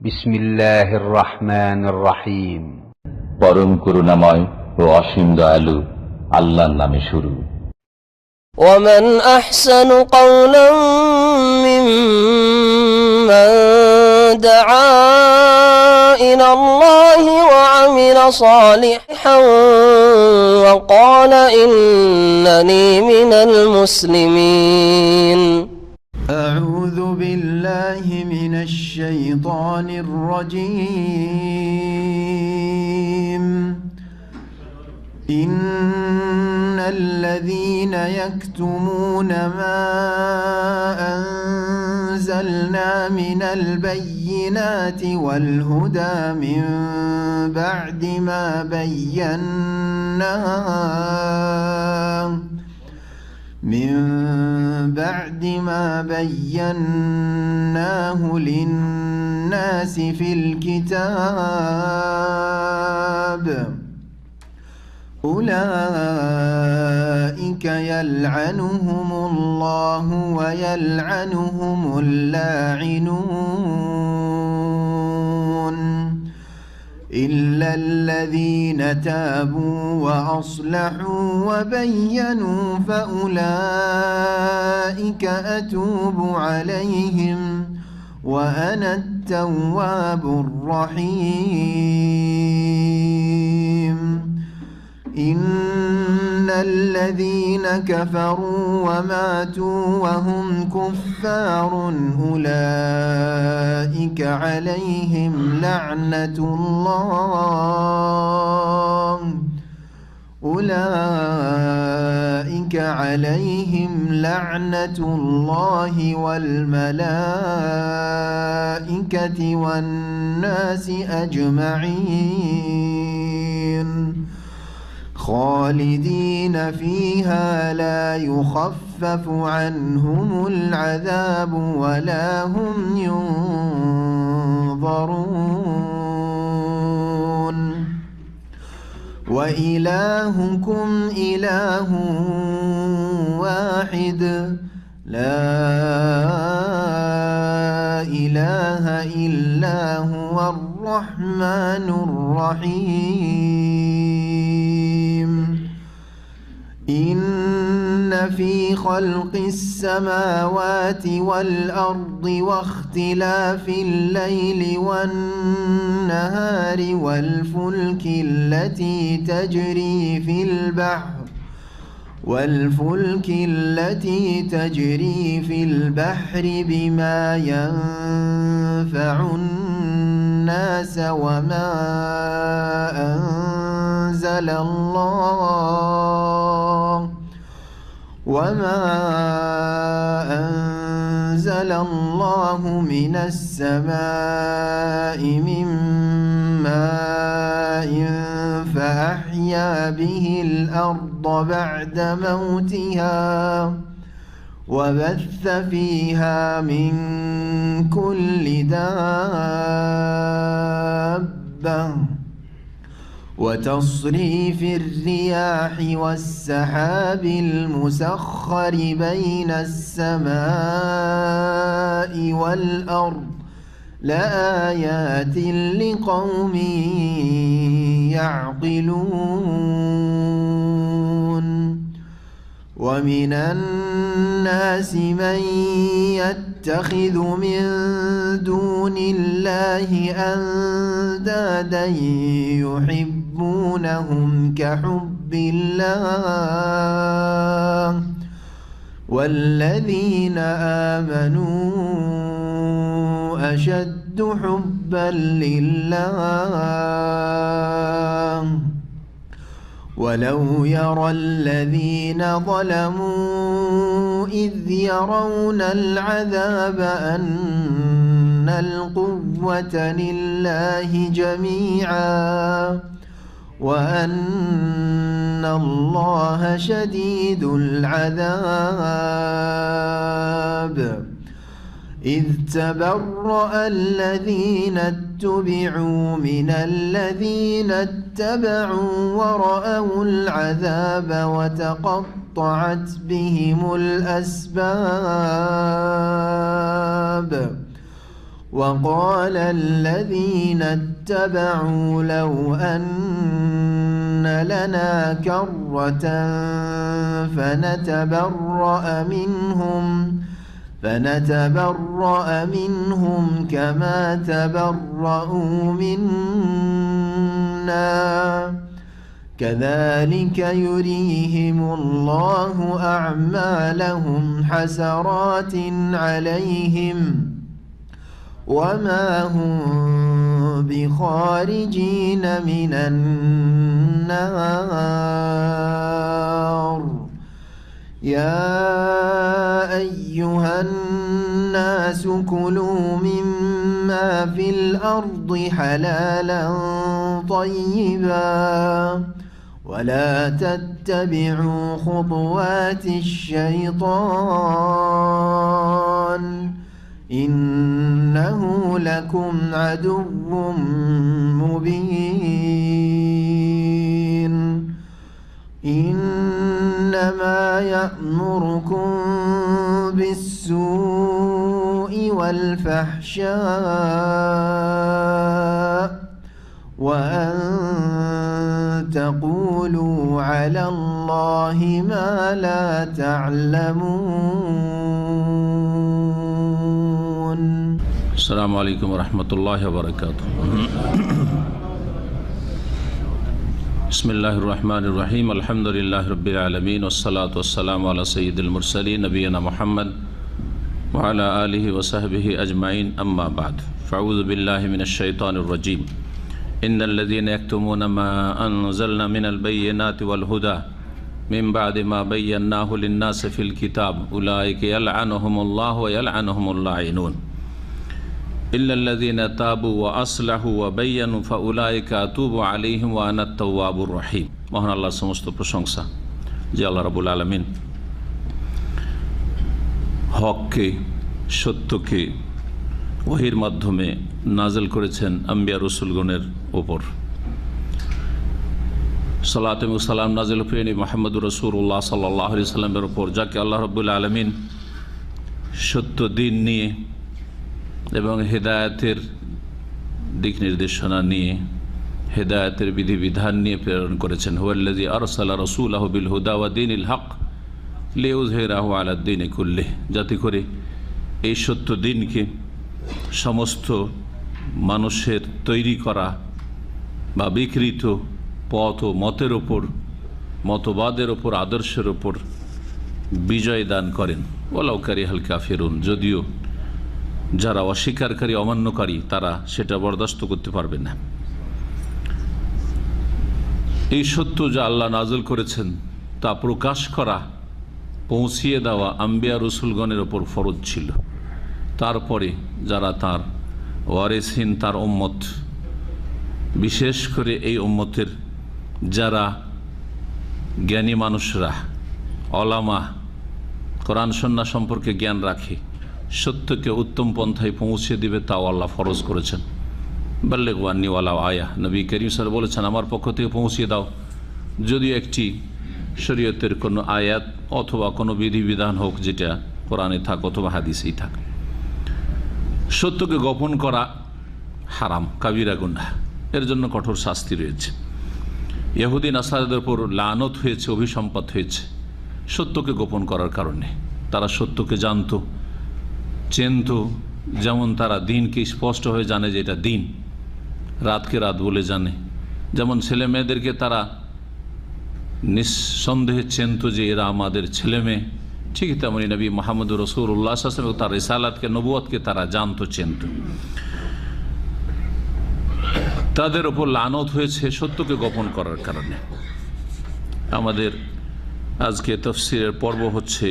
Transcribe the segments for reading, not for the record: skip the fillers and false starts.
বিসমিল্লাহির রহমানির রহিম। পরম করুণাময় ও অসীম দয়ালু আল্লাহর নামে শুরু। ومن أحسن قولا ممن دعا إلى الله وعمل صالحا وقال إنني من المسلمين. أعوذ بالله من الشيطان الرجيم. إن الذين يكتمون ما أنزلنا من البينات والهدى من بعد ما بيناه للناس في الكتاب أولئك يلعنهم الله ويلعنهم اللاعنون إلا الذين تابوا وأصلحوا وبينوا فأولئك أتوب عليهم وأنا التواب الرحيم. إن الذين كفروا وماتوا وهم كفار أولئك عليهم لعنة الله والملائكة والناس أجمعين خالدين فيها لا يخفف عنهم العذاب ولا هم ينظرون. وإلهكم إله واحد لا إله إلا هو الرحمن الرحيم. إن في خلق السماوات والأرض واختلاف الليل والنهار والفلك التي تجري في البحر بما ينفع الناس وما أنزل الله من السماء من ماء فأحيا به الأرض بعد موتها وبث فيها من كل دابة وتصريف الرياح والسحاب المسخر بين السماء والأرض لآيات لقوم يعقلون. ومن الناس من يتخذ من دون الله أندادا يحبونهم كحب الله والذين آمنوا أشد حبا لله. ولو يرى الذين ظلموا إذ يرون العذاب أن القوة لله جميعا وأن الله شديد العذاب. إذ تبرأ الذين اتبعوا من الذين اتبعوا ورأوا العذاب وتقطعت بهم الأسباب. وقال الذين اتبعوا لو أن لنا كرة فنتبرأ منهم كما تبرؤوا منا كذلك يريهم الله أعمالهم حسرات عليهم وما هم بخارجين من النار يا أيها الناس كلوا مما في الأرض حلالا طيبا ولا تتبعوا خطوات الشيطان إنه لكم عدو مبين إنما يأمركم بالسوء والفحشاء وأن تقولوا على الله ما لا تعلمون. السلام عليكم ورحمة الله وبركاته. بسم الله الرحمن الرحيم الحمد لله رب العالمين والصلاة والسلام على سيد المرسلين نبينا محمد وعلى آله وصحبه أجمعين أما بعد فأعوذ بالله من الشيطان الرجيم إن الذين يكتمون ما أنزلنا من البينات والهدى من بعد ما بيناه للناس في الكتاب أولئك يلعنهم الله ويلعنهم اللاعنون إلا الذين تابوا وأصلحوا وبينوا فأولئك أتوب عليهم وأنا التواب الرحيم. মহান আল্লাহর সমস্ত প্রশংসা যে আল্লাহ রাব্বুল আলামিন হককে সত্যকে ওহীর মাধ্যমে নাযিল করেছেন আম্বিয়া রাসূলগণের উপর। সালাত এবং সালাম নাযিল হয়েছে মুহাম্মদুর রাসূলুল্লাহ সাল্লাল্লাহু আলাইহি সাল্লামের উপর, যাকে আল্লাহ রাব্বুল আলামিন সত্য দ্বীন নিয়ে এবং হেদায়েতের দিক নির্দেশনা নিয়ে হেদায়েতের বিধিবিধান নিয়ে প্রেরণ করেছেন। হুয়াল্লাযী আরসালা রাসূলাহু বিল হুদা ওয়া দীনিল হক লিইয়ুযহিরাহু আলাদ দীনি কুল্লিহি, যাতে করে এই সত্য দ্বীনকে সমস্ত মানুষের তৈরি করা বা বিকৃত পথ ও মতের ওপর, মতবাদের ওপর, আদর্শের ওপর বিজয় দান করেন। ওয়ালাউ কারিহাল কাফিরুন, যদিও যারা অস্বীকারী অমান্যকারী তারা সেটা বরদাস্ত করতে পারবে না। এই সত্য যা আল্লাহ নাযিল করেছেন তা প্রকাশ করা, পৌঁছিয়ে দেওয়া আম্বিয়া রসুলগণের ওপর ফরজ ছিল। তারপরে যারা তার ওয়ারিসিন, তার উম্মত, বিশেষ করে এই উম্মতের যারা জ্ঞানী মানুষরা, ওলামা, কোরআন সুন্নাহ সম্পর্কে জ্ঞান রাখে, সত্যকে উত্তম পন্থায় পৌঁছে দিবে, তাও আল্লাহ ফরজ করেছেন। বাল্লিগু আন্নী ওয়ালাউ আয়া, নবী করিম সাল্লাল্লাহু আলাইহি ওয়াসাল্লাম বলেছেন আমার পক্ষ থেকে পৌঁছিয়ে দাও, যদিও একটি শরীয়তের কোনো আয়াত অথবা কোনো বিধিবিধান হোক, যেটা কোরআনে থাক অথবা হাদিসেই থাক। সত্যকে গোপন করা হারাম, কাবিরা গুনাহ, এর জন্য কঠোর শাস্তি রয়েছে। ইহুদি নাসারাদের উপর লানত হয়েছে, অভিসম্পাত হয়েছে সত্যকে গোপন করার কারণে। তারা সত্যকে জানতো, চেনত, যেমন তারা দিনকে স্পষ্ট হয়ে জানে যে এটা দিন, রাতকে রাত বলে জানে। যেমন ছেলে মেয়েদেরকে তারা নিঃসন্দেহে চেনত যে এরা আমাদের ছেলে মেয়ে, ঠিক তেমনি নবী মুহাম্মদুর রাসূলুল্লাহ সাল্লাল্লাহু আলাইহি ওয়াসাল্লাম তার রিসালাতকে, নবুয়তকে তারা জানতো, চেনত। তাদের ওপর লানত হয়েছে সত্যকে গোপন করার কারণে। আমাদের আজকে তাফসীরের পর্ব হচ্ছে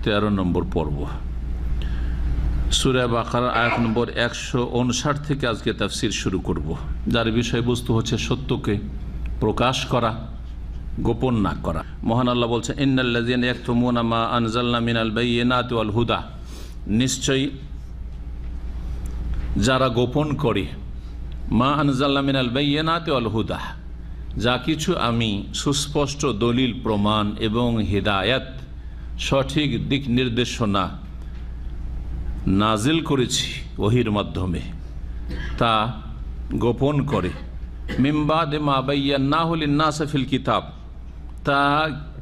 13 নম্বর পর্ব। সূরা বাকারা আয়াত নম্বর 159 থেকে আজকে তাফসীর শুরু করব, যার বিষয়বস্তু হচ্ছে সত্যকে প্রকাশ করা, গোপন না করা। মহান আল্লাহ বলছেন ইন্নাল্লাযীনা ইয়াকতুমুনা মা আনজালনা মিনাল বায়্যিনাতি ওয়াল হুদা, নিশ্চয়ই যারা গোপন করে, মা আনজালনা মিনাল বায়্যিনাতি ওয়াল হুদা, যা কিছু আমি সুস্পষ্ট দলিল প্রমাণ এবং হিদায়াত, সঠিক দিক নির্দেশনা নাজিল করেছি, ওহির মাধ্যমে তা গোপন করে। মিম্বাদে মা বায়্যানাহু লিন-নাসি ফিল কিতাব, তা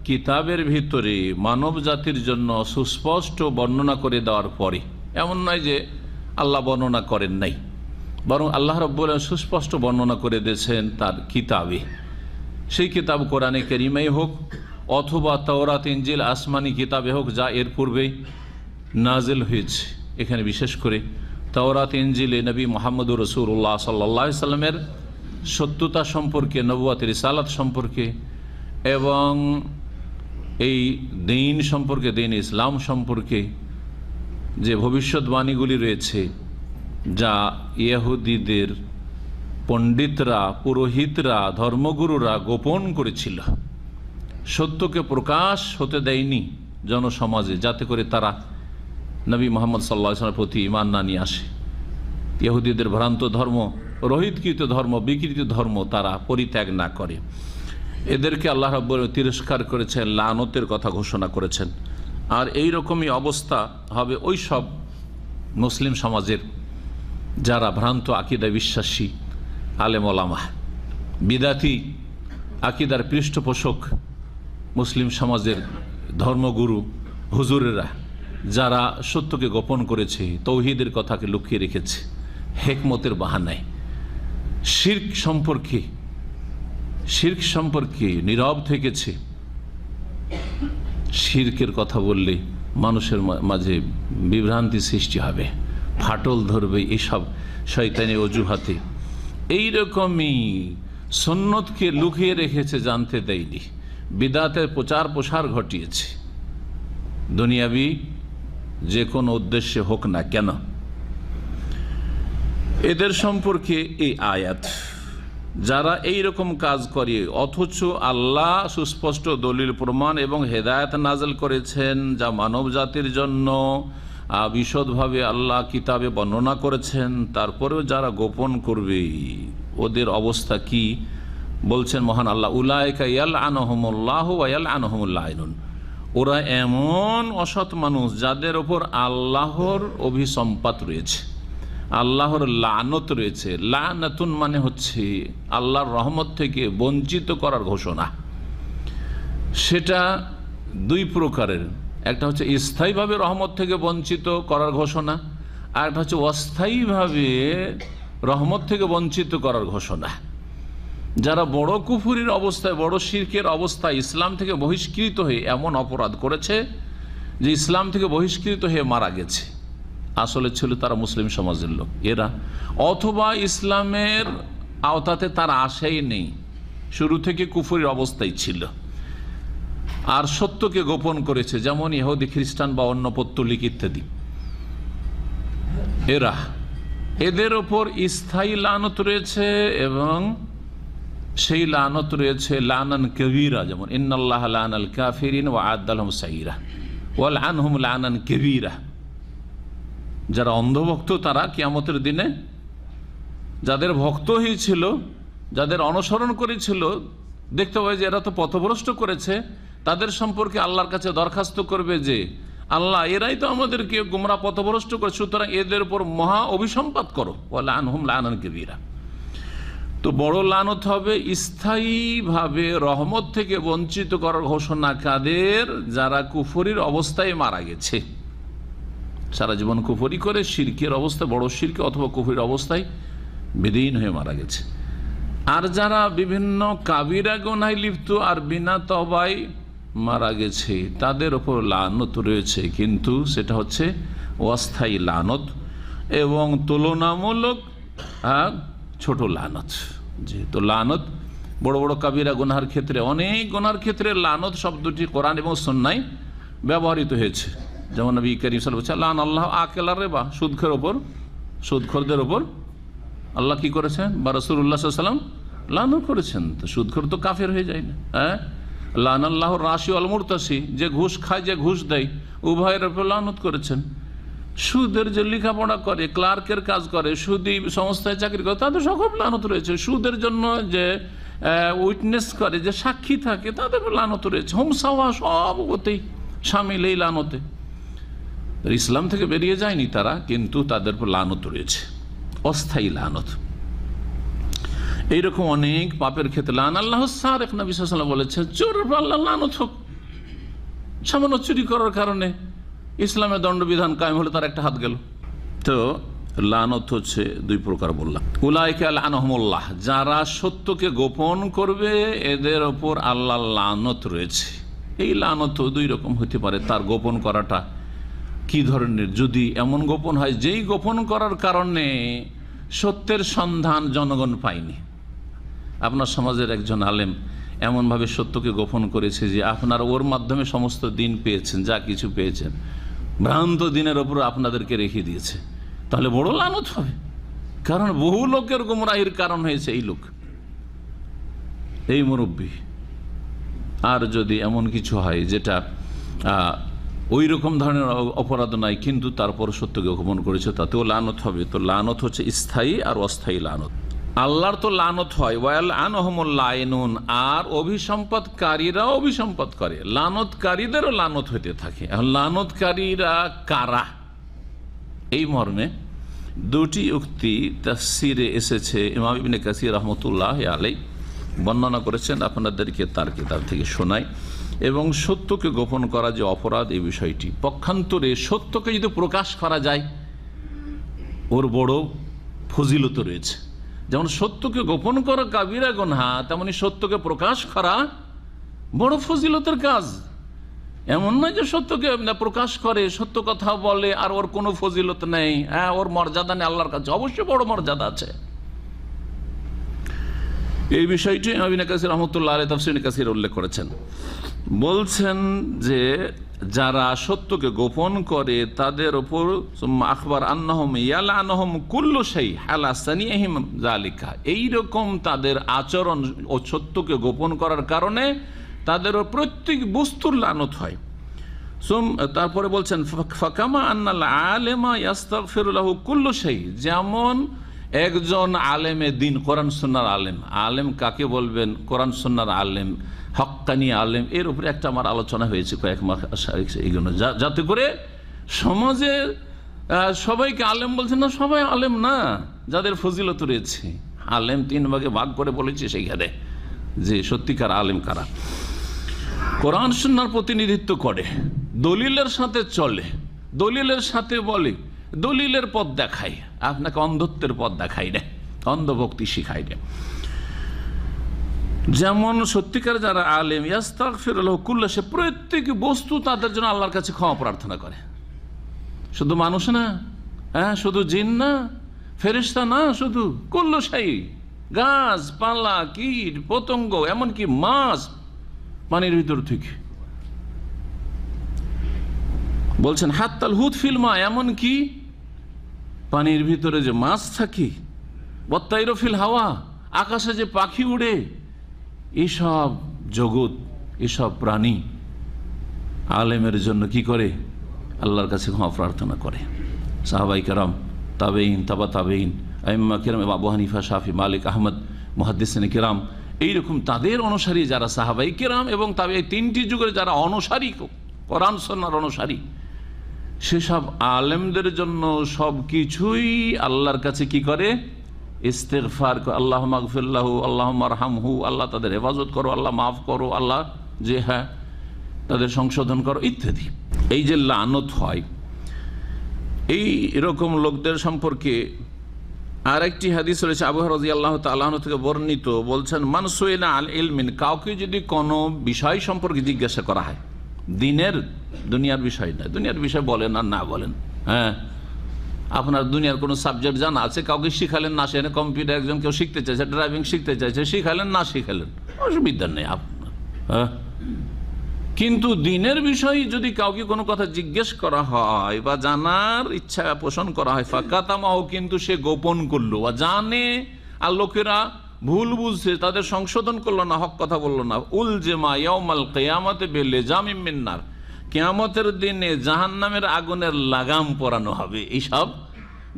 কিতাবের ভিতরে মানব জাতির জন্য সুস্পষ্ট বর্ণনা করে দেওয়ার পরে, এমন নয় যে আল্লাহ বর্ণনা করেন নাই, বরং আল্লাহ রাব্বুল আলামিন সুস্পষ্ট বর্ণনা করে দিয়েছেন তার কিতাবে। সেই কিতাব কোরআনে কারীমেই হোক অথবা তাওরাত ইনজিল আসমানি কিতাবে হোক, যা এর পূর্বেই নাজিল হয়েছে। এখানে বিশেষ করে তাওরাত ইনজিলে নবী মুহাম্মদুর রাসূলুল্লাহ সাল্লাল্লাহু আলাইহি সাল্লামের সত্যতা সম্পর্কে, নবুয়ত রিসালাত সম্পর্কে এবং এই দ্বীন সম্পর্কে, দ্বীন ইসলাম সম্পর্কে যে ভবিষ্যৎবাণীগুলি রয়েছে, যা ইহুদিদের পণ্ডিতরা, পুরোহিতরা, ধর্মগুরুরা গোপন করেছিল, সত্যকে প্রকাশ হতে দেয়নি জনসমাজে, যাতে করে তারা নবী মুহাম্মদ সাল্লাল্লাহু আলাইহি ওয়াসাল্লামের প্রতি ঈমান না নিয়ে আসে। ইহুদিদের ভ্রান্ত ধর্ম, রহিতকৃত ধর্ম, বিকৃত ধর্ম তারা পরিত্যাগ না করে। এদেরকে আল্লাহ রাব্বুল আলামিন তিরস্কার করেছেন, লানতের কথা ঘোষণা করেছেন। আর এই রকমই অবস্থা হবে ওই সব মুসলিম সমাজের যারা ভ্রান্ত আকীদা বিশ্বাসী, আলেম ওলামা, বিদাতি আকীদার পৃষ্ঠপোষক মুসলিম সমাজের ধর্মগুরু হুজুরেরা, যারা সত্যকে গোপন করেছে, তৌহিদের কথাকে লুকিয়ে রেখেছে হিকমতের বাহানায়, শিরক সম্পর্কে নীরব থেকেছে। শিরকের কথা বললে মানুষের মাঝে বিভ্রান্তি সৃষ্টি হবে, ফাটল ধরবে, এইসব শয়তানি অজুহাতে এইরকমই সুন্নতকে লুকিয়ে রেখেছে, জানতে দেয়নি, বিদআতের প্রচার প্রসার ঘটিয়েছে, দুনিয়াবি যে কোনো উদ্দেশ্যে হোক না কেন। এদের সম্পর্কে এই আয়াত, যারা এই রকম কাজ করে অথচ আল্লাহ সুস্পষ্ট দলিল প্রমাণ এবং হেদায়েত নাযিল করেছেন, যা মানব জাতির জন্য বিশদভাবে আল্লাহ কিতাবে বর্ণনা করেছেন, তারপরেও যারা গোপন করবে ওদের অবস্থা কি বলছেন মহান আল্লাহ, উলাইকা ইয়ালআনুহুমুল্লাহু ওয়া ইয়ালআনুহুমুল লাঈনুন, ওরা এমন অসৎ মানুষ যাদের ওপর আল্লাহর অভিসম্পাত রয়েছে, আল্লাহর লানত রয়েছে। লানাতুন মানে হচ্ছে আল্লাহর রহমত থেকে বঞ্চিত করার ঘোষণা। সেটা দুই প্রকারের, একটা হচ্ছে স্থায়ীভাবে রহমত থেকে বঞ্চিত করার ঘোষণা, আর একটা হচ্ছে অস্থায়ীভাবে রহমত থেকে বঞ্চিত করার ঘোষণা। যারা বড় কুফরির অবস্থায়, বড় শিরকের অবস্থায় ইসলাম থেকে বহিষ্কৃত হয়ে এমন অপরাধ করেছে যে ইসলাম থেকে বহিষ্কৃত হয়ে মারা গেছে, আসলে ছিল তারা মুসলিম সমাজের লোক এরা, অথবা ইসলামের আওতাতে তারা আসেই নেই, শুরু থেকে কুফরির অবস্থায় ছিল, আর সত্যকে গোপন করেছে, যেমন ইহুদি, খ্রিস্টান বা অন্য পৌত্তলিক ইত্যাদি। এদের ওপর স্থায়ী লানত রয়েছে এবং সেই লানত রয়েছে লানান কবীরা, যেমন ইন্নাল্লাহ লানাল কাফিরিন ওয়া আ'আদ্দা লাহুম সাইরা ওয়া লানহুম লানান কবীরা। যারা অন্ধভক্ত তারা কিয়ামতের দিনে, যাদের ভক্ত হয়েছিল, যাদের অনুসরণ করেছিল, দেখতে পাবে যে এরা তো পথভ্রষ্ট করেছে, তাদের সম্পর্কে আল্লাহর কাছে দরখাস্ত করবে যে আল্লাহ, এরাই তো আমাদেরকে গুমরাহ পথভ্রষ্ট করে, সুতরাং এদের উপর মহা অভিসম্পাত করো, ওয়া লানহুম লানান কবীরা। তো বড় লানত হবে স্থায়ীভাবে রহমত থেকে বঞ্চিত করার ঘোষণা কাদের, যারা কুফরির অবস্থায় মারা গেছে, সারা জীবন কুফরি করে শিরকের অবস্থায়, বড় শিরকে অথবা কুফরির অবস্থায় বিলীন হয়ে মারা গেছে। আর যারা বিভিন্ন কাবিরা গুনাহে লিপ্ত আর বিনা তওবায় মারা গেছে, তাদের ওপর লানত রয়েছে, কিন্তু সেটা হচ্ছে অস্থায়ী লানত এবং তুলনামূলক ছোট লানত। যেহেতু লানত বড় বড় কাবিরা গুনাহের ক্ষেত্রে, অনেক গুনাহের ক্ষেত্রে লানত শব্দটি কোরআন এবং সুন্নাহয় ব্যবহৃত হয়েছে, যেমন নবী করিম সাল্লাল্লাহু আলাইহি ওয়াসাল্লাম আল্লাহ আকিলার রিবা, সুদখোরদের ওপর আল্লাহ কি করেছেন, বা রাসূলুল্লাহ সাল্লাল্লাহু আলাইহি ওয়াসাল্লাম লানত করেছেন। তো সুদখোর তো কাফের হয়ে যায় না? হ্যাঁ, লানাল্লাহুর রাশি ওয়াল মুরতাসি, যে ঘুষ খায়, যে ঘুষ দেয়, উভয়ের উপর লানত করেছেন। সুদের যে লেখাপড়া করে, ক্লার্কের কাজ করে, সুদী সংস্থায় চাকরি করে, তাদের সকল লানত রয়েছে। সুদের জন্য যে উইটনেস করে, যে সাক্ষী থাকে, তাদের লানত রয়েছে। হোমসাওয়া সব ওতেই সামিল এই লানতে। ইসলাম থেকে বেরিয়ে যায়নি তারা, কিন্তু তাদের উপর লানত রয়েছে, অস্থায়ী লানত। এইরকম অনেক পাপের ক্ষেত্রে লান আল্লাহ সারেক, নবী সাল্লাল্লাহু আলাইহি ওয়াসাল্লাম বলেছে চোরের উপর আল্লাহ লানত হোক। সামান্য চুরি করার কারণে ইসলামের দণ্ডবিধান কায়েম হলে তার একটা হাত গেল। তো লানত হচ্ছে দুই প্রকার বললাম। উলাইকা লানহুমুল্লাহ, যারা সত্যকে গোপন করবে এদের ওপর আল্লাহ লানত রয়েছে। এই লানত দুই রকম হতে পারে। তার গোপন করাটা কি ধরনের? যদি এমন গোপন হয় যেই গোপন করার কারণে সত্যের সন্ধান জনগণ পায়নি। আপনার সমাজের একজন আলেম এমনভাবে সত্যকে গোপন করেছে যে আপনার ওর মাধ্যমে সমস্ত দিন পেয়েছেন, যা কিছু পেয়েছেন, ভ্রান্ত দিনের ওপর আপনাদেরকে রেখে দিয়েছে, তাহলে বড় লানত হবে। কারণ বহু লোকের গুমরাহির কারণ হয়েছে এই লোক, এই মুরব্বী। আর যদি এমন কিছু হয় যেটা ওই রকম ধরনের অপরাধ নাই, কিন্তু তারপর সত্যকে গোপন করেছে, তাতেও লানত হবে। তো লানত হচ্ছে স্থায়ী আর অস্থায়ী লানত। আল্লাহর তো লানত হয়, ওয়াল আনহুমুল লাইনুন, আর অভিসম্পাদকারীরাও অভিসম্পাদ করে, লানতকারীদেরও লানত হইতে থাকে। এখন লানতকারীরা কারা? এই মর্মে দুটি উক্তি তাফসিরে এসেছে। ইমাম ইবনে কাসির রাহমাতুল্লাহ আলাইহি বর্ণনা করেছেন, আপনাদেরকে তার কিতাব থেকে শোনাই। এবং সত্যকে গোপন করা যে অপরাধ, এই বিষয়টি পক্ষান্তরে সত্যকে যদি প্রকাশ করা যায় ওর বড় ফজিলত রয়েছে। যেমন সত্যকে গোপন করা কাবিরা গুনাহ, তেমনি সত্যকে প্রকাশ করা বড় ফজিলতের কাজ। এমন নয় যে সত্যকে প্রকাশ করে, সত্য কথা বলে আর ওর কোনো ফজিলত নেই, হ্যাঁ ওর মর্যাদা নেই আল্লাহর কাছে। অবশ্যই বড় মর্যাদা আছে। এই বিষয়টি ইবনে কাসির রাহমাতুল্লাহ আলাইহি তাফসীরে কাসির উল্লেখ করেছেন। বলছেন যে যারা সত্যকে গোপন করে তাদের উপর আখবার আন্নাহুম ইয়ালানুহুম কুল্লু শাই আলা সানিহিম যালিকা, এইরকম তাদের আচরণ ও সত্যকে গোপন করার কারণে তাদের প্রত্যেক বস্তুর লানত হয়। তারপরে বলছেন ফাকামা আন্নাল আলেমা ইস্তাগফিরু লাহু কুল্লু শাই, যেমন একজন আলেমে দিন, কোরআন সুন্নাহর আলেম, আলেম কাকে বলবেন? কোরআন সুন্নাহর আলেম, হক্কানি আলেম। এর উপরে একটা আমার আলোচনা হয়েছে কয়েক মাস এগুলো, যাতে করে সমাজে সবাইকে আলেম বলছেন না, সবাই আলেম না, যাদের ফজিলত রয়েছে। আলেম তিন ভাগে ভাগ করে বলেছে সেখানে যে সত্যিকার আলেম কারা। কোরআন সুন্নাহর প্রতিনিধিত্ব করে, দলিলের সাথে চলে, দলিলের সাথে বলে, দলিলের পথ দেখায়, আপনাকে অন্ধত্বের পথ দেখাই না, অন্ধভক্তি শিখাই না। যেমন সত্যিকার যারা আলেম ইস্তাগফিরু লাহু কুল্লু শাই, প্রত্যেক বস্তু তাদের জন্য আল্লাহর কাছে ক্ষমা প্রার্থনা করে। শুধু মানুষ না, হ্যাঁ শুধু জিন না, ফেরেশতা না, শুধু কুল্লু শাই, গাছ পালা, কীট পতঙ্গ, এমনকি মাছ পানির ভিতর থেকে। বলছেন হাত্তাল হুদ ফিলমা, এমনকি পানির ভিতরে যে মাছ থাকে, বত্তাইর ফিল হাওয়া, আকাশে যে পাখি উড়ে, এইসব জগৎ, এসব প্রাণী আলেমের জন্য কি করে? আল্লাহর কাছে ক্ষমা প্রার্থনা করে। সাহাবাই কেরাম, তাবেইন, তাবা তাবেইন, আইম্মা কেরাম, আবু হানিফা, শাফি, মালিক, আহমদ, মুহাদ্দিসিনে কেরাম, এইরকম তাদের অনুসারী যারা সাহাবাই কেরাম এবং তাবে তিনটি যুগের যারা অনুসারী, কোরআন সুন্নাহর অনুসারী, সেসব আলেমদের জন্য সব কিছুই আল্লাহর কাছে কি করে? ইস্তেগফার, আল্লাহ মাগফির লাহু, আল্লাহ মারহামহু, আল্লাহ তাদের হেফাজত করো, আল্লাহ মাফ করো, আল্লাহ যে হ্যাঁ তাদের সংশোধন করো ইত্যাদি। এই যে লানত হয় এই এরকম লোকদের সম্পর্কে আরেকটি হাদিস রয়েছে আবু হুরায়রা রাদিয়াল্লাহু তাআলা আনহু থেকে বর্ণিত। বলছেন মান সুইলা আল ইলমিন, কাউকে যদি কোনো বিষয় সম্পর্কে জিজ্ঞাসা করা হয়, দিনের দুনিয়ার বিষয় না, দুনিয়ার বিষয় বলেন আর না বলেন, হ্যাঁ আপনার দুনিয়ার কোনো সাবজেক্ট জানা আছে, কাউকে শিখালেন না, সে কম্পিউটার একজন কেউ শিখতে চাইছে, ড্রাইভিং শিখতে চাইছে, শিখালেন না শিখালেন, অসুবিধা নেই আপনার, হ্যাঁ। কিন্তু দিনের বিষয়ে যদি কাউকে কোনো কথা জিজ্ঞেস করা হয় বা জানার ইচ্ছা পোষণ করা হয়, ফাকাতামাহু, কিন্তু সে গোপন করলো বা জানে আর লোকেরা ভুল বুঝছে, তাদের সংশোধন করলো না, হক কথা বললো না, উলজিমা ইয়াউমাল কিয়ামাতি বিলিজামিম মিন নার, কিয়ামতের দিনে জাহান্নামের আগুনের লাগাম পরানো হবে এইসব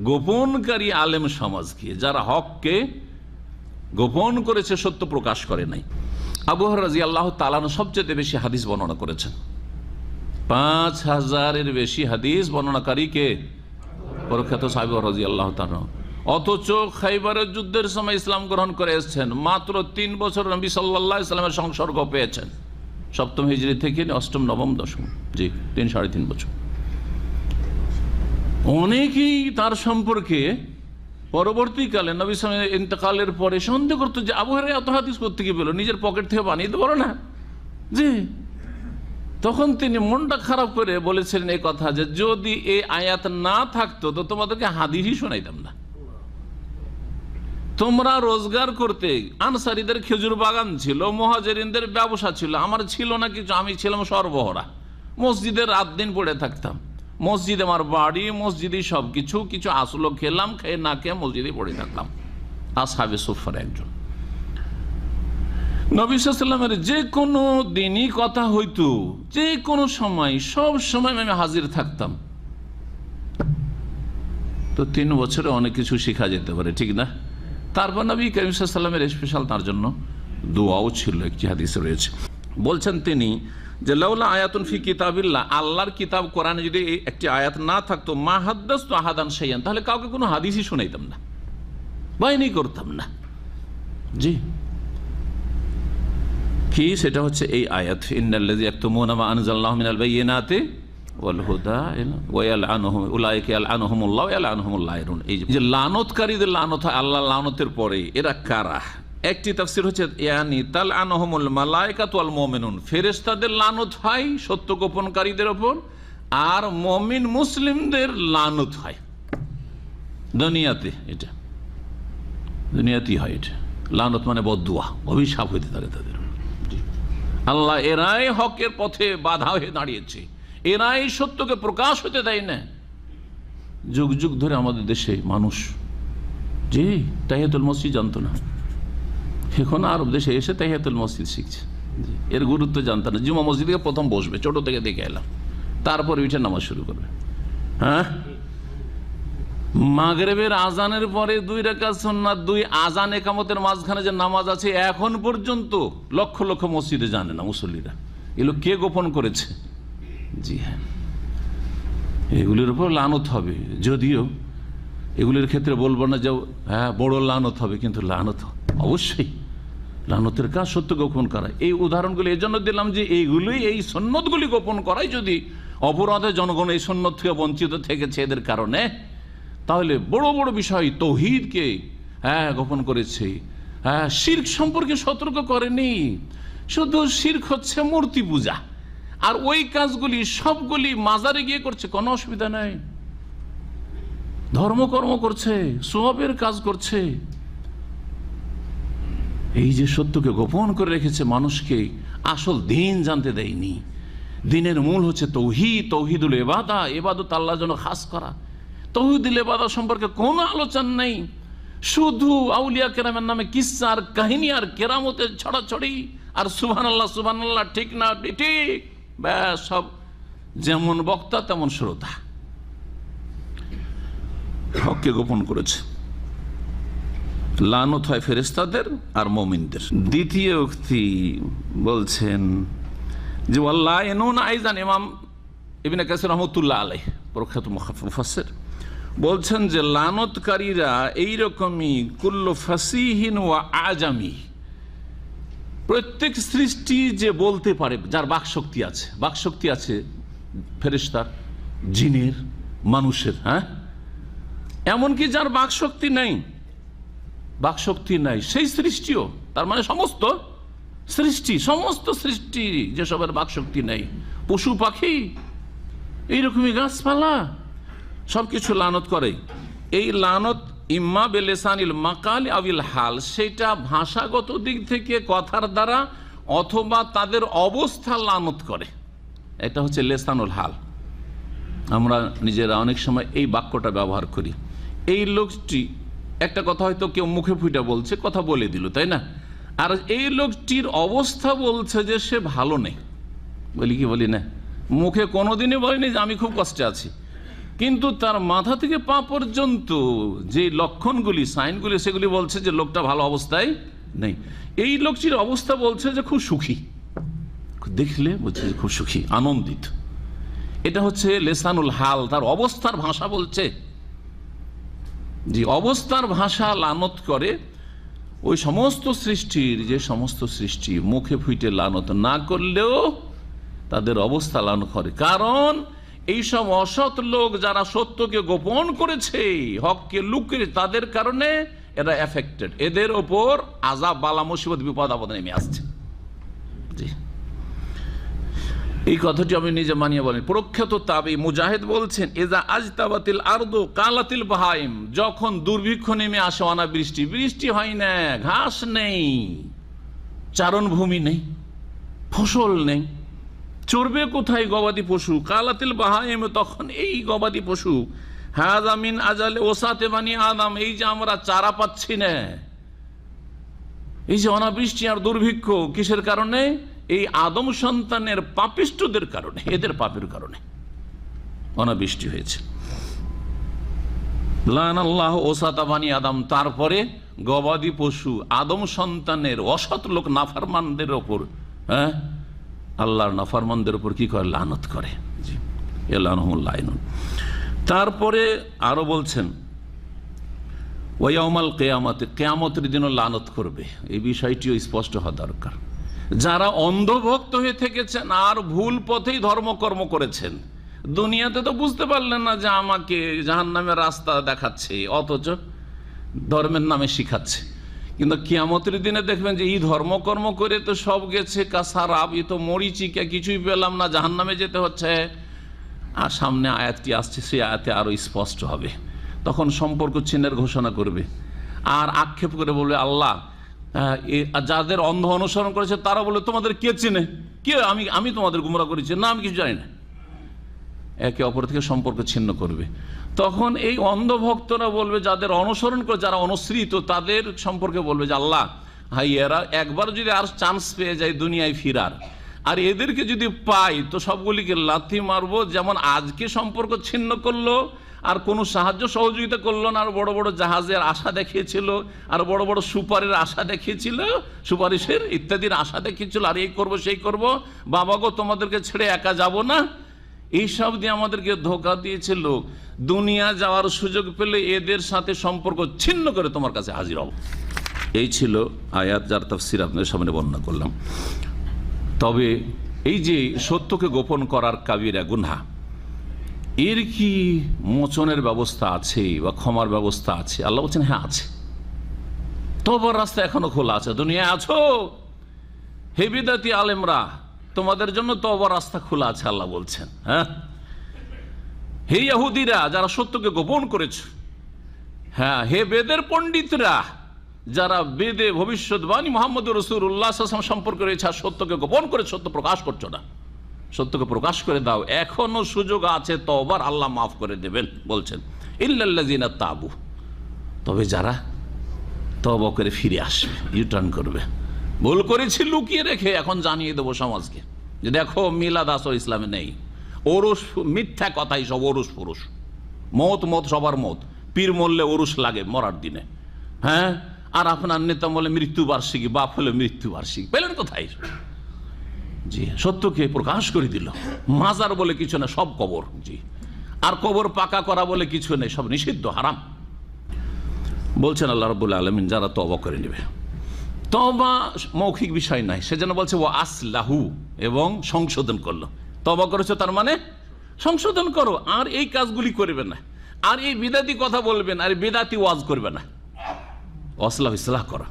গোপনকারী আলেম সমাজকে, যারা হককে গোপন করেছে, সত্য প্রকাশ করে নাই। আবু হুরায়রা রাদিয়াল্লাহু তাআলা আনহু সবচেয়ে বেশি হাদিস বর্ণনা করেছেন। 5,000-এর বেশি হাদিস বর্ণনাকারী কে? প্রখ্যাত সাহাবী রাদিয়াল্লাহু তাআলা। অথচ খাইবারের যুদ্ধের সময় ইসলাম গ্রহণ করে এসেছেন, মাত্র 3 বছর নবী সাল্লাল্লাহু আলাইহি ওয়াসাল্লামের সংসর্গ পেয়েছেন, 7ম হিজরি থেকে 8ম, 9ম, 10ম, জি 3-3.5 বছর। অনেকেই তার সম্পর্কে পরবর্তীকালে নবী সাল্লাল্লাহু আলাইহি ওয়াসাল্লামের ইন্তেকালের পরে সন্দেহ করতো যে আবু হুরায়রা এত হাদিস কোত্থেকে পেল, নিজের পকেট থেকে বানিয়ে দিতে পারো না? জি, তখন তিনি মনটা খারাপ করে বলেছিলেন এই কথা যে যদি এই আয়াত না থাকতো তো তোমাদেরকে হাদিসই শোনাইতাম না। তোমরা রোজগার করতে, আনসারীদের খেজুর বাগান ছিল, মুহাজিরিনদের ব্যবসা ছিল, আমার ছিল না কিছু, আমি ছিলাম সর্বহারা। মসজিদে রাত দিন পড়ে থাকতাম, মসজিদে আমার বাড়ি, মসজিদে সব কিছু, কিছু আসলো খেলাম, খেয়ে না খেয়ে মসজিদে পড়ে থাকতাম। আসহাবে সুফার একজন। নবী সাল্লাল্লাহু আলাইহি ওয়াসাল্লামের যে কোনো দিনই কথা হইতো, যে কোনো সময়, সব সময় আমি হাজির থাকতাম। তো 3 বছরে অনেক কিছু শেখা যেতে পারে, ঠিক না? তারপর নবী করিম সাল্লাল্লাহু আলাইহি ওয়াসাল্লামের স্পেশাল তার জন্য দোয়াও ছিল, একটি হাদিসে রয়েছে। বলছেন তিনি যে লাউলা আয়াতুন ফি কিতাবিল্লাহ, আল্লাহর কিতাব কোরআনে যদি একটি আয়াত না থাকতো, মা হাদ্দাসতু আহাদান শাইআন, তাহলে কাউকে কোনো হাদিসই শোনাইতাম না, বাহিনী করতাম না। জি, কি সেটা হচ্ছে এই আয়াত, ইন্নাল্লাযী ইয়াকতুমুনা মা আনজালনাহু মিনাল বায়্যিনাতি ওয়াল হুদা ওয়া ইয়ালআনুহুম উলাইকা ইয়ালআনুহুমুল্লাহু ওয়া ইয়ালআনুহুমুল লাইনুন। এই যে লানতকারীদের লানত হয় আল্লাহ লানতের পরে, এরা কারা? একটি তাফসীর হচ্ছে ইয়ানি তালআনুহুমুল মালায়েকাতু ওয়াল মুমিনুন, ফেরেশতাদের লানত হয় সত্য গোপনকারীদের উপর, আর মুমিন মুসলিমদের লানত হয় দুনিয়াতে। এটা দুনিয়াতেই হয়, এটা লানত মানে বদদুয়া, অভিশাপ হইতে থাকে তাদের। আল্লাহ এরাই হকের পথে বাধা হয়ে দাঁড়িয়েছে, এরাই সত্যকে প্রকাশ হতে দেয় না। যুগ যুগ ধরে আমাদের দেশে মানুষ যে তাহিয়াতুল মসজিদ জানতো না, এখন আরব দেশে এসে তাহিয়াতুল মসজিদ শিখছে, এর গুরুত্ব জানতো না। জুমা মসজিদে প্রথম বসবে, ছোট থেকে দেখে এলাম, তারপরে উঠে নামাজ শুরু করবে। হ্যাঁ, মাগরিবের আজানের পরে 2 রাকাত সুন্নাত, 2 আজান একামতের মাঝখানে যে নামাজ আছে, এখন পর্যন্ত লক্ষ লক্ষ মসজিদে জানে না মুসল্লিরা। এগুলো কে গোপন করেছে? জি হ্যাঁ, এগুলির উপর লানত হবে। যদিও এগুলির ক্ষেত্রে বলবো না যে হ্যাঁ বড় লানত হবে, কিন্তু লানত অবশ্যই, লানতের কাজ সত্য গোপন করা। এই উদাহরণগুলি এই জন্য দিলাম যে এইগুলি, এই সুন্নতগুলি গোপন করাই যদি অপরাধে জনগণ এই সুন্নত থেকে বঞ্চিত থেকেছে এদের কারণে, তাহলে বড় বড় বিষয় তৌহিদকে গোপন করেছে। শিরক সম্পর্কে সতর্ক করেনি, শুধু শিরক হচ্ছে মূর্তি পূজা, আর ওই কাজগুলি সবগুলি মাজারে গিয়ে করছে, কোনো অসুবিধা নাই, ধর্মকর্ম করছে, সওয়াবের কাজ করছে। এই যে সত্যকে গোপন করে রেখেছে, মানুষকে আসল দিন জানতে দেয়নি। দিনের মূল হচ্ছে তৌহিদ, তৌহিদুল ইবাদা, ইবাদত আল্লাহর জন্য খাস করা। তৌহিদুল ইবাদা সম্পর্কে কোনো আলোচনা নেই, শুধু আউলিয়া কেরামের নামে কিসসা আর কাহিনী আর কেরামতের ছড়াছড়ি, আর সুবহানাল্লাহ সুবহানাল্লাহ, ঠিক না ঠিক, ব্যাস, সব যেমন বক্তা তেমন শ্রোতা, হককে গোপন করেছে। লানত হয় ফেরেশতাদের আর মুমিনদের। দ্বিতীয় উক্তি বলছেন যে আল্লাহ এনুন আইজান, ইমাম ইবনে কাসির রাহমাতুল্লাহ আলাইহি প্রখ্যাত মুফাসসির বলছেন যে লানতকারীরা এইরকমই কুল্লু ফাসিহিন ওয়া আজামি, প্রত্যেক সৃষ্টি যে বলতে পারে, যার বাকশক্তি আছে, বাকশক্তি আছে ফেরেশতার, জিনের, মানুষের, হ্যাঁ, এমনকি যার বাকশক্তি নেই, বাকশক্তি নাই সেই সৃষ্টিও, তার মানে সমস্ত সৃষ্টি, সমস্ত সৃষ্টি যেসবের বাকশক্তি নেই, পশু পাখি, এইরকমই গাছপালা, সবকিছু লানত করে। এই লানত ইম্মা বেলেসানিল মাকাল আবিল হাল, সেটা ভাষাগত দিক থেকে কথার দ্বারা, অথবা তাদের অবস্থা লানত করে। এটা হচ্ছে লেসানুল হাল। আমরা নিজেরা অনেক সময় এই বাক্যটা ব্যবহার করি। এই লোকটি একটা কথা হয়তো কেউ মুখে ফুটে বলছে, কথা বলে দিল, তাই না? আর এই লোকটির অবস্থা বলছে যে সে ভালো নেই, বলি কি বলি না, মুখে কোনোদিনই বলেনি যে আমি খুব কষ্টে আছি, কিন্তু তার মাথা থেকে পা পর্যন্ত যে লক্ষণগুলি, সাইনগুলি, সেগুলি বলছে যে লোকটা ভালো অবস্থায় নেই। এই লোকটির অবস্থা বলছে যে খুব সুখী, দেখলে বলছে খুব সুখী, আনন্দিত। এটা হচ্ছে লেসানুল হাল, তার অবস্থার ভাষা বলছে। জি, অবস্থার ভাষা লানত করে ওই সমস্ত সৃষ্টির, যে সমস্ত সৃষ্টি মুখে ফুটে লানত না করলেও তাদের অবস্থা লানত করে। কারণ এইসব অসৎ লোক যারা সত্যকে গোপন করেছে, হককে লুকিয়ে, তাদের কারণে এরা এফেক্টেড, এদের ওপর আযাব, বালা, মুসিবত, বিপদ আপদ নেমে আসছে। জি, এই কথাটি আমি নিজে মানিয়ে বলেন। প্রখ্যাত তাবি মুজাহিদ বলছেন, এজা আজতাবাতিল আরদু কালাতিল বাহাইম, যখন দুর্ভিক্ষ নেমে আসে, অনাবৃষ্টি, বৃষ্টি হয় না, ঘাস নেই, চারণভূমি নেই, ফসল নেই, চড়বে কোথায় গবাদি পশু? কালাতিল বাহাইম, তখন এই গবাদি পশু, হাযা মিন আজালে ওসাতে বানি আদম, এই যে আমরা চারা পাচ্ছি না, এই যে অনাবৃষ্টি আর দুর্ভিক্ষ, কিসের কারণে? এই আদম সন্তানের পাপিষ্ঠদের কারণে, এদের পাপের কারণে অনাবৃষ্টি হয়েছে। লানাল্লাহু ওসাতা বানি আদম, তারপরে গবাদি পশু, আদম সন্তানের অসৎ লোক, নাফরমানদের ওপর, হ্যাঁ, আল্লাহর নাফরমানদের উপর কি করে? লানত করে। জি, লানহুমুল্লাহ। তারপরে আরো বলছেন, ওয়াউমাল কিয়ামতে, কিয়ামতের দিনও লানত করবে। এই বিষয়টিও স্পষ্ট হওয়া দরকার। যারা অন্ধভক্ত হয়ে থেকেছেন আর ভুল পথেই ধর্মকর্ম করেছেন, দুনিয়াতে তো বুঝতে পারলেন না যে আমাকে জাহান্নামের রাস্তা দেখাচ্ছে, অথচ ধর্মের নামে শিখাচ্ছে। কিন্তু কিয়ামতের দিনে দেখবেন যে এই ধর্মকর্ম করে তো সব গেছে কাসারাব, এ তো মরিচিকা, কিছুই পেলাম না, জাহান্নামে যেতে হচ্ছে। আর সামনে আয়াতটি আসছে, সেই আয়াতে আরো স্পষ্ট হবে। তখন সম্পর্ক ছিন্নের ঘোষণা করবে আর আক্ষেপ করে বলবে, আল্লাহ, যাদের অন্ধ অনুসরণ করেছে তারা বলে, তোমাদের কে চেনে? কে? আমি তোমাদের গুমরা করেছি না, আমি কিছু জানি না। একে অপর থেকে সম্পর্ক ছিন্ন করবে। তখন এই অন্ধ ভক্তরা বলবে, যাদের অনুসরণ করে, যারা অনুসৃত, তাদের সম্পর্কে বলবে যে, আল্লাহ, হাই, এরা একবার যদি আর চান্স পেয়ে যায় দুনিয়ায় ফিরার, আর এদেরকে যদি পাই তো সবগুলিকে লাথি মারবো। যেমন আজকে সম্পর্ক ছিন্ন করলো, আর কোনো সাহায্য সহযোগিতা করলো না, আর বড় বড় জাহাজের আশা দেখিয়েছিল, আর বড় বড় সুপারির আশা দেখিয়েছিল, সুপারিশের ইত্যাদির আশা দেখিয়েছিল, আর এই করব সেই করব, বাবা গো তোমাদেরকে ছেড়ে একা যাব না, এইসব দিয়ে আমাদেরকে ধোঁকা দিয়েছিল। দুনিয়া যাওয়ার সুযোগ পেলে এদের সাথে সম্পর্ক ছিন্ন করে তোমার কাছে হাজির হব। এই ছিল আয়াত, যার তাফসীর আপনাদের সামনে বর্ণনা করলাম। তবে এই যে সত্যকে গোপন করার কাবিরা গুনাহ, এর কি মোচনের ব্যবস্থা আছে বা ক্ষমার ব্যবস্থা আছে? আল্লাহ বলছেন, হ্যাঁ আছে। তওবার রাস্তা এখনো খোলা আছে। দুনিয়ায় আছো হে বিদাতি আলেমরা, তোমাদের জন্য তওবার রাস্তা খোলা আছে, আল্লাহ বলছেন। হ্যাঁ, হে ইহুদিরা যারা সত্যকে গোপন করেছে, হ্যাঁ, হে বেদের পণ্ডিতরা যারা বেদে ভবিষ্যৎবাণী মুহাম্মদ রাসূলুল্লাহ সাল্লাল্লাহু আলাইহি ওয়াসাল্লাম সম্পর্কে রয়েছে, সত্যকে গোপন করে সত্য প্রকাশ করছো না, সত্যকে প্রকাশ করে দাও, এখনো সুযোগ আছে তওবার, আল্লাহ মাফ করে দেবেন বলছেন। ইল্লাল্লাযিনা তাবু, তবে যারা তওবা করে ফিরে আসবে, ইউটার্ন করবে। ভুল করেছি লুকিয়ে রেখে এখন জানিয়ে দেবো সমাজকে যে দেখো মিলাদ আসর ইসলামে নেই, ওরস মিথ্যা কথাই সব, ওরস পুরুষ, মত সবার মত, পীর মরলে ওরস লাগে মরার দিনে, হ্যাঁ, আর আপনার নেতা বলে মৃত্যুবার্ষিকী, বাপ হলে মৃত্যুবার্ষিকী, পেলেন কোথায়? জি, সত্যকে প্রকাশ করে দিল। মাজার বলে কিছু না, সব কবর। জি, আর কবর পাকা করা বলে কিছু নেই, সব নিষিদ্ধ, হারাম। বলছেন আল্লাহ রাব্বুল আলামিন, যারা তওবা করে নেবে। তওবা মৌখিক বিষয় নাই, সেজন্য বলছে ও আসলাহু, এবং সংশোধন করলো। তওবা করেছো তার মানে সংশোধন করো, আর এই কাজগুলি করবে না, আর এই বিদাতি কথা বলবেন, আর বিদাতি ওয়াজ করবে না। আসলাহু, ইসলাহ করা,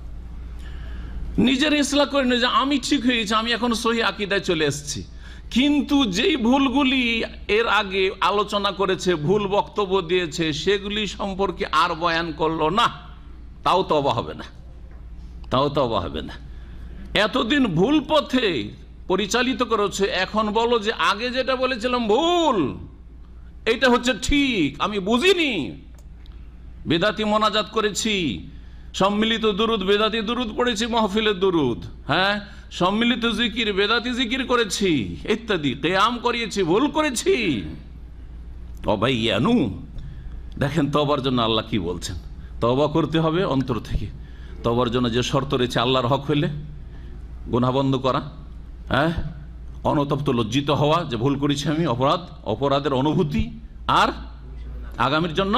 নিজের ইসলাহ করে নিয়ে যে আমি ঠিক হয়েছে, আমি এখন সহি আকীদায় চলে এসেছি। কিন্তু যেই ভুলগুলি এর আগে আলোচনা করেছে, ভুল বক্তব্য দিয়েছে, সেগুলি সম্পর্কে আর বয়ান করলো না, তাও তওবা হবে না, তাও তওবা হবে না। এতদিন ভুল পথে পরিচালিত করেছে, এখন বলো যে আগে যেটা বলেছিলাম ভুল, এটা হচ্ছে ঠিক, আমি বুঝিনি, বেদাতি মোনাজাত করেছি, সম্মিলিত দুরুদ বেদাতি দুরুদ পড়েছি, মাহফিলের দুরুদ, হ্যাঁ, সম্মিলিত জিকির বেদাতি জিকির করেছি, ইত্যাদি, কিয়াম করিয়েছি, ভুল করেছি। অবাইয়ানু, দেখেন তওবার জন্য আল্লাহ কি বলছেন, তওবা করতে হবে অন্তর থেকে। তওবার জন্য যে শর্ত রয়েছে, আল্লাহর হক হইলে গুনাহ বন্ধ করা, হ্যাঁ, অনুতপ্ত লজ্জিত হওয়া যে ভুল করেছি আমি, অপরাধের অনুভূতি, আর আগামীর জন্য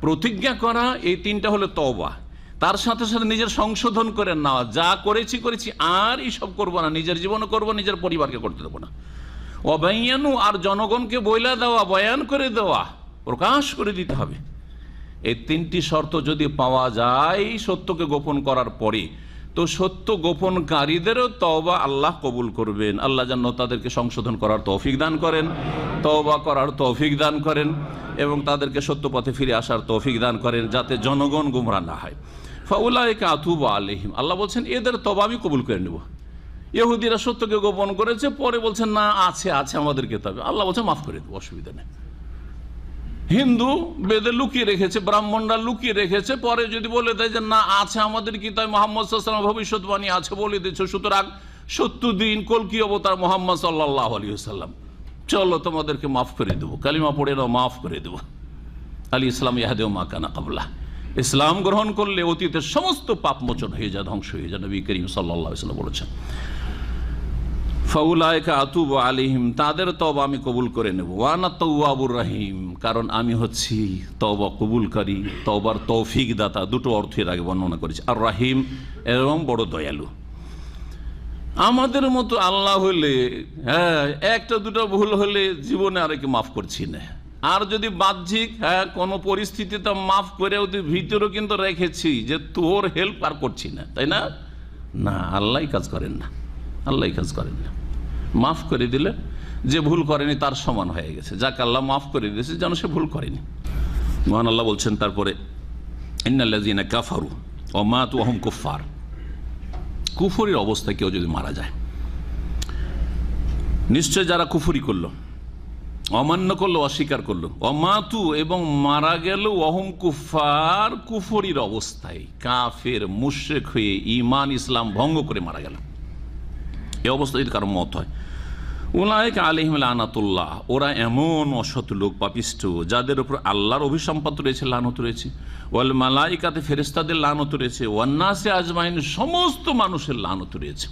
প্রতিজ্ঞা করা, এই তিনটা হলো তওবা। তার সাথে সাথে নিজের সংশোধন করে নেওয়া, যা করেছি আর এইসব করবো না, নিজের জীবনে করবো, নিজের পরিবারকে করতে দেবো না। অবাইয়ানু, আর জনগণকে বইলা দেওয়া, বয়ান করে দেওয়া, প্রকাশ করে দিতে হবে। এই তিনটি শর্ত যদি পাওয়া যায় সত্যকে গোপন করার পরে, তো সত্য গোপনকারীদেরও তওবা আল্লাহ কবুল করবেন। আল্লাহ যেন তাদেরকে সংশোধন করার তৌফিক দান করেন, তওবা করার তৌফিক দান করেন, এবং তাদেরকে সত্য পথে ফিরে আসার তৌফিক দান করেন, যাতে জনগণ গুমরাহ না হয়। ফাউলাইকা আতুবু আলাইহিম, আল্লাহ বলছেন এদের তওবা আমি কবুল করে নেব। ইহুদিরা সত্যকে গোপন করেছে, পরে বলছেন না আছে আমাদের কিতাবে, আল্লাহ বলছেন মাফ করে দেবো, অসুবিধা নেই। হিন্দু বেদে লুকিয়ে রেখেছে, ব্রাহ্মণরা লুকিয়ে রেখেছে, পরে যদি বলে দেয় যে না আছে আমাদের কিতাবে, মুহাম্মদ সাল্লাল্লাহু আলাইহি ওয়াসাল্লাম ভবিষ্যৎবাণী আছে বলে দিয়েছে, সুতরাং 70 দিন কলকি অবতার মুহাম্মদ সাল্লাল্লাহু আলাইহি ওয়াসাল্লাম, চলো তোমাদেরকে মাফ করে দেবো, কালিমা পড়ে নাও, মাফ করে দেবো। আলী ইসলাম ইয়াহদিউ মা কানা ক্বাবলা, ইসলাম গ্রহণ করলে অতীতের সমস্ত পাপ মোচন হয়ে যায়, ধ্বংস হয়ে যায়, নবী করিম সাল্লাল্লাহু আলাইহি ওয়াসাল্লাম বলেছেন। ফাউলাইকা আতুবু আলাইহিম, তাদের তওবা আমি কবুল করে নেব। ওয়া আনা তাওয়াবুর রহিম, কারণ আমি হচ্ছি তওবা কবুলকারী, তওবার তৌফিক দাতা। দুটো অর্থের আগে বর্ণনা করেছি, আর রহিম, এবং বড় দয়ালু। আমাদের মতো আল্লাহ হলে, একটা দুটো ভুল হলে জীবনে আরেকে মাফ করছি না, আর যদি বাহ্যিক কোনো পরিস্থিতিতে মাফ করে ভিতরেও কিন্তু রেখেছি যে তোর হেল্প আর করছি না, তাই না? না, আল্লাহ কাজ করেন না, আল্লাহ কাজ করেন না। মাফ করে দিলে যে ভুল করেনি তার সমান হয়ে গেছে, যাকে আল্লাহ মাফ করে দিয়েছে যেন সে ভুল করেনি। মহান আল্লাহ বলছেন তারপরে, ইন্নাল্লাযীনা কাফারু ওয়া মাতু ওয়া হুম কুফফার, কুফরির অবস্থায় কেউ যদি মারা যায়, নিশ্চয় যারা কুফরি করলো, অমান্য করলো, অস্বীকার করলো, অমাতু, এবং মারা গেল ওয়াহুম কুফার, কুফরির অবস্থায়, কাফের মুশরিক হয়ে ঈমান ইসলাম ভঙ্গ করে মারা গেল, এই অবস্থা যদি কারো মত হয়, উলাইকা আলাইহিম লানাতুল্লাহ, ওরা এমন অসৎ লোক, পাপিষ্ঠ, যাদের উপর আল্লাহর অভিসম্পাত রয়েছে, লানত রয়েছে, ওয়াল মালাইকাতে, ফেরেশতাদের লানত রয়েছে, ওয়ান নাসি আজমাইন, সমস্ত মানুষের লানত রয়েছে।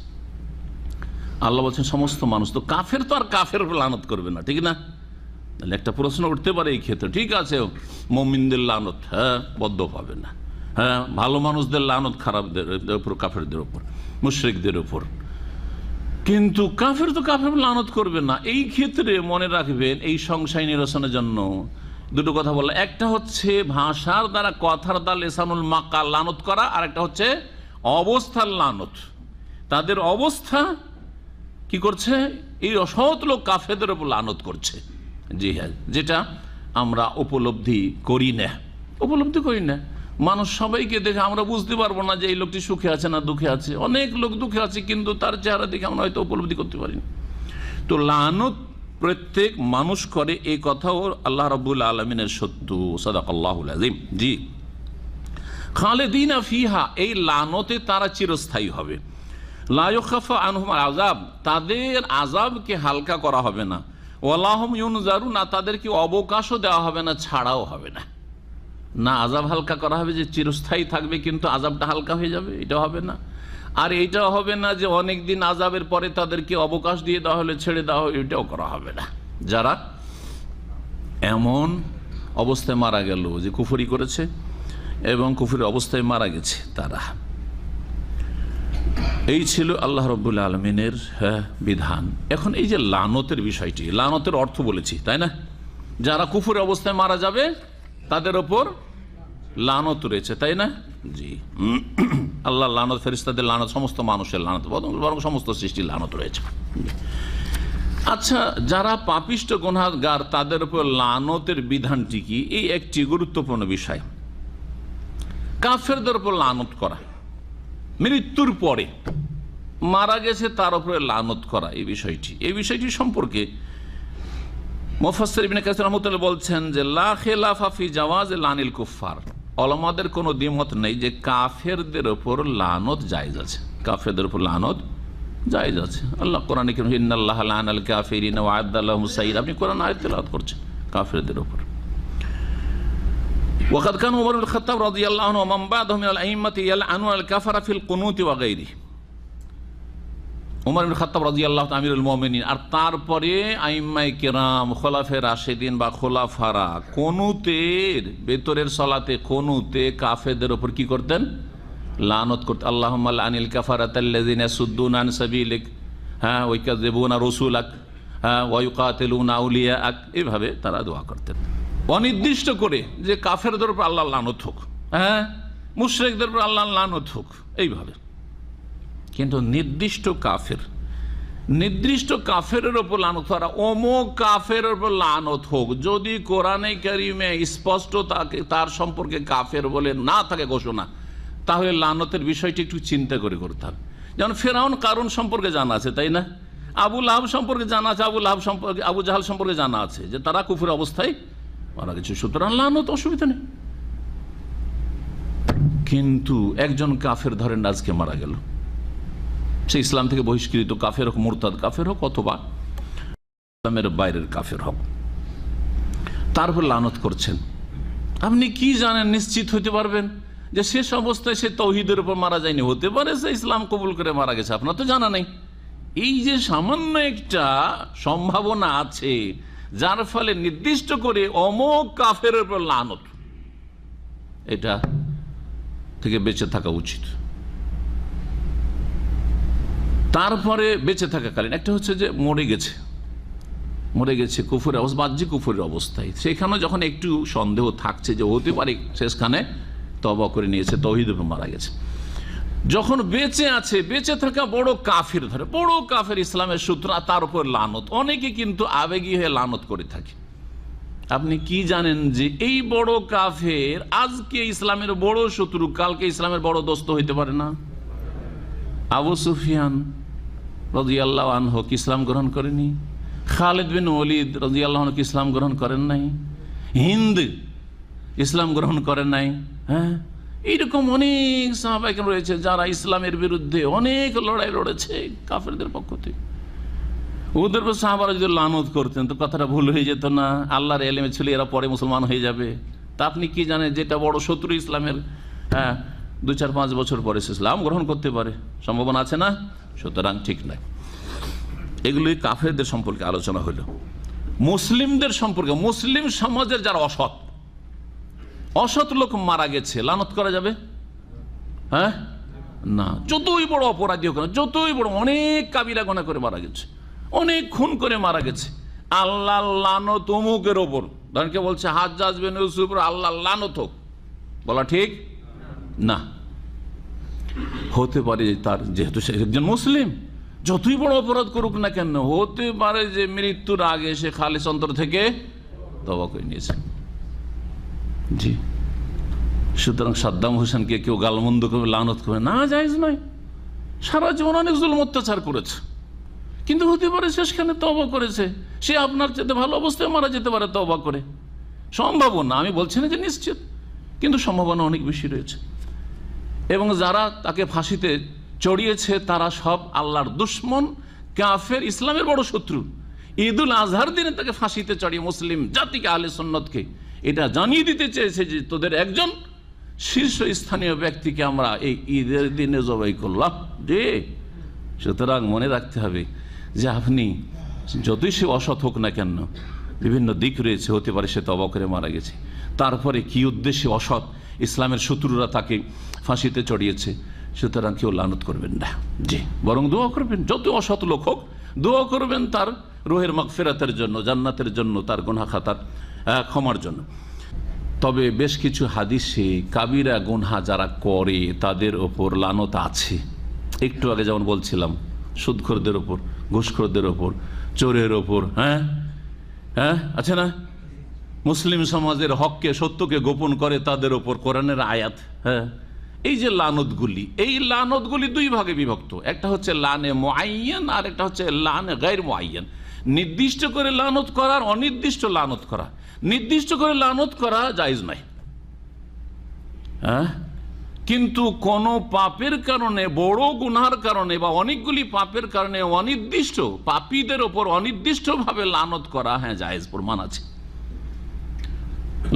আল্লাহ বলছেন সমস্ত মানুষ, তো কাফের তো আর কাফের উপর লানত করবে না, ঠিক না? তাহলে একটা প্রশ্ন উঠতে পারে এই ক্ষেত্রে, ঠিক আছে মুমিনদের লানত বদ্ধ পাবে না, ভালো মানুষদের লানত খারাপদের উপর, কাফেরদের উপর, মুশরিকদের উপর, কিন্তু কাফের তো কাফের লানত করবে না। এই ক্ষেত্রে মনে রাখবেন, এই সংশয় নিরসনের জন্য দুটো কথা বললাম, একটা হচ্ছে ভাষার দ্বারা, কথার দ্বারা লেসানুল মাকাল লানত করা, আর একটা হচ্ছে অবস্থার লানত। তাদের অবস্থা কি করছে? এই অসৎ লোক কাফেরদের উপর লানত করছে। জি হ্যাঁ, যেটা আমরা উপলব্ধি করি না। মানুষ সবাইকে দেখে আমরা বুঝতে পারবো না যে এই লোকটি সুখে আছে না দুঃখে আছে। অনেক লোক দুঃখে আছে, কিন্তু তার চেহারা দেখে আমরা হয়তো উপলব্ধি করতে পারি না। তো লানত প্রত্যেক মানুষ করে, এই কথাও আল্লাহ রাব্বুল আলামিনের সত্য। সাদাকাল্লাহুল আযীম। জি, খালিদিনা ফিহা, এই লানতে তারা চিরস্থায়ী হবে। লা ইউখাফা আনহুম আযাব, তাদের আযাবকে হালকা করা হবে না। ওয়ালা হুম ইউনজারুন, তাদেরকে অবকাশও দেওয়া হবে না, ছাড়াও হবে না। না আযাব হালকা করা হবে যে চিরস্থায়ী থাকবে কিন্তু আযাবটা হালকা হয়ে যাবে, এটা হবে না। আর এইটাও হবে না যে অনেক দিন আযাবের পরে তাদেরকে অবকাশ দিয়ে দেওয়া হলে ছেড়ে দেওয়া হবে, এটাও করা হবে না। যারা এমন অবস্থায় মারা গেল যে কুফরি করেছে এবং কুফরি অবস্থায় মারা গেছে, তারা, এই ছিল আল্লাহ রাব্বুল আলামিনের বিধান। এখন এই যে লানতের বিষয়টি, লানতের অর্থ বলেছি তাই না, যারা কুফরি অবস্থায় মারা যাবে তাদের ওপর লানত রয়েছে, তাই না? জি, আল্লাহ লানত, ফেরেশতাদের লানত, সমস্ত মানুষের লানত, বরং সমস্ত সৃষ্টির লানত রয়েছে। আচ্ছা, যারা পাপিষ্ট গুনাহগার তাদের উপর লানতের বিধানটি কি? এই একটি গুরুত্বপূর্ণ বিষয়। কাফেরদের উপর লানত করা, মৃত্যুর পরে মারা গেছে তার উপরে লানত করা, এই বিষয়টি সম্পর্কে মুফাসসির ইবনে কাসির রাহমাতুল্লাহ বলছেন যে লা খিলাফা ফি জাওয়াজ লানিল কুফার, উলামাদের কোনো দ্বিমত নেই যে কাফেরদের উপর লানত জায়েজ আছে, কাফেরদের উপর লানত জায়েজ আছে। আল্লাহ কোরআনে কি ইন্নাল্লাহা লানাল কাফিরিনা ওয়া আ'আদ্দা লাহুম সাইয়্যিরা, আপনি কোরআন আয়াত তেলাওয়াত করছেন কাফেরদের উপর। ওয়াকাদ কানা ওমর ইবনে খাত্তাব রাদিয়াল্লাহু আনহু ওয়া মান বা'দাহু মিনাল আইম্মাতি ইয়ালআনুনা আল কাফারা ফিল কুনুতি ওয়া গায়রিহি, ওমর ইবনে খাত্তাব রাদিয়াল্লাহু তাআলা আমিরুল মুমিনিন, আর তারপরে আইম্মায়ে কেরাম, খোলাফায়ে রাশেদিন বা খোলাফারা কুনুতের ভেতরের সালাতে কুনুতে কাফেরদের উপর কি করতেন? লানত করতেন। আল্লাহুম্মা লানিল কাফারাতাল্লাযিনা ইয়াসুদ্দুনা আন সাবিলিক, হ্যাঁ, ওয়া ইয়াকাযিবুনা রাসূলাক, হ্যাঁ, ওয়া ইউকাতিলুনা আউলিয়াআক, এভাবে তারা দোয়া করতেন অনির্দিষ্ট করে যে কাফেরদের উপর আল্লাহর লানত হোক, হ্যাঁ, মুশরিকদের উপর আল্লাহর লানত হোক, এইভাবে। কিন্তু নির্দিষ্ট কাফেরের ওপর লানত করা, অমুক কাফের ওপর লানত হোক, যদি কোরআনে কারিমে স্পষ্ট তার সম্পর্কে কাফের বলে না থাকে ঘোষণা, তাহলে লানতের বিষয়টি একটু চিন্তা করে করতে হবে। যেমন ফেরাউন কারুন সম্পর্কে জানা আছে, তাই না? আবু লাহাব সম্পর্কে জানা আছে, আবু জাহাল সম্পর্কে জানা আছে যে তারা কুফর অবস্থায় মারা গেছে, সুতরাং লানত অসুবিধা নেই। কিন্তু একজন কাফের ধরেন আজকে মারা গেল, সে ইসলাম থেকে বহিষ্কৃত কাফের হোক, মুরতাদ কাফের হোক, অথবা ইসলামের বাইরের কাফের হোক, তারপর লানত করছেন। আপনি কি জানেন, নিশ্চিত হতে পারবেন যে শেষ অবস্থায় সে তৌহিদের উপর মারা যায়নি? হতে পারে সে ইসলাম কবুল করে মারা গেছে, আপনার তো জানা নেই। এই যে সামান্য একটা সম্ভাবনা আছে, যার ফলে নির্দিষ্ট করে অমোক কাফের উপর লানত, এটা থেকে বেঁচে থাকা উচিত। তারপরে বেঁচে থাকাকালীন একটা হচ্ছে যে মরে গেছে কুফরের অবস্থা, বাহ্যিক কুফরের অবস্থায়, সেখানে যখন একটু সন্দেহ থাকছে যে হতে পারে শেষখানে তওবা করে নিয়েছে, তৌহিদের উপর মারা গেছে। যখন বেঁচে আছে, বেঁচে থাকা বড় কাফের ধরে, বড় কাফের, ইসলামের শত্রু, তার উপর লানত, অনেকে কিন্তু আবেগী হয়ে লানত করে থাকে। আপনি কি জানেন যে এই বড় কাফের আজকে ইসলামের বড় শত্রু, কালকে ইসলামের বড় দোস্ত হইতে পারে না? আবু সুফিয়ান রাদিয়াল্লাহু আনহু কি ইসলাম গ্রহণ করেনি? খালিদ বিন ওয়ালিদ রাদিয়াল্লাহু আনহু কি ইসলাম গ্রহণ করেন নাই? হিন্দ ইসলাম গ্রহণ করেন নাই? হ্যাঁ, এইরকম অনেক সাহাবায়ে কেরাম রয়েছে যারা ইসলামের বিরুদ্ধে অনেক লড়াই লড়েছে কাফেরদের পক্ষ থেকে। ওদের উপর সাহাবারা যদি লানত করতেন তো কথাটা ভুল হয়ে যেত না? আল্লাহর এলেমে ছিল এরা পরে মুসলমান হয়ে যাবে। তা আপনি কি জানেন যেটা বড় শত্রু ইসলামের, হ্যাঁ, 2-4-5 বছর পরে ইসলাম গ্রহণ করতে পারে, সম্ভাবনা আছে না? সুতরাং ঠিক নাই। এগুলি কাফেরদের সম্পর্কে আলোচনা হইল। মুসলিমদের সম্পর্কে, মুসলিম সমাজের যারা অসৎ লোক মারা গেছে, লানত করা যাবে? হ্যাঁ, না। যতই বড় অপরাধী হোক না, যতই বড়, অনেক কাবিরা গুনাহ করে মারা গেছে, অনেক খুন করে মারা গেছে, আল্লাহ লানত অমুকের ওপর, ধরেন কে বলছে হাজ্জাজ বিন ইউসুফ আল্লাহ লানত হোক, বলা ঠিক না। হতে পারে তার, যেহেতু সে একজন মুসলিম, যতই বড় অপরাধ করুক না কেন, হতে পারে যে মৃত্যুর আগে সে খালিস অন্তর থেকে তওবা করে নিয়েছে। জি, সুতরাং সাদ্দাম হোসেনকে কেউ গালমন্দ করবে, লানত করবে না, জায়েজ নয়। সারা জীবন অনেক জুলুম অত্যাচার করেছে, কিন্তু হতে পারে শেষখানে তওবা করেছে, সে আপনার চেয়ে ভালো অবস্থায় মারা যেতে পারে তওবা করে। সম্ভাবনা, আমি বলছি না যে নিশ্চিত, কিন্তু সম্ভাবনা অনেক বেশি রয়েছে। এবং যারা তাকে ফাঁসিতে চড়িয়েছে তারা সব আল্লাহর দুশমন, কাফের, ইসলামের বড় শত্রু। ঈদুল আজহার দিনে তাকে ফাঁসিতে চড়িয়ে মুসলিম জাতিকে, আহলে সুন্নতকে এটা জানিয়ে দিতে চেয়েছে যে তোদের একজন শীর্ষ স্থানীয় ব্যক্তিকে আমরা এই ঈদের দিনে জবাই করলাম। যে সুতরাং মনে রাখতে হবে যে আপনি যতই সে অসৎ হোক না কেন, বিভিন্ন দিক রয়েছে, হতে পারে সে তওবা করে মারা গেছে। তারপরে কি উদ্দেশ্যে অসৎ ইসলামের শত্রুরা তাকে ফাঁসিতে চড়িয়েছে, সুতরাং কেউ লানত করবেন না, জি, বরং দোয়া করবেন। যত অসৎ লোক হোক, দোয়া করবেন তার রুহের মাগফিরাতের জন্য, জান্নাতের জন্য, তার গুনাহ খাতার ক্ষমার জন্য। তবে বেশ কিছু হাদিসে কাবিরা গুনাহ যারা করে তাদের ওপর লানত আছে। একটু আগে যেমন বলছিলাম, সুদখোরদের ওপর, ঘুষখোরদের ওপর, চোরের ওপর, হ্যাঁ হ্যাঁ, আছে না? মুসলিম সমাজের হককে, সত্যকে গোপন করে তাদের ওপর কোরআনের আয়াত। হ্যাঁ, এই যে লানতগুলি, এই লানতগুলি দুই ভাগে বিভক্ত। একটা হচ্ছে লানে মুআয়্যান, আর একটা হচ্ছে লানে গায়র মুআয়্যান। নির্দিষ্ট করে লানত করা আর অনির্দিষ্ট লানত করা। নির্দিষ্ট করে লানত করা জায়েজ নয়, হ্যাঁ, কিন্তু কোন পাপের কারণে, বড় গুনার কারণে বা অনেকগুলি পাপের কারণে অনির্দিষ্ট পাপীদের ওপর অনির্দিষ্টভাবে লানত করা, হ্যাঁ, জায়েজ, প্রমাণ আছে।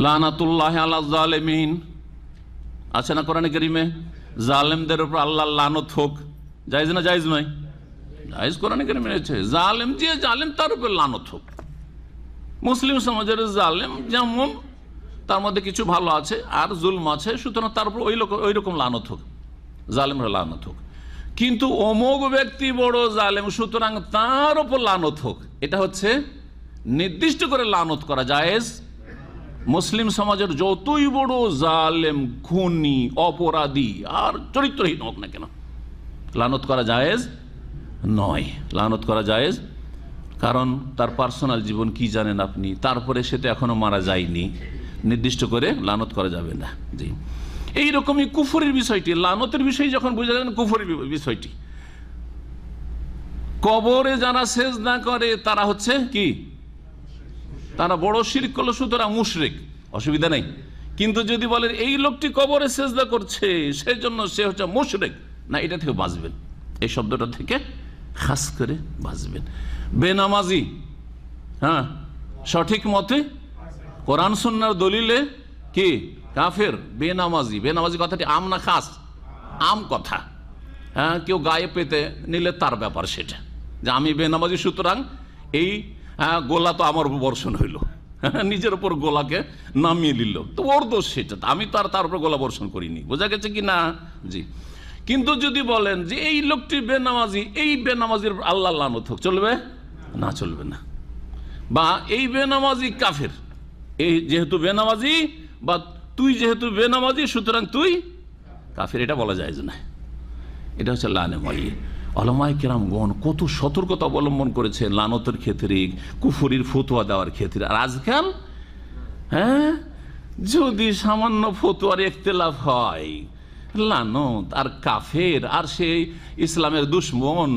লানাতুল্লাহ আলা জালিমিন আছে না কোরআনে কারীমে? জালেমদের উপর আল্লাহর লানত হোক, জায়েজ না জায়েজ নয়? জায়েজ কোরআনে কারিমে রয়েছে। জালেম যে জালেম তার উপর লানত হোক। মুসলিম সমাজের জালেম যেমন তার মধ্যে কিছু ভালো আছে আর জুলম আছে, সুতরাং তার উপর ওই রকম লানত হোক, জালেমরা লানত হোক। কিন্তু অমোঘ ব্যক্তি বড় জালেম, সুতরাং তার উপর লানত হোক, এটা হচ্ছে নির্দিষ্ট করে লানত করা জায়েজ। মুসলিম সমাজের যতই বড় জালেম, খুনি, অপরাধী আর চরিত্রহীন হোক না কেন, লানত করা জায়েজ নয়। লানত করা জায়েজ, কারণ তার পার্সোনাল জীবন কি জানেন আপনি, তারপরে সে তো এখনো মারা যায়নি, নির্দিষ্ট করে লানত করা যাবে না। জি, এইরকমই কুফরের বিষয়টি, লানতের বিষয় যখন বুঝা যাবেন কুফরের বিষয়টি, কবরে যারা সেজদা করে তারা হচ্ছে কি, তারা বড় শিরক করলো, সুতরাং মুশরিক, অসুবিধা নেই। কিন্তু যদি বলেন এই লোকটি কবরে সেজদা করছে সেই জন্য সে হচ্ছে মুশরিক, না, এটা থেকে বাঁচবেন, এই শব্দটা থেকে খাস করে বাঁচবেন। বেনামাজি, হ্যাঁ, সঠিক মতে কোরআন সুন্নাহর দলিলে কি কাফের। বেনামাজি, বেনামাজি কথাটি আম না খাস? আম কথা। হ্যাঁ, কেউ গায়ে পেতে নিলে তার ব্যাপার সেটা, যে আমি বেনামাজি, সুতরাং এই গোলা তো আমার উপর বর্ষণ হইল, নিজের উপর গোলাকে নামিয়ে নিল, তো ওর দোষ সেটা, আমি তো আর তার উপর গোলা বর্ষণ করিনি। বোঝা গেছে কি না? জি। কিন্তু যদি বলেন যে এই লোকটি বেনামাজি, এই বেনামাজির আল্লাহ লানত হোক, চলবে না? চলবে না। বা এই বেনামাজি কাফের, এই যেহেতু বেনামাজি, বা তুই যেহেতু বেনামাজি সুতরাং তুই কাফের, এটা বলা যায় না। এটা হচ্ছে লানে মাইয়ে। ওলামায়ে কেরামগণ কত সতর্কতা অবলম্বন করেছে লানতের ক্ষেত্রে, কুফরির ফতোয়া দেওয়ার ক্ষেত্রে। আর আজকাল হ্যাঁ, যদি সামান্য ফতোয়ার ইখতিলাফ হয়, লানত আর কাফের আর সেই ইসলামের দুশ্মন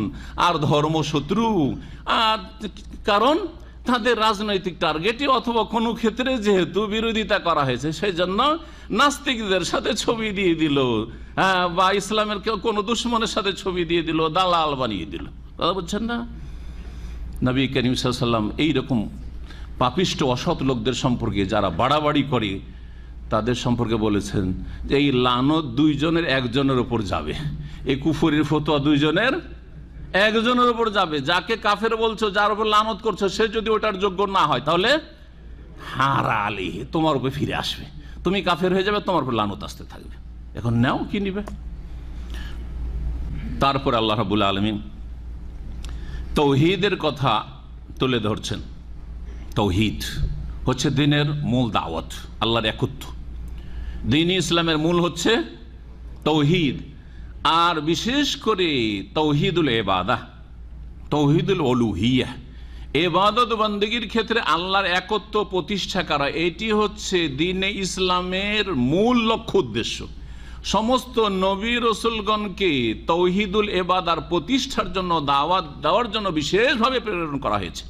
আর ধর্মশত্রু, আর কারণ তাদের রাজনৈতিক টার্গেটে অথবা কোনো ক্ষেত্রে যেহেতু বিরোধিতা করা হয়েছে, সেই জন্য নাস্তিকদের সাথে ছবি দিয়ে দিল, বা ইসলামের কোনো দুশ্মনের সাথে ছবি দিয়ে দিল, দালাল বানিয়ে দিল। কথা বুঝছেন না? নবী করিম সাল্লাল্লাহু আলাইহি ওয়াসাল্লাম এইরকম পাপিষ্ট অসৎ লোকদের সম্পর্কে, যারা বাড়াবাড়ি করে, তাদের সম্পর্কে বলেছেন যে এই লানত দুইজনের একজনের ওপর যাবে। এই কুফরির ফতোয়া দুইজনের একজনের উপর যাবে। যাকে কাফের বলছো, যার উপর লানত করছো, সে যদি ওটার যোগ্য না হয়, তাহলে হারালি তোমার উপর ফিরে আসবে, তুমি কাফের হয়ে যাবে, তোমার উপর লানত আসতে থাকবে। এখন নাও, কি নিবে? তারপর আল্লাহ রাব্বুল আলামিন তৌহিদের কথা তুলে ধরছেন। তৌহিদ হচ্ছে দ্বীনের মূল দাওয়াত, আল্লাহর একত্ব। দ্বীন ইসলামের মূল হচ্ছে তৌহিদ, আর বিশেষ করে তৌহিদুল ইবাদাহ, তৌহিদুল উলুহিয়াহ, ইবাদত বন্দেগীর ক্ষেত্রে আল্লাহর একত্ব প্রতিষ্ঠা করা, এটি হচ্ছে দ্বীনে ইসলামের মূল লক্ষ্য উদ্দেশ্য। সমস্ত নবী রসুলগণকে তৌহিদুল ইবাদার প্রতিষ্ঠার জন্য, দাওয়াত দেওয়ার জন্য বিশেষভাবে প্রেরণ করা হয়েছে।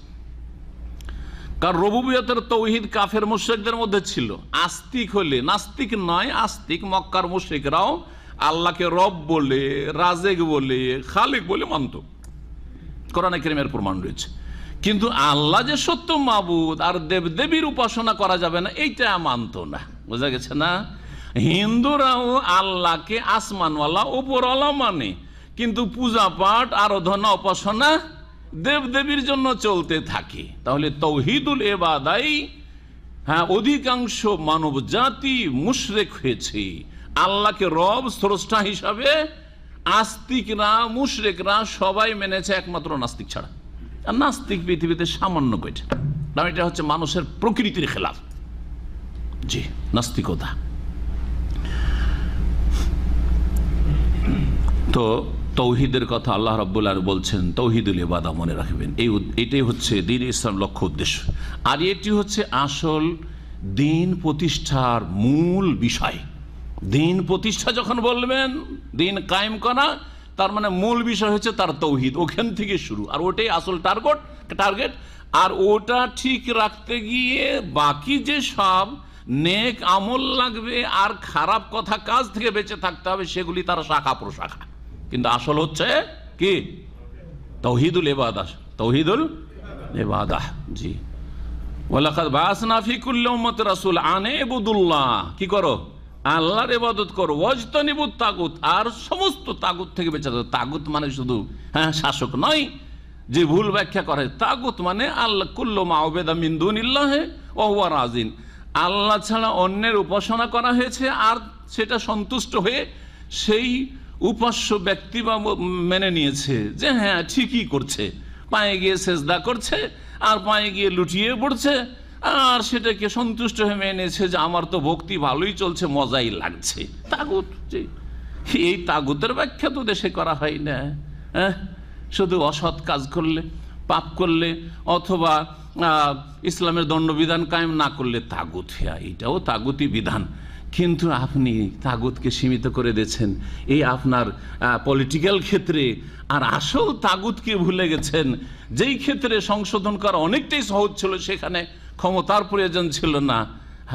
কারণ রুবুবিয়তের তৌহিদ কাফের মুশরিকদের মধ্যে ছিল। আস্তিক হলে, নাস্তিক নয়, আস্তিক মক্কার মুশরিকরাও আল্লাহকে রব বলে, রাজেক বলে, খালিক বলে মানত। কোরআনে কারীমের প্রমাণ রয়েছে। কিন্তু আল্লাহ যে সত্য মাবুদ আর দেবদেবীর উপাসনা করা যাবে না, এইটা মানত না। বোঝা গেছে না? হিন্দুরাও আল্লাহকে আসমানওয়ালা, উপরওয়ালা মানে, কিন্তু পূজা পাঠ, আরাধনা, উপাসনা দেবদেবীর জন্য চলতে থাকে। তাহলে তৌহিদুল ইবাদাই, হ্যাঁ, অধিকাংশ মানব জাতি মুশরিক হয়েছে। আল্লাহকে রব, স্রষ্টা হিসাবে আস্তিকরা, মুশরিকরা সবাই মেনেছে, একমাত্র নাস্তিক ছাড়া। আর নাস্তিক পৃথিবীতে সামান্য কয়টা, কারণ এটা হচ্ছে মানুষের প্রকৃতির খেলাফ। জি, নাস্তিকতা। তো তৌহিদের কথা আল্লাহ রাব্বুল আলামিন বলছেন, তৌহিদুল ইবাদা মনে রাখবেন, এটাই হচ্ছে দ্বীন ইসলাম লক্ষ্য উদ্দেশ্য। আর এটি হচ্ছে আসল দ্বীন প্রতিষ্ঠার মূল বিষয়। দ্বীন প্রতিষ্ঠা যখন বলবেন, দ্বীন কায়েম করা, তার মানে মূল বিষয় হচ্ছে তার তৌহিদ, ওখান থেকে শুরু। আর ওটাই আসল টার্গেট। আর ওটা ঠিক রাখতে গিয়ে বাকি যে সব নেক আমল লাগবে আর খারাপ কথা কাজ থেকে বেঁচে থাকতে হবে, সেগুলি তার শাখা প্রশাখা। কিন্তু আসল হচ্ছে কি? তৌহিদুল ইবাদাহ, তৌহিদুল ইবাদাহ। জি, ওয়ালাকাদ বাআসনা ফি কুল্লি উম্মাতিন রাসূলা আন ইবুদুল্লাহ, কি করো? আল্লাহর ইবাদত করো, ওয়াজতানিবুত তাগুত, আর সমস্ত তাগুত থেকে বেঁচে থাকো। তাগুত মানে শুধু শাসক নয় যে ভুল ব্যাখ্যা করে। তাগুত মানে আল্লাহ কুল্লু মাউবেদা মিন দুনিল্লাহি ওয়া হুয়া রাজিন, আল্লাহ ছাড়া অন্যের উপাসনা করা হয়েছে আর সেটা সন্তুষ্ট হয়ে সেই উপাস্য ব্যক্তি বা মেনে নিয়েছে যে হ্যাঁ ঠিকই করছে, পায়ে গিয়ে সেজদা করছে আর পায়ে গিয়ে লুটিয়ে পড়ছে, আর সেটাকে সন্তুষ্ট হয়ে মেনে নিয়েছে যে আমার তো ভক্তি ভালোই চলছে, মজাই লাগছে। তাগুত, এই তাগুতের ব্যাখ্যা তো দেশে করা হয় না। শুধু অসৎ কাজ করলে, পাপ করলে, অথবা ইসলামের দণ্ডবিধান কায়েম না করলে তাগুত, এইটাও তাগুতি বিধান। কিন্তু আপনি তাগুতকে সীমিত করে দিয়েছেন এই আপনার পলিটিক্যাল ক্ষেত্রে, আর আসল তাগুতকে ভুলে গেছেন। যেই ক্ষেত্রে সংশোধন করা অনেকটাই সহজ ছিল, সেখানে ক্ষমতার প্রয়োজন ছিল না,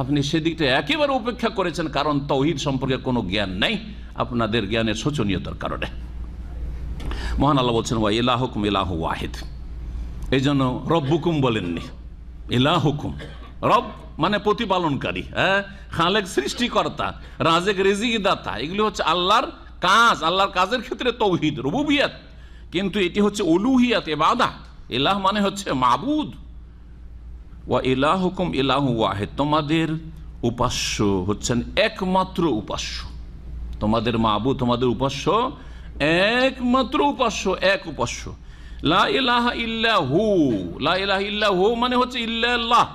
আপনি সেদিকটা একেবারে উপেক্ষা করেছেন, কারণ তাওহীদ সম্পর্কে কোনো জ্ঞান নেই, আপনাদের জ্ঞানের শোচনীয়তার কারণে। মহান আল্লাহ বলছেন ওয়া ইলাহুকুম ইলাহু ওয়াহিদ, এই জন্য রব্বুকুম বলেননি, ইলাহুকুম। রব মানে প্রতিপালনকারী, খালেক সৃষ্টিকর্তা, রাজেক রিজিক দাতা, এগুলি হচ্ছে আল্লাহর কাজ। আল্লাহর কাজের ক্ষেত্রে তাওহীদ রুবুবিয়াত, কিন্তু এটি হচ্ছে উলুহিয়াত, ইবাদা। ইলাহ মানে হচ্ছে মাবুদ। ওয়া ইলাহুকুম ইলাহু ওয়াহিদ, তোমাদের উপাস্য হচ্ছেন একমাত্র উপাস্য। তোমাদের মাবুদ, তোমাদের উপাস্য একমাত্র উপাস্য, এক উপাস্য। লা ইলাহা ইল্লাহু, লা ইলাহা ইল্লাহু মানে হচ্ছে ইল্লাল্লাহ,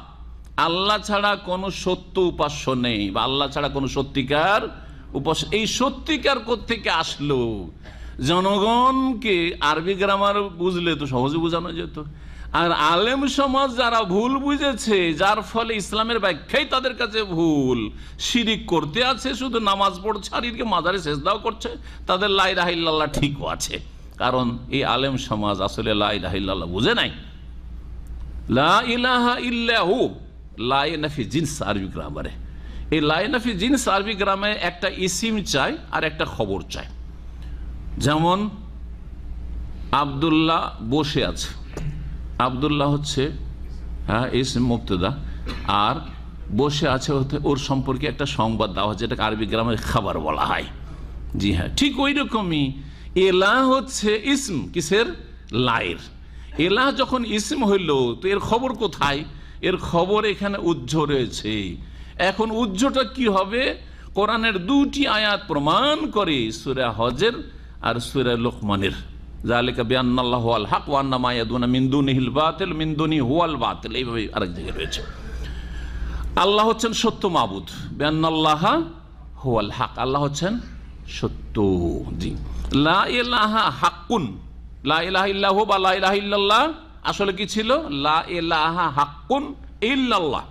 আল্লাহ ছাড়া কোনো সত্য উপাস্য নেই, বা আল্লাহ ছাড়া কোনো সত্যিকার উপাস্য। এই সত্যিকার কোত্থেকে আসলো? জনগণকে আরবি গ্রামার বুঝলে তো সহজে বোঝানো যেত, আর আলেম সমাজ যারা ভুল বুঝেছে, যার ফলে ইসলামের ব্যাখ্যাই তাদের কাছে ভুল, শিরিক করতে আছে, শুধু নামাজ পড়ছে আর এদিকে মাজারে সেজদাও করছে, তাদের লা ইলাহা ইল্লাল্লাহ ঠিকও আছে, কারণ এই আলেম সমাজ আসলে লা ইলাহা ইল্লাল্লাহ বুঝে নাই। লা ইলাহা ইল্লাহু, লা নাফি জিনস আরবি গ্রামারে, এই লা নাফি জিনস আরবি গ্রামে একটা ইসিম চাই আর একটা খবর চাই। যেমন আব্দুল্লাহ বসে আছে, আব্দুল্লাহ হচ্ছে ইসম মুবতাদা, আর বসে আছে হতে ওর সম্পর্কে একটা সংবাদ দেওয়া হচ্ছে, এটাকে আরবি গ্রামের খাবার বলা হয়। জি হ্যাঁ, ঠিক ওই রকমই এলাহ হচ্ছে ইসম, কিসের? লায়ের। এলাহ যখন ইসম হইল তো এর খবর কোথায়? এর খবর এখানে উজ্জ রয়েছে। এখন উজ্জটা কি হবে? কোরআনের দুটি আয়াত প্রমাণ করে, সূরা হজের আর সূরা লোকমানের। যালিকা বিআন্নাল্লাহু আল হক ওয়া আন্না মা ইয়াদুনা মিন দুনিহিল বাতিল মিন দুনিহি হুয়াল বাতিল, এইভাবে আরেক জায়গায় রয়েছে। আল্লাহ হচ্ছেন সত্য মাবুদ, বিআন্নাল্লাহা হুয়াল হক, আল্লাহ হচ্ছেন সত্য। জি, লা ইলাহা হাক্কুন, লা ইলাহা ইল্লাহু বা লা ইলাহা ইল্লাল্লাহ আসলে কি ছিল? লা ইলাহা হাক্কুন ইল্লাল্লাহ,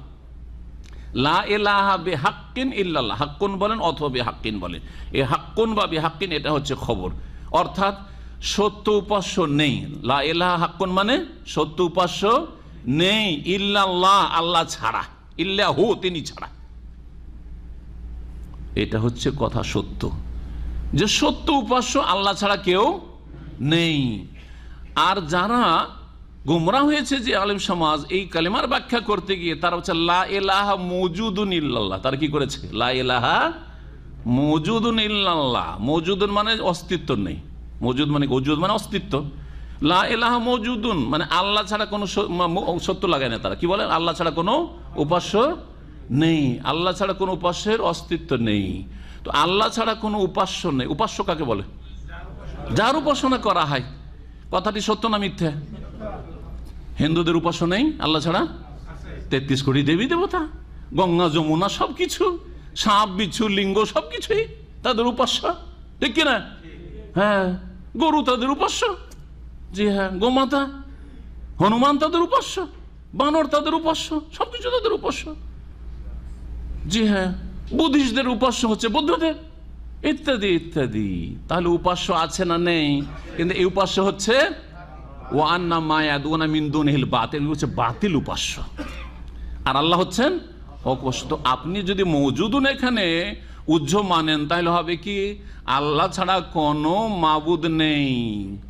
লা ইলাহা বিহাক্কিন ইল্লাল্লাহ। হাক্কুন বলেন অথবা বিহাক্কিন বলেন, এই হাক্কুন বা বিহাক্কিন এটা হচ্ছে খবর, অর্থাৎ সত্য উপাস্য নেই। লা ইলাহা হাক্কুন মানে সত্য উপাস্য নেই, ইল্লাল্লাহ আল্লাহ ছাড়া, ইল্লাহু তিনি ছাড়া। এটা হচ্ছে কথা সত্য, যে সত্য উপাস্য আল্লাহ ছাড়া কেউ নেই। আর যারা গোমরা হয়েছে, যে আলেম সমাজ, এই কালেমার ব্যাখ্যা করতে গিয়ে তারা হচ্ছে লা ইলাহা মওজুদুন ইল্লাল্লাহ, তারা কি করেছে? লা ইলাহা মওজুদুন ইল্লাল্লাহ, মওজুদুন মানে অস্তিত্ব নেই, মওজুদ মানে ওজুদ মানে অস্তিত্ব, লা ইলাহা মওজুদুন মানে আল্লাহ ছাড়া কোনো সত্য লাগায় না। তারা কি বলে? আল্লাহ ছাড়া কোনো উপাস্য নেই, আল্লাহ ছাড়া কোনো উপাস্যের অস্তিত্ব নেই। তো আল্লাহ ছাড়া কোনো উপাস্য নেই। উপাস্য কাকে বলে? যার উপাসনা করা হয়। কথাটি সত্য না মিথ্যা? হিন্দুদের উপাস্য নেই আল্লাহ ছাড়া? 33 কোটি দেবী দেবতা, গঙ্গা যমুনা সবকিছু, সাপ বিচ্ছু লিঙ্গ সবকিছুই তাদের উপাস্য, ঠিক কিনা? হ্যাঁ, গরু তাদের উপাস্য, জি হ্যাঁ, গোমাতা, হনুমান তাদের উপাস্য, বানর তাদের উপাস্য, সবকিছু তাদের উপাস্য, জি হ্যাঁ। বুদ্ধিস্টদের উপাস্য হচ্ছে বুদ্ধদেব, ইত্যাদি ইত্যাদি। তাহলে উপাস্য আছে না? নেই। কিন্তু এই উপাস্য হচ্ছে ওয়া আন্না মা ইয়াদুনা মিন দুনিহিল বাতিল, হচ্ছে বাতিল উপাস্য, আর আল্লাহ হচ্ছেন অকস্ত। তো আপনি যদি মওজুদুন এখানে উজ্জ মানেন, তাহলে হবে কি? আল্লাহ ছাড়া কোনো মাবুদ নেই,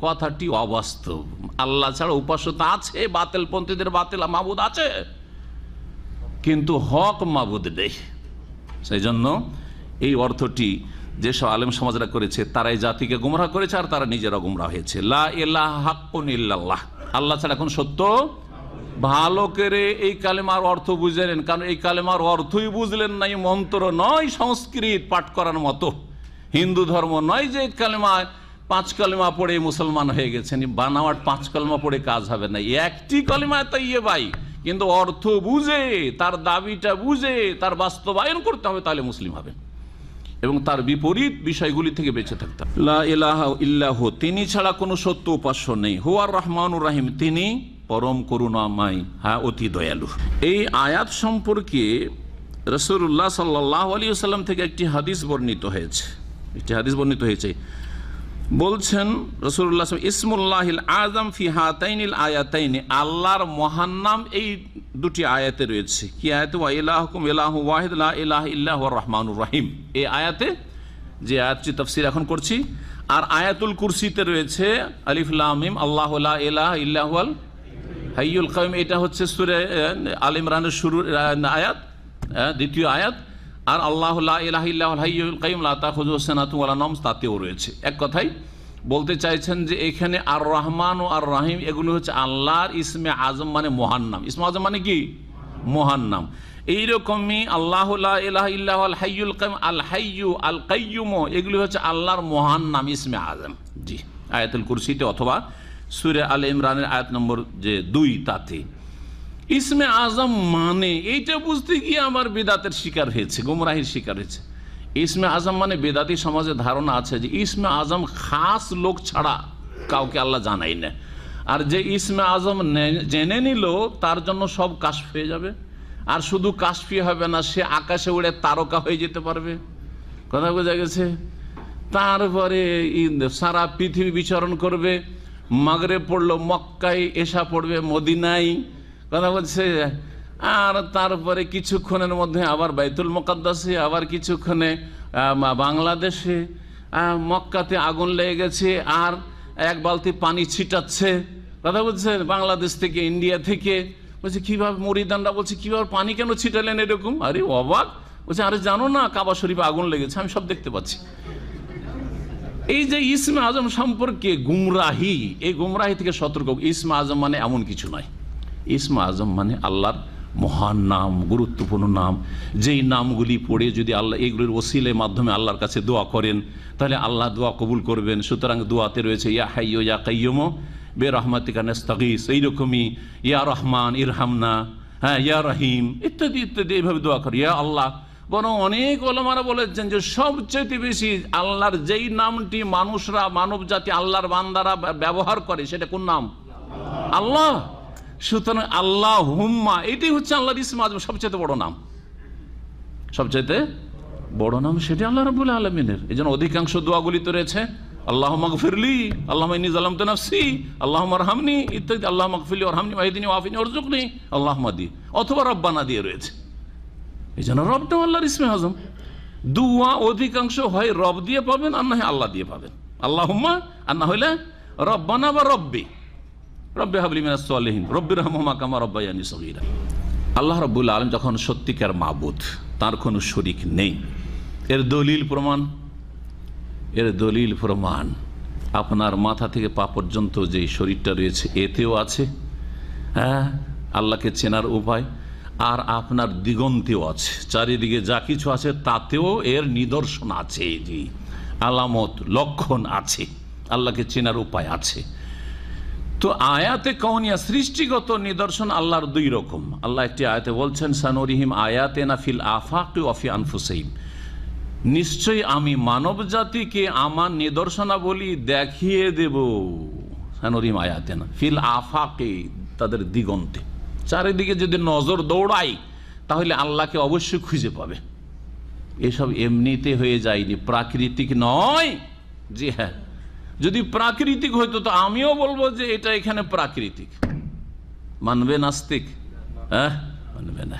কথাটি অবাস্তব। আল্লাহ ছাড়া উপাস্যতা আছে, বাতিল পন্থীদের বাতিল মাবুদ আছে, কিন্তু হক মাবুদ নেই। সেই জন্য এই অর্থটি যেসব আলেম সমাজরা করেছে তারাই জাতিকে গুমরাহ করেছে আর তারা নিজেরা গুমরাহ হয়েছে। লা ইলাহা হাক্কুন ইল্লাল্লাহ, আল্লাহ ছাড়া এখন সত্য। ভালো করে এই কালেমার অর্থ বুঝলেন, কারণ এই কালেমার অর্থই বুঝলেন না। এই মন্ত্র নয় সংস্কৃত পাঠ করার মতো, হিন্দু ধর্ম নয় যে কালেমা 5 কালেমা পড়ে মুসলমান হয়ে গেছেন। বানাওয়াট 5 কালেমা পড়ে কাজ হবে না, একটি কালেমা তাইয়্যিবা, কিন্তু অর্থ বুঝে, তার দাবিটা বুঝে তার বাস্তবায়ন করতে হবে, তাহলে মুসলিম হবে এবং তার বিপরীত বিষয়গুলি থেকে বেঁচে থাকতে হবে। লা ইলাহা ইল্লাহু, তিনি ছাড়া কোনো সত্য উপাস্য নেই। হুয়ার রহমানুর রহিম, তিনি পরম করুণাময়, হ্যাঁ অতি দয়ালু। এই আয়াত সম্পর্কে রাসূলুল্লাহ সাল্লাল্লাহু আলাইহি ওয়াসাল্লাম থেকে একটি হাদিস বর্ণিত হয়েছে। বলছেন রাসূলুল্লাহ ইসমুল্লাহিল আযম ফি হাতাইনিল আয়াতাইনি, আল্লাহর মহান নাম এই দুটি আয়াতে রয়েছে। কি আয়াতে? ওয়া ইলাহুকুম ইলাহু ওয়াহিদ লা ইলাহা ইল্লা হুয়ার রহমানুর রহিম। এই আয়াতে, যে আয়াতটি তাফসীর এখন করছি, আর আয়াতুল কুরসিতে রয়েছে আলিফ লাম মিম আল্লাহু লা ইলাহা ইল্লা হুয়াল হাইয়ুল কাইয়ুম। এটা হচ্ছে সূরা আল ইমরানের শুরুর আয়াত, দ্বিতীয় আয়াত। আর আল্লাহু লা ইলাহা ইল্লা হুয়াল হাইয়ুল কাইয়ুম লা তাখুযুহু সিনাতুন ওয়া লা নাওম, তাতেও রয়েছে। এক কথাই বলতে চাইছেন যে এখানে আর রহমান ও আর রহিম এগুলো হচ্ছে আল্লাহর ইসমে আজম, মানে মহান নাম। ইসমে আজম মানে কি? মহান নাম। এইরকমই আল্লাহু লা ইলাহা ইল্লা হুয়াল হাইয়ুল কাইয়ুম, আল হাইয়ু আল কাইয়ুম, এগুলি হচ্ছে আল্লাহর মহান নাম, ইসমে আজম। জি, আয়াতুল কুরসিতে অথবা সূরা আল ইমরানের আয়াত নম্বর 2, তাতে ইসমে আজম মানে, এইটা বুঝতে গিয়ে আমার বেদাতের শিকার হয়েছে, গুমরাহির শিকার হয়েছে। ইসমে আজম মানে বেদাতি সমাজে ধারণা আছে যে ইসমে আজম খাস লোক ছাড়া কাউকে আল্লাহ জানাই না, আর যে ইসমে আজম জেনে নিল তার জন্য সব কাশফ হয়ে যাবে। আর শুধু কাশফি হবে না, সে আকাশে উড়ে তারকা হয়ে যেতে পারবে। কথা বোঝা গেছে? তারপরে সারা পৃথিবী বিচরণ করবে, মাগরিব পড়লো মক্কায়, এশা পড়বে মদিনায়। কথা বলছে। আর তারপরে কিছুক্ষণের মধ্যে আবার বাইতুল মুকাদ্দাসে, আবার কিছুক্ষণে বাংলাদেশে। মক্কাতে আগুন লেগে গেছে আর এক বালতি পানি ছিটাচ্ছে। কথা বলছে বাংলাদেশ থেকে, ইন্ডিয়া থেকে। বলছে কিভাবে? মুরিদানরা বলছে কিভাবে পানি কেন ছিটালেন এরকম? আরে অবাক। বলছে আরে জানো না কাবা শরীফে আগুন লেগেছে, আমি সব দেখতে পাচ্ছি। এই যে ইসমে আজম সম্পর্কে গুমরাহি, এই গুমরাহি থেকে সতর্ক। ইসমে আজম মানে এমন কিছু নয়। ইসমে আজম মানে আল্লাহর মহান নাম, গুরুত্বপূর্ণ নাম, যেই নামগুলি পড়ে যদি আল্লাহ এগুলির ওসিলের মাধ্যমে আল্লাহর কাছে দোয়া করেন তাহলে আল্লাহ দোয়া কবুল করবেন। সুতরাং দোয়াতে রয়েছে ইয়া হাইয়্যু ইয়া কাইয়্যুম বিরহমাতিকা নাস্তাগীস, এইরকমই ইয়া রহমান ইরহামনা, হ্যাঁ ইয়া রহিম ইত্যাদি ইত্যাদি, এইভাবে দোয়া করি ইয়া আল্লাহ। বরং অনেক ওলামারা বলেছেন যে সবচেয়ে বেশি আল্লাহর যেই নামটি মানুষরা, মানব জাতি, আল্লাহর বান্দারা ব্যবহার করে সেটা কোন নাম? আল্লাহ। সুতরাং আল্লাহুম্মা এটাই হচ্ছে আল্লাহর ইসমে আজম, সবচেয়ে বড় নাম। সবচেয়ে বড় নাম সেটা আল্লাহ রাব্বুল আলামিনের। এই জন্য অধিকাংশ দোয়াগুলিতে রয়েছে আল্লাহুম্মা গফিরলি, আল্লাহুম্মা ইন্নী যালামতু নাফসি, আল্লাহুম্মা আরহামনি ইত্যাদি, আল্লাহুম্মা গফিরলি ওয়ারহামনি ওয়াহদিনি ওয়াআফিনি ওয়ারযুকনি, আল্লাহুম্মা দি, অথবা রব্বানা দিয়ে রয়েছে। এই জন্য রবটাও আল্লাহর ইসমে আজম। দুয়া অধিকাংশ হয় রব দিয়ে পাবেন, আর না হয় আল্লাহ দিয়ে পাবেন। আল্লাহুম্মা, আর না হইলে রব্বানা বা রব্বি, রব্বি হাবলি মিনাস সালিহিন, রব্বিরহামহুমা কামা রাব্বায়ানি সগীরা। আল্লাহ রাব্বুল আলামিন যখন সত্যিকার মাবুদ, তার কোনো শরীক নেই। এর দলিল প্রমাণ আপনার মাথা থেকে পা পর্যন্ত যে শরীরটা রয়েছে এতেও আছে, হ্যাঁ, আল্লাহকে চেনার উপায়। আর আপনার দিগন্তেও আছে, চারিদিকে যা কিছু আছে তাতেও এর নিদর্শন আছে, জি, আলামত, লক্ষণ আছে, আল্লাহকে চেনার উপায় আছে। তো আয়াতে কাউনিয়া, সৃষ্টিগত নিদর্শন আল্লাহর 2 রকম। আল্লাহ একটি আয়াতে বলছেন সানুরিহিম আয়াতিনা ফিল আফাকি ওয়া ফি আনফুসিহিম, নিশ্চয়ই আমি মানব জাতিকে আমার নিদর্শনাবলী দেখিয়ে দেব। সানুরিহিম আয়াতিনা ফিল আফাকি, তাদের দিগন্তে, চারিদিকে যদি নজর দৌড়াই তাহলে আল্লাহকে অবশ্যই খুঁজে পাবে। এসব এমনিতে হয়ে যায়নি, প্রাকৃতিক নয়। জি হ্যাঁ, যদি প্রাকৃতিক হইতো তো আমিও বলবো যে এটা এখানে প্রাকৃতিক। মানবে নাস্তিক? হ্যাঁ, মানবে না।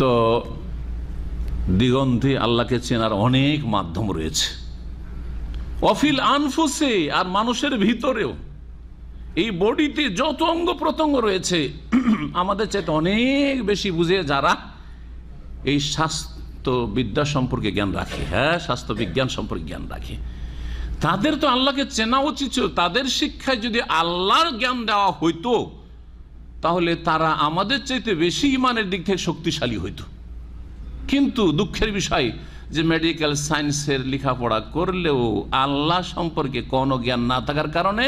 তো দিগন্তে আল্লাহকে চেনার অনেক মাধ্যম রয়েছে। অফিল আনফুসে, আর মানুষের ভিতরেও, এই বডিতে যত অঙ্গ প্রত্যঙ্গ রয়েছে আমাদের চাইতে অনেক বেশি বুঝে যারা, এই স্বাস্থ্যবিদ্যা সম্পর্কে জ্ঞান রাখে, হ্যাঁ স্বাস্থ্যবিজ্ঞান সম্পর্কে জ্ঞান রাখে, তাদের তো আল্লাহকে চেনা উচিত ছিল। তাদের শিক্ষায় যদি আল্লাহর জ্ঞান দেওয়া হইতো তাহলে তারা আমাদের চাইতে বেশি ইমানের দিক থেকে শক্তিশালী হইতো। কিন্তু দুঃখের বিষয় যে মেডিকেল সায়েন্সের লেখাপড়া করলেও আল্লাহ সম্পর্কে কোনো জ্ঞান না থাকার কারণে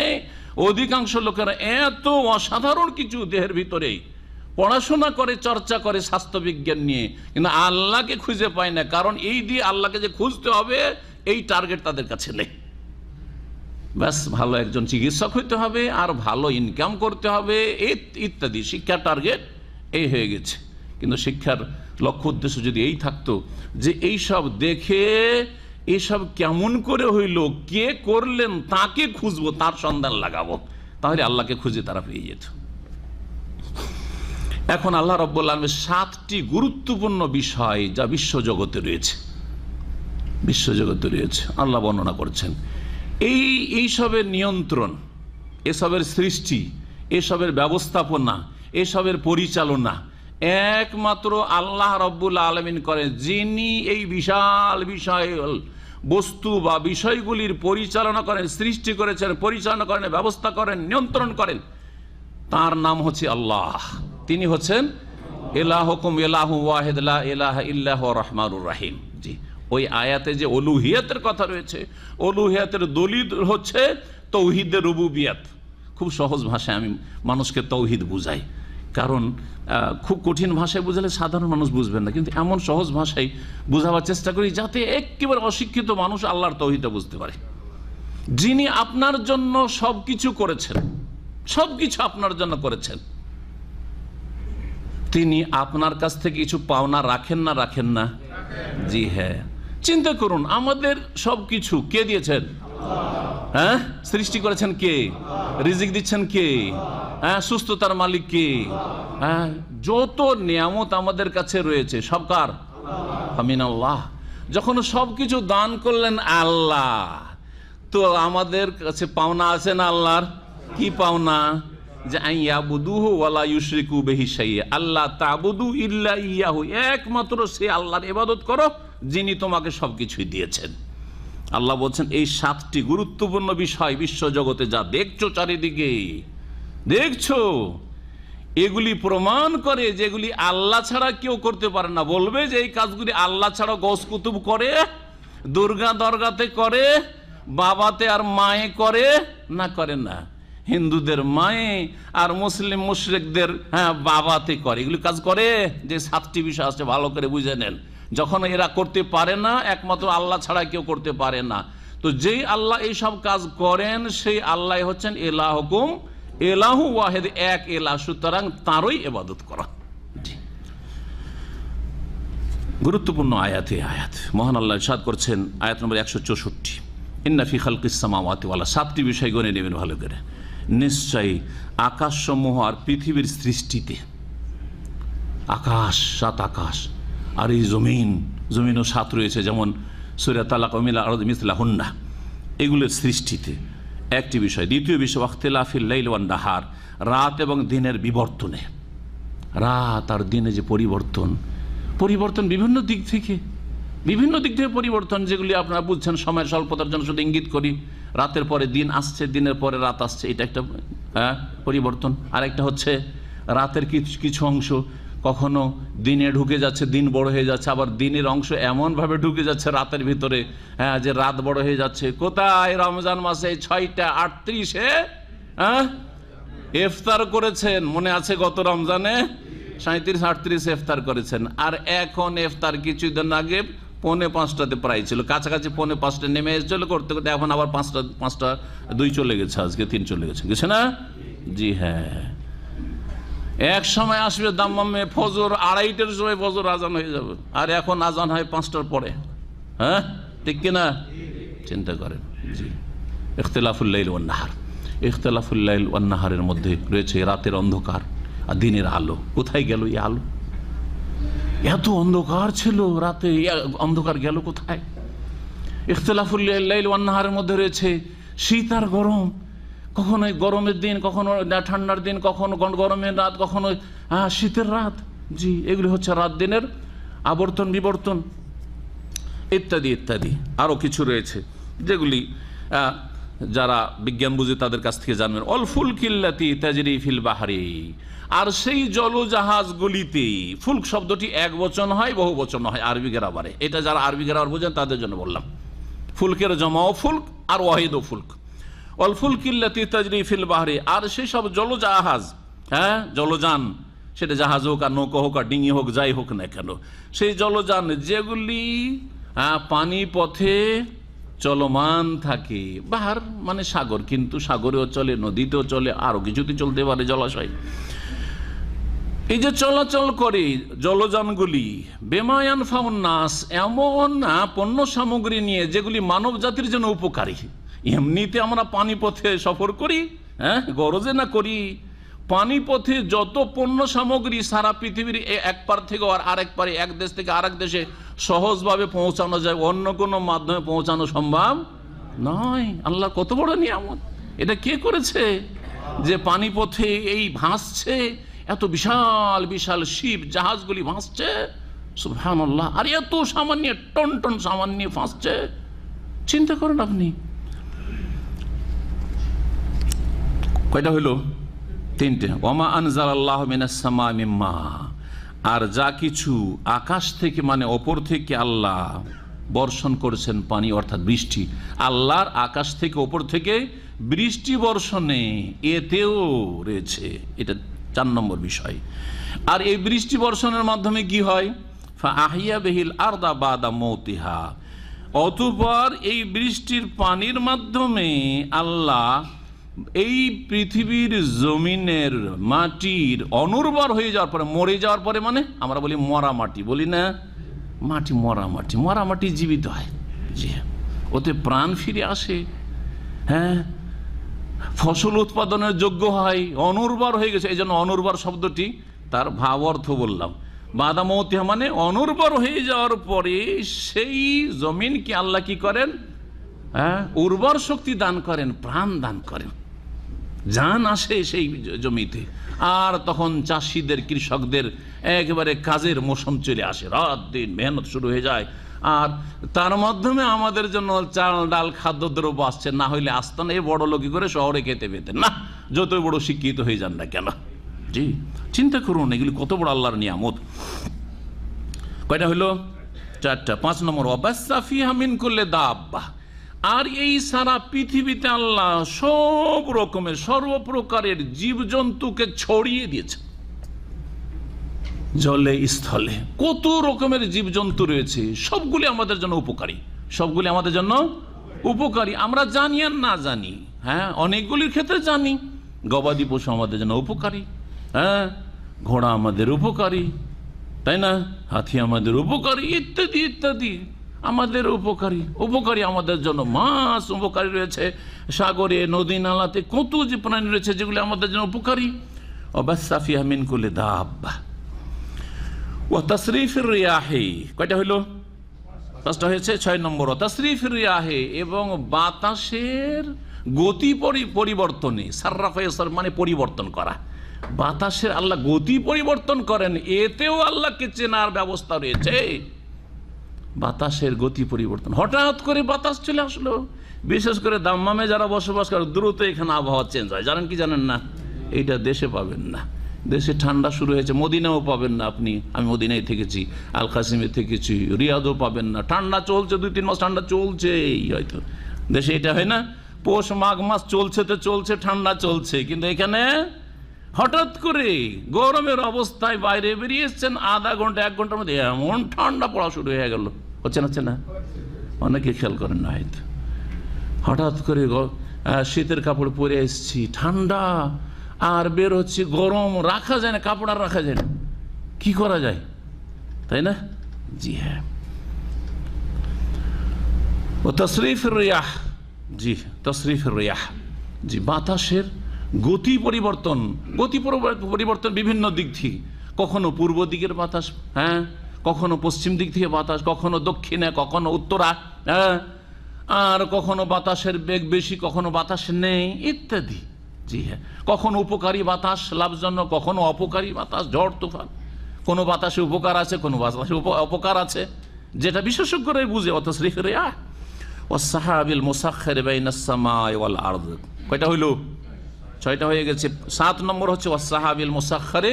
অধিকাংশ লোকেরা এত অসাধারণ কিছু দেহের ভিতরে পড়াশোনা করে, চর্চা করে স্বাস্থ্যবিজ্ঞান নিয়ে, কিন্তু আল্লাহকে খুঁজে পায় না। কারণ এই দিয়ে আল্লাহকে যে খুঁজতে হবে এই টার্গেট তাদের কাছে নেই। ব্যাস ভালো একজন চিকিৎসক হইতে হবে আর ভালো ইনকাম করতে হবে ইত্যাদি শিক্ষার টার্গেট এই হয়ে গেছে। কিন্তু শিক্ষার লক্ষ্য উদ্দেশ্য যদি এই থাকতো যে এইসব দেখে এসব কেমন করে হইল, কে করলেন তাকে খুঁজবো, তার সন্ধান লাগাবো, তাহলে আল্লাহকে খুঁজে তারা পেয়ে যেত। এখন আল্লাহ রাব্বুল আলামিন 7টি গুরুত্বপূর্ণ বিষয় যা বিশ্বজগতে রয়েছে, বিশ্বজগতে রয়েছে আল্লাহ বর্ণনা করছেন। এইসবের নিয়ন্ত্রণ, এসবের সৃষ্টি, এসবের ব্যবস্থাপনা, এসবের পরিচালনা একমাত্র আল্লাহ রাব্বুল আলামিন করেন, যিনি এই বিশাল বিষয় বস্তু বা বিষয়গুলির পরিচালনা করেন, সৃষ্টি করেছেন, পরিচালনা করেন, ব্যবস্থা করেন, নিয়ন্ত্রণ করেন। তার নাম হচ্ছে আল্লাহ। তিনি হচ্ছেন ইলাহুকুম ইলাহু ওয়াহিদ লা ইলাহা ইল্লা হুয়া রহমানুর রহিম। জি, ওই আয়াতে যে উলুহিয়াতের কথা রয়েছে, উলুহিয়াতের দলিল হচ্ছে তৌহিদের রুবুবিয়াত। খুব সহজ ভাষায় আমি মানুষকে তৌহিদ বুঝাই, কারণ খুব কঠিন ভাষায় বুঝালে সাধারণ মানুষ বুঝবেন না, কিন্তু এমন সহজ ভাষায় বুঝাবার চেষ্টা করি যাতে একেবারে অশিক্ষিত মানুষ আল্লাহর তৌহিদটা বুঝতে পারে। যিনি আপনার জন্য সব কিছু করেছেন, সব কিছু আপনার জন্য করেছেন, তিনি আপনার কাছ থেকে কিছু পাওনা রাখেন না? রাখেন না? জি হ্যাঁ। চিন্তা করুন, আমাদের সব কিছু কে দিয়েছেন? হ্যাঁ, সৃষ্টি করেছেন কে? রিজিক দিচ্ছেন কে? হ্যাঁ, সুস্থতার মালিক কে? হ্যাঁ, যত নিয়ামত আমাদের কাছে রয়েছে সব কার? আমিনাল্লাহ। যখন সবকিছু দান করলেন আল্লাহ, তো আমাদের কাছে পাওনা আছে না আল্লাহর? কি পাওনা? যে আইয়াবুদুহু ওয়ালা ইউশরিকু বিহি শাইআ, আল্লাহ তা'বুদু ইল্লা ইয়াহু, একমাত্র সে আল্লাহর ইবাদত করো যিনি তোমাকে সবকিছুই দিয়েছেন। আল্লাহ বলছেন এই 7টি গুরুত্বপূর্ণ বিষয় বিশ্বজগতে যা দেখছো, চারিদিকে দেখছো, এগুলি প্রমাণ করে যেগুলি আল্লাহ ছাড়া কেউ করতে পারে না। বলবে যে এই কাজগুলি আল্লাহ ছাড়া গৌস কুতুব করে, দুর্গা দরগাতে করে, বাবাতে আর মায়ে করে না? করে না। হিন্দুদের মায়ে আর মুসলিম মুশরিকদের বাবাতে করে, এগুলি কাজ করে। যে 7টি বিষয় আছে ভালো করে বুঝে নেন। যখন এরা করতে পারে না, একমাত্র আল্লাহ ছাড়া কেউ করতে পারে না, তো যেই আল্লাহ এই সব কাজ করেন সেই আল্লাহ হচ্ছেন ইলাহুকুম ইলাহু ওয়াহিদ, এক ইলাহ, সুতরাং তারই ইবাদত করা। গুরুত্বপূর্ণ আয়াতে আয়াত মহান আল্লাহ ইরশাদ করছেন, আয়াত নম্বর 164, ইন্না ফি খালকিস সামাওয়াতি ওয়াল আরদ। 7টি বিষয় গণে নেবেন ভালো করে। নিশ্চয়ই আকাশসমূহ আর পৃথিবীর সৃষ্টিতে, আকাশ, 7 আকাশ, আর এই জমিনও 7 রয়েছে, যেমন সূরা তালাক ওয়া মিনাল আরদি মিসলাহুন্না, এগুলোর সৃষ্টিতে একটি বিষয়। দ্বিতীয় বিষয় ওয়াখতিলাফিল লাইল ওয়ান নাহার, রাত এবং দিনের বিবর্তনে। রাত আর দিনে যে পরিবর্তন বিভিন্ন দিক থেকে পরিবর্তন, যেগুলি আপনারা বুঝছেন। সময়ের স্বল্পতার জন্য শুধু ইঙ্গিত করি, রাতের পরে দিন আসছে, দিনের পরে রাত আসছে, এটা একটা পরিবর্তন। আর একটা হচ্ছে রাতের কিছু অংশ কখনো দিনে ঢুকে যাচ্ছে, দিন বড় হয়ে যাচ্ছে, আবার দিনের অংশ এমনভাবে ঢুকে যাচ্ছে রাতের ভিতরে, যে রাত বড় হয়ে যাচ্ছে। কোথায়? রমজান মাসে 6টা 38-এ ইফতার করেছেন, মনে আছে? গত রমজানে 37-38 ইফতার করেছেন, আর এখন ইফতার কিছুদিন আগে 4:45 প্রায় ছিল, কাছাকাছি 4:45 নেমে এসেছিল করতে করতে, এখন আবার 5:02 চলে গেছে, আজকে 3 চলে গেছে না? জি হ্যাঁ। এক সময় আসবে দাম্মামে ফজর 2:30-টার সময় ফজর আজান হয়ে যাবে, আর এখন আজান হয় 5টার পরে। হ্যাঁ, ঠিক কিনা? চিন্তা করেন। জি, ইখতিলাফুল লাইল ওয়ান নাহার, ইখতিলাফুল লাইল ওয়ান নাহারের মধ্যে রয়েছে রাতের অন্ধকার আর দিনের আলো। কোথায় গেল এই আলো? এত অন্ধকার ছিল রাতে, অন্ধকার গেল কোথায়? ইখতিলাফুল লাইল ওয়ান নাহারের মধ্যে রয়েছে শীত আর গরম, কখনো গরমের দিন, কখনো ঠান্ডার দিন, কখনো গরমের রাত, কখনো শীতের রাত। জি, এগুলি হচ্ছে রাত দিনের আবর্তন বিবর্তন ইত্যাদি ইত্যাদি আরও কিছু রয়েছে যেগুলি যারা বিজ্ঞান বুঝে তাদের কাছ থেকে জানবেন। অল ফুলকিল্লাতি তাজরি ফিল বাহরি, আর সেই জলজাহাজগুলিতে, ফুলক শব্দটি এক বচন হয় বহু বচন হয় আরবি গ্রামারে, এটা যারা আরবি গ্রামার বোঝেন তাদের জন্য বললাম। ফুলকের জমাও ফুলক আর ওয়াহিদও ফুলক। অল ফুলকিল্লাতি তাজরি ফিল বাহরি, আর সেই সব জলজাহাজ, হ্যাঁ জলযান, সেটা জাহাজ হোক আর নৌকা হোক আর ডিঙি হোক যাই হোক না কেন, সেই জলযান যেগুলি পানি পথে চলমান থাকে। বাহার মানে সাগর, কিন্তু সাগরেও চলে, নদীতেও চলে, আরো কিছুতে চলতে পারে, জলাশয়। এই যে চলাচল করে জলযানগুলি, বেমায়ান ফাউন্নাস, এমন পণ্য সামগ্রী নিয়ে যেগুলি মানব জাতির জন্য উপকারী। এমনিতে আমরা পানি পথে সফর করি, হ্যাঁ গরজে না করি, পানি পথে যত পণ্য সামগ্রী সারা পৃথিবীর এক পার থেকে আরেক পারে, এক দেশ থেকে আরেক দেশে সহজভাবে পৌঁছানো যায়, অন্য কোনো মাধ্যমে পৌঁছানো সম্ভব নয়। আল্লাহ কত বড় নিয়ামত! এটা কে করেছে যে পানি পথে এই ভাসছে, এত বিশাল বিশাল শিপ জাহাজগুলি ভাসছে, সুবহানাল্লাহ, আর এত সামান্য টন টন সামান্য ভাসছে। চিন্তা করেন আপনি। কয়টা হইল? তিনটে। ওমা আনজালাল্লাহু মিনাস সামাই মিন মা, আর যা কিছু আকাশ থেকে মানে ওপর থেকে আল্লাহ বর্ষণ করেছেন পানি, অর্থাৎ বৃষ্টি, আল্লাহর আকাশ থেকে ওপর থেকে বৃষ্টি বর্ষণে এতেও রয়েছে, এটা 4 নম্বর বিষয়। আর এই বৃষ্টি বর্ষণের মাধ্যমে কি হয়? ফাআহিয়া বিহিল আরদা বাদা মৌতিহা, অতঃপর এই বৃষ্টির পানির মাধ্যমে আল্লাহ এই পৃথিবীর জমিনের মাটির অনুর্বর হয়ে যাওয়ার পরে, মরে যাওয়ার পরে, মানে আমরা বলি মরা মাটি, বলি না মাটি, মরা মাটি, মরা মাটি জীবিত হয়, জি ওতে প্রাণ ফিরে আসে, হ্যাঁ ফসল উৎপাদনের যোগ্য হয়, অনুর্বর হয়ে গেছে। এই জন্য অনুর্বর শব্দটি তার ভাব অর্থ বললাম। বাদামৌতিহা মানে অনুর্বর হয়ে যাওয়ার পরে সেই জমিনকে আল্লাহ কি করেন? হ্যাঁ উর্বর শক্তি দান করেন, প্রাণ দান করেন, জান আসে সেই জমিতে। আর তখন চাষিদের, কৃষকদের একেবারে কাজের মৌসুম চলে আসে, রাত দিন মেহনত শুরু হয়ে যায়, আর তার মাধ্যমে আমাদের জন্য চাল ডাল খাদ্যদ্রব্য আসছে। না হইলে আসতেন এই বড় লোকই করে শহরে খেতে পেতেন না, যতই বড় শিক্ষিত হয়ে যান না কেন। জি চিন্তা করুন এগুলি কত বড় আল্লাহর নিয়ামত। কয়টা হইল? 4টা। 5 নম্বর, ওয়াবাসসা ফিহা মিন কুল্লি দাব্বাহ, আর এই সারা পৃথিবীতে আল্লাহ সব রকমের সর্বপ্রকারের জীবজন্তুকে ছড়িয়ে দিয়েছে, জলে স্থলে কত রকমের জীবজন্তু রয়েছে, সবগুলি আমাদের জন্য উপকারী, সবগুলি আমাদের জন্য উপকারী। আমরা জানি আর না জানি, হ্যাঁ অনেকগুলির ক্ষেত্রে জানি। গবাদি পশু আমাদের জন্য উপকারী, হ্যাঁ ঘোড়া আমাদের উপকারী, তাই না, হাতি আমাদের উপকারী, ইত্যাদি ইত্যাদি আমাদের উপকারী আমাদের জন্য। মাছ উপকারী রয়েছে, সাগরে নদী নালাতে কত যে প্রাণী রয়েছে যেগুলি আমাদের জন্য উপকারী। ওয়াবাসসা ফিহা মিন কুল্লি দাব্বাহ ওয়া তাসরিফির রিয়াহি, কয়টা হইল? 5টা হয়েছে। 6 নম্বর, তাসরিফির রিয়াহি, এবং বাতাসের গতি পরিবর্তনে, সাররাফা ইয়াসর মানে পরিবর্তন করা, বাতাসের আল্লাহ গতি পরিবর্তন করেন, এতেও আল্লাহকে চেনার ব্যবস্থা রয়েছে। বাতাসের গতি পরিবর্তন, হঠাৎ করে বাতাস চলে আসলো, বিশেষ করে দাম্মামে যারা বসবাস করে দ্রুত এখানে আবহাওয়া চেঞ্জ হয়, জানেন কি জানেন না? এইটা দেশে পাবেন না। দেশে ঠান্ডা শুরু হয়েছে, মদিনাও পাবেন না আপনি, আমি মদিনায় থেকেছি, আল কাসিমে থেকেছি, রিয়াদও পাবেন না। ঠান্ডা চলছে, 2-3 মাস ঠান্ডা চলছে, এই হয়তো দেশে এটা হয় না, পৌষ মাঘ মাস চলছে তো চলছে, ঠান্ডা চলছে, কিন্তু এখানে হঠাৎ করে গরমের অবস্থায় বাইরে বেরিয়ে এসছেন, আধা ঘন্টা 1 ঘন্টার মধ্যে এমন ঠান্ডা পড়া শুরু হয়ে গেল। হচ্ছে না? অনেকে খেয়াল করেন না হয়তো। হঠাৎ করে শীতের কাপড় পরে এসছি, ঠান্ডা, আর বের হচ্ছে গরম, রাখা যায় না, কাপড় আর রাখা যায় না, কি করা যায়, তাই না? জি হ্যাঁ। ও তাসরিফির রিয়াহ, জি তাসরিফির রিয়াহ, জি বাতাসের গতি পরিবর্তন বিভিন্ন দিক থেকে, কখনো পূর্ব দিকের বাতাস, হ্যাঁ কখনো পশ্চিম দিক থেকে বাতাস, কখনো দক্ষিণে, কখনো উত্তরা, হ্যাঁ আর কখনো বাতাসের বেগ বেশি, কখনো বাতাস নেই, ইত্যাদি। জি হ্যাঁ, কখনো উপকারী বাতাস লাভজনক, কখনো অপকারী বাতাস, ঝড় তুফান, কোনো বাতাসে উপকার আছে, কোনো বাতাসে অপকার আছে, যেটা বিশেষজ্ঞরাই বুঝে। অত শরীফ রিয়া ও সাহাবিল মুসাখখির বাইনাস সামাই ওয়াল আরদ। কয়টা হইল? 6টা হয়ে গেছে। 7 নম্বর হচ্ছে ও সাহাবিল মুসাখখির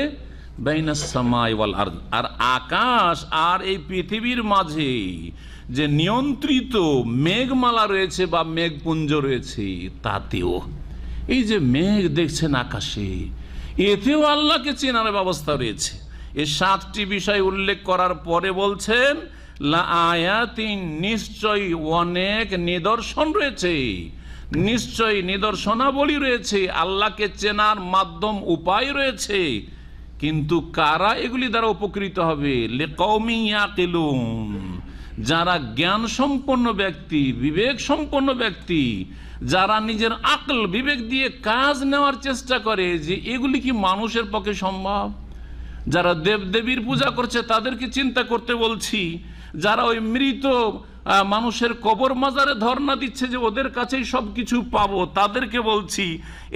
বাইনাস সামাই ওয়াল আরদ। আর আকাশ আর এই পৃথিবীর মাঝে যে নিয়ন্ত্রিত মেঘমালা রয়েছে বা মেঘপুঞ্জ রয়েছে, তাতেও এই যে মেঘ দেখছেন আকাশে, এতেও আল্লাহকে চেনার ব্যবস্থা রয়েছে। এই 7টি বিষয় উল্লেখ করার পরে বলছেন লা আয়াতিন, নিশ্চয়ই অনেক নিদর্শন রয়েছে, নিশ্চয়ই নিদর্শনাবলী রয়েছে, আল্লাহকে চেনার মাধ্যম উপায় রয়েছে। কিন্তু কারা এগুলি দ্বারা উপকৃত হবে? লিকাউমি ইয়াকিলুন, যারা জ্ঞান সম্পন্ন ব্যক্তি, বিবেক সম্পন্ন ব্যক্তি, যারা নিজের আকল বিবেক দিয়ে কাজ নেওয়ার চেষ্টা করে যে এগুলি কি মানুষের পক্ষে সম্ভব। যারা দেবদেবীর পূজা করছে তাদেরকে চিন্তা করতে বলছি। যারা ওই মৃত মানুষের কবর মাজারে ধর্ণা দিচ্ছে যে ওদের কাছেই সব কিছু পাবো, তাদেরকে বলছি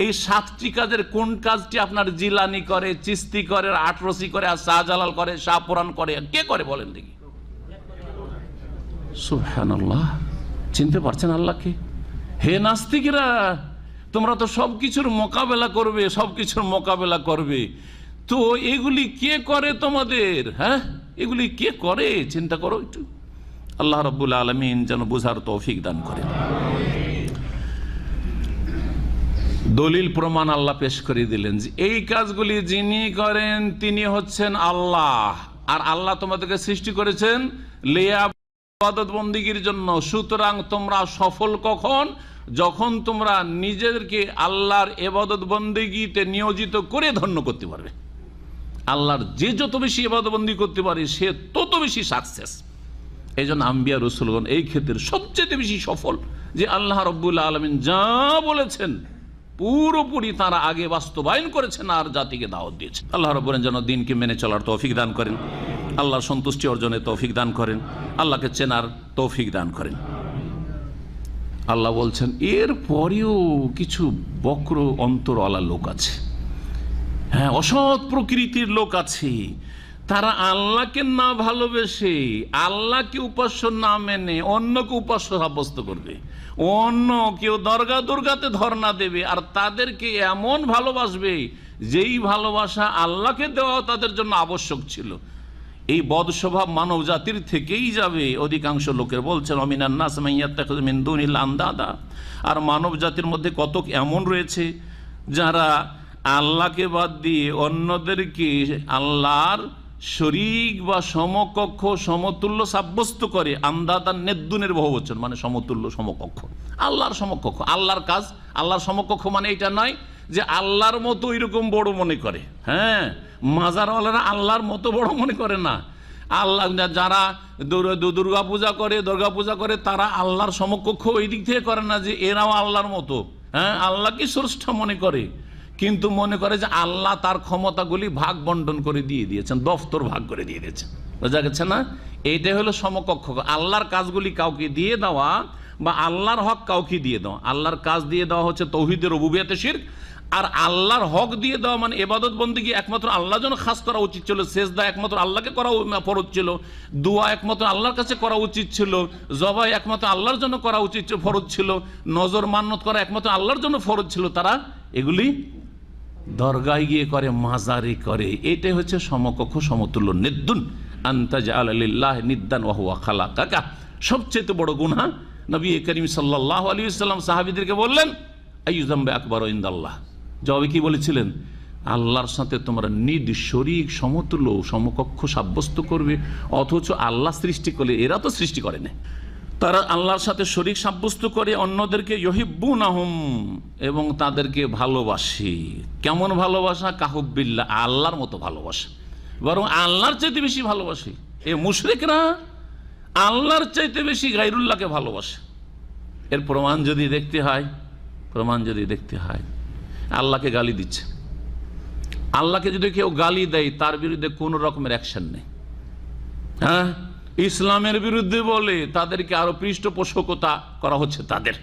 এই 7টি কাজের কোন কাজটি আপনার জিলানি করে, চিস্তি করে, আটরসি করে, আর শাহজালাল করে, শাহপুরান করে, কে করে বলেন দেখি? সুবহানাল্লাহ। চিনতে পারছেন আল্লাহকে? হে নাস্তিকরা, তোমরা তো সবকিছুর মোকাবেলা করবে, সবকিছুর মোকাবেলা করবে, তো এগুলি কে করে তোমাদের? হ্যাঁ, এগুলি কে করে চিন্তা করো একটু। আল্লাহ রাব্বুল আলামিন যেন বুঝার তৌফিক দান করেন। দলিল প্রমাণ আল্লাহ পেশ করে দিলেন যে এই কাজগুলি যিনি করেন তিনি হচ্ছেন আল্লাহ। আর আল্লাহ তোমাদেরকে সৃষ্টি করেছেন ইবাদত বন্দেগীর জন্য। সুতরাং তোমরা সফল কখন? যখন তোমরা নিজেদেরকে আল্লাহর ইবাদত বন্দেগীতে নিয়োজিত করে ধন্য করতে পারবে। আল্লাহর যে যত বেশি ইবাদত বন্দেগী করতে পারে সে তত বেশি সাকসেস। এই জন্য আম্বিয়া রাসূলগণ এই ক্ষেত্রে সবচেয়ে বেশি সফল, যে আল্লাহ রাব্বুল আলামিন যা বলেছেন পুরোপুরি তারা আগে বাস্তবায়ন করেছেন আর জাতিকে দাওয়াত দিয়েছেন। আল্লাহ রাব্বুল যেন দিনকে মেনে চলার তৌফিক দান করেন, আল্লাহর সন্তুষ্টি অর্জনের তৌফিক দান করেন, আল্লাহকে চেনার তৌফিক দান করেন। আল্লাহ বলছেন এর পরেও কিছু বক্র অন্তরওয়ালা লোক আছে, হ্যাঁ, অসৎ প্রকৃতির লোক আছে। তারা আল্লাহকে না ভালোবেসে, আল্লাহকে উপাস্য না মেনে অন্যকে উপাস্য সাব্যস্ত করবে, অন্য কেউ দরগা দুর্গাতে ধর্ণা দেবে, আর তাদেরকে এমন ভালোবাসবে যেই ভালোবাসা আল্লাহকে দেওয়া তাদের জন্য আবশ্যক ছিল। এই বদ স্বভাব মানব জাতির থেকেই যাবে। অধিকাংশ লোকের বলছেন অমিনান নাস মান ইয়াত্তাখিযু মিন দুনিল্লাহি আনদাদা। আর মানব জাতির মধ্যে কত এমন রয়েছে যারা আল্লাহকে বাদ দিয়ে অন্যদেরকে আল্লাহর শরীক বা সমকক্ষ সমতুল্য সাব্যস্ত করে। আন্দাদান নেদ্দুনের বহুবচন, মানে সমতুল্য সমকক্ষ, আল্লাহর সমকক্ষ। আল্লাহর কাজ আল্লাহর সমকক্ষ মানে এটা নয় যে আল্লাহর মতো এরকম বড় মনে করে, হ্যাঁ, মাজারওয়ালারা আল্লাহর মতো বড় মনে করে না। আল্লাহ যারা দুর্গা পূজা করে তারা আল্লাহর সমকক্ষ ওই দিক থেকে করে না যে এরাও আল্লাহর মতো, হ্যাঁ, আল্লাহকে স্রষ্টা মনে করে, কিন্তু মনে করে যে আল্লাহ তার ক্ষমতাগুলি ভাগ বন্টন করে দিয়ে দিয়েছেন, দফতর ভাগ করে দিয়ে দিয়েছেন। বোঝা গেছে না? এইটাই হলো সমকক্ষ। আল্লাহর কাজগুলি কাউকে দিয়ে দেওয়া বা আল্লাহর হক কাউকে দিয়ে দেওয়া। আল্লাহর কাজ দিয়ে দেওয়া হচ্ছে তাওহীদের রুবুবিয়তে শিরক, আর আল্লাহর হক দিয়ে দেওয়া মানে ইবাদত বন্দেগী একমাত্র আল্লাহর জন্য খাস করা উচিত ছিল, সেজদা একমাত্র আল্লাহকে করা ফরজ ছিল, দোয়া একমাত্র আল্লাহর কাছে করা উচিত ছিল, জবাই একমাত্র আল্লাহর জন্য করা উচিত ফরজ ছিল, নজর মান্নত করা একমাত্র আল্লাহর জন্য ফরজ ছিল, তারা এগুলি দরগায় গিয়ে করে, মাজারে করে। এটাই হচ্ছে সমকক্ষ সমতুল্য। নিদ্দুন আনতাজআলা লিল্লাহি নিদ্দান ওয়া হুয়া খালাকাকা। সবচেয়ে বড় গুনাহ। নবী করিম সাল্লাল্লাহু আলাইহি ওয়াসাল্লাম সাহাবীদেরকে বললেন আইয়ু যামবি আকবারু ইনদাল্লাহ। জবাবে কি বলেছিলেন? আল্লাহর সাথে তোমরা নিদ শরীক সমতুল্য সমকক্ষ সাব্যস্ত করবে, অথচ আল্লাহ সৃষ্টি করলে এরা তো সৃষ্টি করে না। তারা আল্লাহর সাথে শরীক সাব্যস্ত করে অন্যদেরকে ইউহিব্বুনাহুম, এবং তাদেরকে ভালোবাসে। কেমন ভালোবাসা? কাহুব্বিল্লাহ, আল্লাহর মতো ভালোবাসা, বরং আল্লাহর চাইতে বেশি ভালোবাসে। এ মুশরিকরা আল্লাহর চাইতে বেশি গায়রুল্লাহকে ভালোবাসে। এর প্রমাণ যদি দেখতে হয় আল্লাহকে গালি দিচ্ছে। আল্লাহকে যদি কেউ গালি দেয় তার বিরুদ্ধে কোনো রকমের অ্যাকশন নেই, হ্যাঁ, ইসলামের বিরুদ্ধে বলে তাদেরকে আরো পৃষ্ঠপোষকতা করা হচ্ছে, তাদের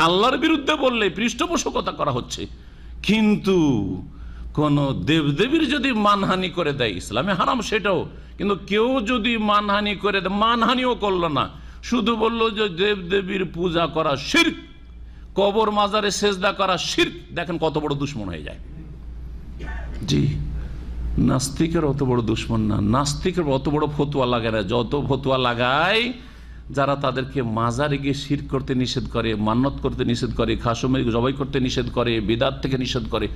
আল্লাহর বিরুদ্ধে বললে পৃষ্ঠপোষকতা করা হচ্ছে। কিন্তু কোন দেবদেবীর যদি মানহানি করে দেয়, ইসলামে হারাম সেটাও, কিন্তু কেউ যদি মানহানি করে দেয়, মানহানিও করলো না, শুধু বললো যে দেবদেবীর পূজা করা শিরক, কবর মাজারে সেজদা করা শিরক, দেখেন কত বড় দুশ্মন হয়ে যায়। জি, নাস্তিকের অত বড় দুশ্মন না, নাস্তিকের অত বড় ফতুয়া লাগায় না, যত ফতুয়া লাগায় যারা তাদেরকে মাজারে গিয়ে শিরক করতে নিষেধ করে, মান্নত করতে নিষেধ করে, খাসমে জবাই করতে নিষেধ করে, বিদাত থেকে নিষেধ করে,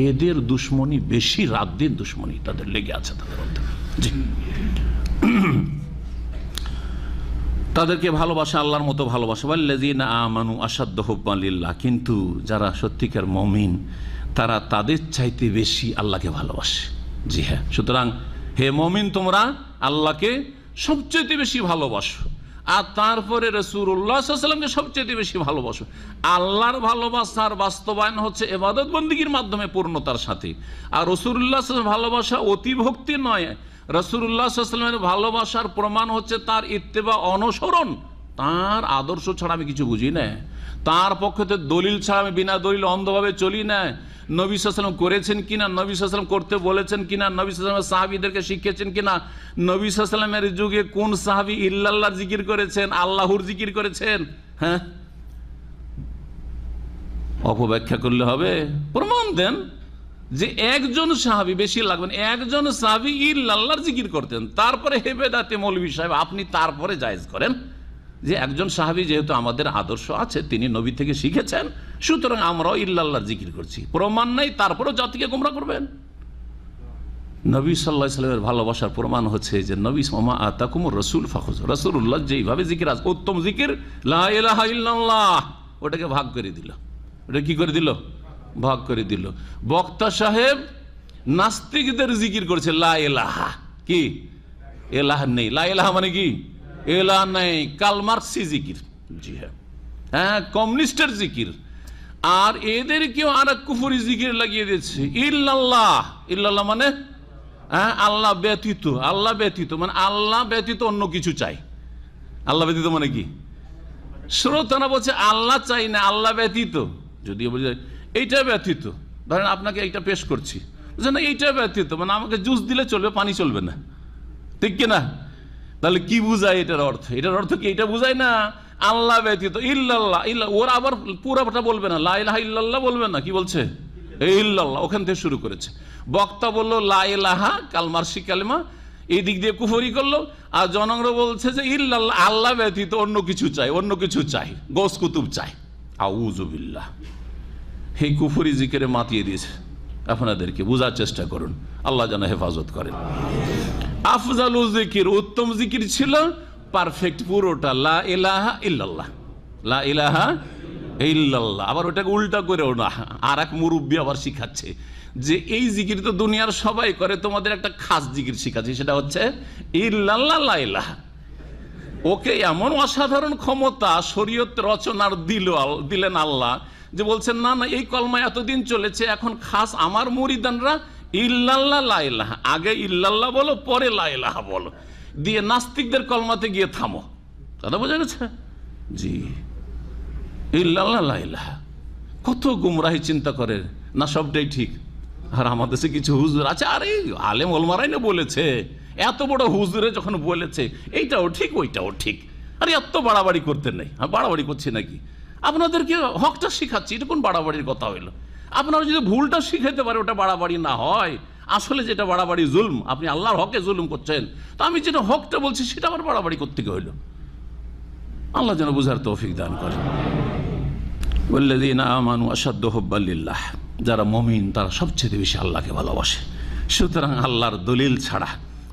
এদের দুশ্মনী বেশি, রাত দিন দুশ্মনী তাদের লেগে আছে তাদের মধ্যে। জি, তাদেরকে ভালোবাসা আল্লাহর মতো ভালোবাসা, ওয়াল্লাযীনা আমানু আশাদ্দু হুব্বান লিল্লাহ, কিন্তু যারা সত্যিকার মুমিন তারা তাদের চাইতে বেশি আল্লাহকে ভালোবাসে। জি হ্যাঁ, সুতরাং হে মুমিন তোমরা আল্লাহকে সবচেয়ে বেশি ভালোবাসো, আর তারপরে রাসূলুল্লাহ সাল্লাল্লাহু আলাইহি ওয়াসাল্লামকে সবচেয়ে বেশি ভালোবাসো। আল্লাহর ভালোবাসার বাস্তবায়ন হচ্ছে ইবাদত বন্দেগীর মাধ্যমে পূর্ণতার সাথে, আর রাসূলুল্লাহ সাল্লাল্লাহু আলাইহি ওয়াসাল্লাম ভালোবাসা অতিভক্তি নয়। রাসূলুল্লাহ সাল্লাল্লাহু আলাইহি ওয়াসাল্লামের ভালোবাসার প্রমাণ হচ্ছে তার ইত্তেবা, অনুসরণ। তার আদর্শ ছাড়া আমি কিছু বুঝি না, তার পক্ষে দলিল ছাড়া আমি বিনা দলিল অন্ধভাবে চলি না। নবী সাল্লাল্লাহু আলাইহি ওয়াসাল্লাম করেছেন কিনা, নবী সাল্লাল্লাহু আলাইহি ওয়াসাল্লাম করতে বলেছেন কিনা, নবী সাল্লাল্লাহু আলাইহি ওয়াসাল্লাম সাহাবীদেরকে শিখিয়েছেন কিনা, নবী সাল্লাল্লাহু আলাইহি ওয়াসাল্লামের যুগে কোন সাহাবী ইল্লাল্লাহর জিকির করেছেন, আল্লাহর জিকির করেছেন? হ্যাঁ, অপব্যাখ্যা করলে হবে? প্রমাণ দেন যে একজন সাহাবী, বেশি লাগবেন, একজন সাহাবী ইল্লাল্লাহর জিকির করতেন, তারপরে হেবেদাতে মৌলভী সাহেব আপনি তারপরে জায়েজ করেন যে একজন সাহাবী যেহেতু আমাদের আদর্শ আছে, তিনি নবী থেকে শিখেছেন, সুতরাং আমরাও ইল্লাল্লাহর জিকির করছি। প্রমাণ নাই, তারপরেও জাতিকে গোমরাহ করবেন। নবী সাল্লাল্লাহু আলাইহি ওয়াসাল্লামের ভালোবাসার প্রমাণ হচ্ছে যে নবী ওমা আতাকুমুর রাসূল ফাখুযু, রাসূলুল্লাহ যেইভাবে জিকির আছে, উত্তম জিকির লা ইলাহা ইল্লাল্লাহ, ওটাকে ভাগ করে দিল। ওটা কি করে দিল? ভাগ করে দিল। বক্তা সাহেব নাস্তিকদের জিকির করেছে লা ইলাহা, কি এলাহ নেই, লা ইলাহা মানে কি এলাহ নেই, কার্ল মার্কসি জিকির। জি হ্যাঁ, হ্যাঁ, কমিউনিস্টের জিকির। আর এদেরকেও আর এক কুফরি জিকির লাগিয়ে দিয়েছে, ইল্লাল্লাহ। ইল্লাল্লাহ মানে হ্যাঁ, আল্লাহ ব্যতীত, আল্লাহ ব্যতীত মানে আল্লাহ ব্যতীত অন্য কিছু চাই। আল্লাহ ব্যতীত মানে কি? শ্রোতারা বলছে আল্লাহ চাই না, আল্লাহ ব্যতীত। যদিও বলি এইটা ব্যতীত, ধরেন আপনাকে এইটা পেশ করছি, না এইটা ব্যতীত মানে আমাকে জুস দিলে চলবে, পানি চলবে না, ঠিক কিনা? তাহলে কি বুঝায় এটার অর্থ? এটার অর্থ কি এটা বুঝায় না আল্লাহ ব্যতীত, ইল্লাল্লাহ। ওরা আবার পুরাটা বলবে না, লা ইলাহা ইল্লাল্লাহ বলবে না, কি বলছে? ইল্লাল্লাহ। ওখান থেকে শুরু করেছে। বক্তা বললো লা ইলাহা, কার্ল মার্কসি কালেমা, এই দিক দিয়ে কুফরি করলো। আর জনগণ বলছে যে ইল্লাল্লাহ, আল্লাহ ব্যতীত অন্য কিছু চাই, অন্য কিছু চাই, গৌস কুতুব চাই। আউযু বিল্লাহ। এই কুফরি জিকিরে মাতিয়ে দিয়েছে আপনাদেরকে, বোঝার চেষ্টা করুন, আল্লাহ যেন হেফাজত করেন। আফজালু জিকির, উত্তম জিকির ছিল পারফেক্ট পুরোটা লা ইলাহা ইল্লাল্লাহ, লা ইলাহা ইল্লাল্লাহ। আবার ওটাকে উল্টা করেও না, আর এক মুরব্বী আবার শিখাচ্ছে যে এই জিকির তো দুনিয়ার সবাই করে, তোমাদের একটা খাস জিকির শিখাচ্ছি, সেটা হচ্ছে ইল্লাল্লাহ লা ইলাহা। ওকে এমন অসাধারণ ক্ষমতা শরীয়ত রচনার দিলেন আল্লাহ, যে বলছেন না না এই কলমা এতদিন চলেছে, এখন খাস আমার মুরিদানরা ইল্লাল্লাহ লা ইলাহা, আগে ইল্লাল্লাহ বলো, পরে লা ইলাহা বলো, দিয়ে নাস্তিকদের কলমাতে গিয়ে থামো। দাদা বোঝা গেছে? জি, ইল্লাল্লাহ লা ইলাহা। কত গুমরাহি চিন্তা করে না, সবটাই ঠিক। আর আমাদের দেশে কিছু হুজুর আছে, আরে আলেম ওলমারাই না বলেছে, এত বড় হুজুরে যখন বলেছে এইটাও ঠিক ওইটাও ঠিক, আরে এত বাড়াবাড়ি করতে নেই। বাড়াবাড়ি করছি নাকি? আপনাদেরকে হকটা শিখাচ্ছি, এটা কোন বাড়াবাড়ির কথা হইলো? আপনারা যদি ভুলটা শিখাইতে পারে ওটা বাড়াবাড়ি না হয়। আসলে যেটা বাড়াবাড়ি জুলম, আপনি আল্লাহর হকে জুলুম করছেন, তো আমি যেটা হকটা বলছি সেটা আবার বাড়াবাড়ি করতে হইলো। আল্লাহ যেন বুঝার তৌফিক দান করেন। ওয়াল্লাযীনা আমানু আশাদ্দু হুব্বান লিল্লাহ, যারা মুমিন তারা সবচেয়ে বেশি আল্লাহকে ভালোবাসে। সুতরাং আল্লাহর দলিল ছাড়া,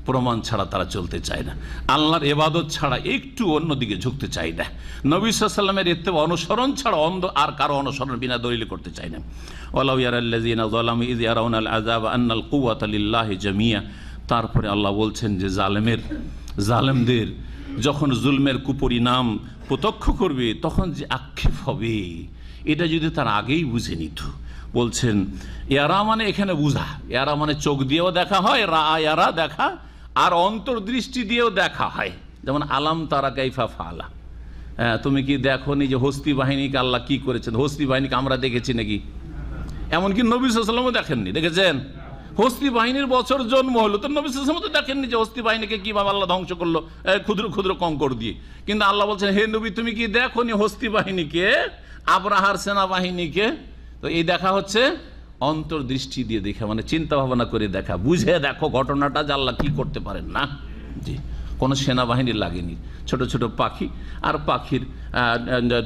প্রমাণ ছাড়া তারা চলতে চায় না, আল্লাহর ইবাদত ছাড়া একটু অন্যদিকে ঝুঁকতে চায় না, নবী সাল্লাল্লাহু আলাইহি ওয়াসাল্লামের ইত্তেবা অনুসরণ ছাড়া অন্ধ আর কারো অনুসরণ বিনা দলিল করতে চায় না। ওয়ালাউ ইয়ারাল্লাযীনা যালামু ইয ইয়ারাউনাল আযাব আন্নাল কুওয়াতা লিল্লাহি জামিয়া। তারপরে আল্লাহ বলছেন যে জালেমদের যখন জুলমের কুপরিণাম প্রত্যক্ষ করবে তখন যে আক্ষেপ হবে, এটা যদি তার আগেই বুঝে নিত। বলছেন ইয়ারা মানে এখানে বুঝা, ইয়ারা মানে চোখ দিয়েও দেখা হয়, ইয়ারা দেখা, আর অন্তর্দৃষ্টি দিয়েও দেখা হয়। যেমন আলাম তারা কাইফা ফালা, তুমি কি দেখো নি যে হস্তি বাহিনীকে আল্লাহ কি করেছেন? হস্তি বাহিনীকে আমরা দেখেছি নাকি? এমনকি নবী সাল্লাল্লাহু আলাইহি ওয়াসাল্লামও দেখেননি। দেখেছেন? হস্তি বাহিনীর বছর জন্ম হলো, তো নবী সাল্লাল্লাহু আলাইহি ওয়াসাল্লাম তো দেখেননি যে হস্তি বাহিনীকে কিভাবে আল্লাহ ধ্বংস করলো ক্ষুদ্র ক্ষুদ্র কঙ্কর দিয়ে। কিন্তু আল্লাহ বলছেন, হে নবী তুমি কি দেখোনি হস্তি বাহিনীকে, আবরাহার সেনাবাহিনীকে? তো এই দেখা হচ্ছে অন্তর্দৃষ্টি দিয়ে দেখা, মানে চিন্তা ভাবনা করে দেখা, বুঝে দেখো ঘটনাটা যে আল্লাহ কি করতে পারেন না। জি, কোনো সেনাবাহিনী লাগেনি, ছোট ছোট পাখি, আর পাখির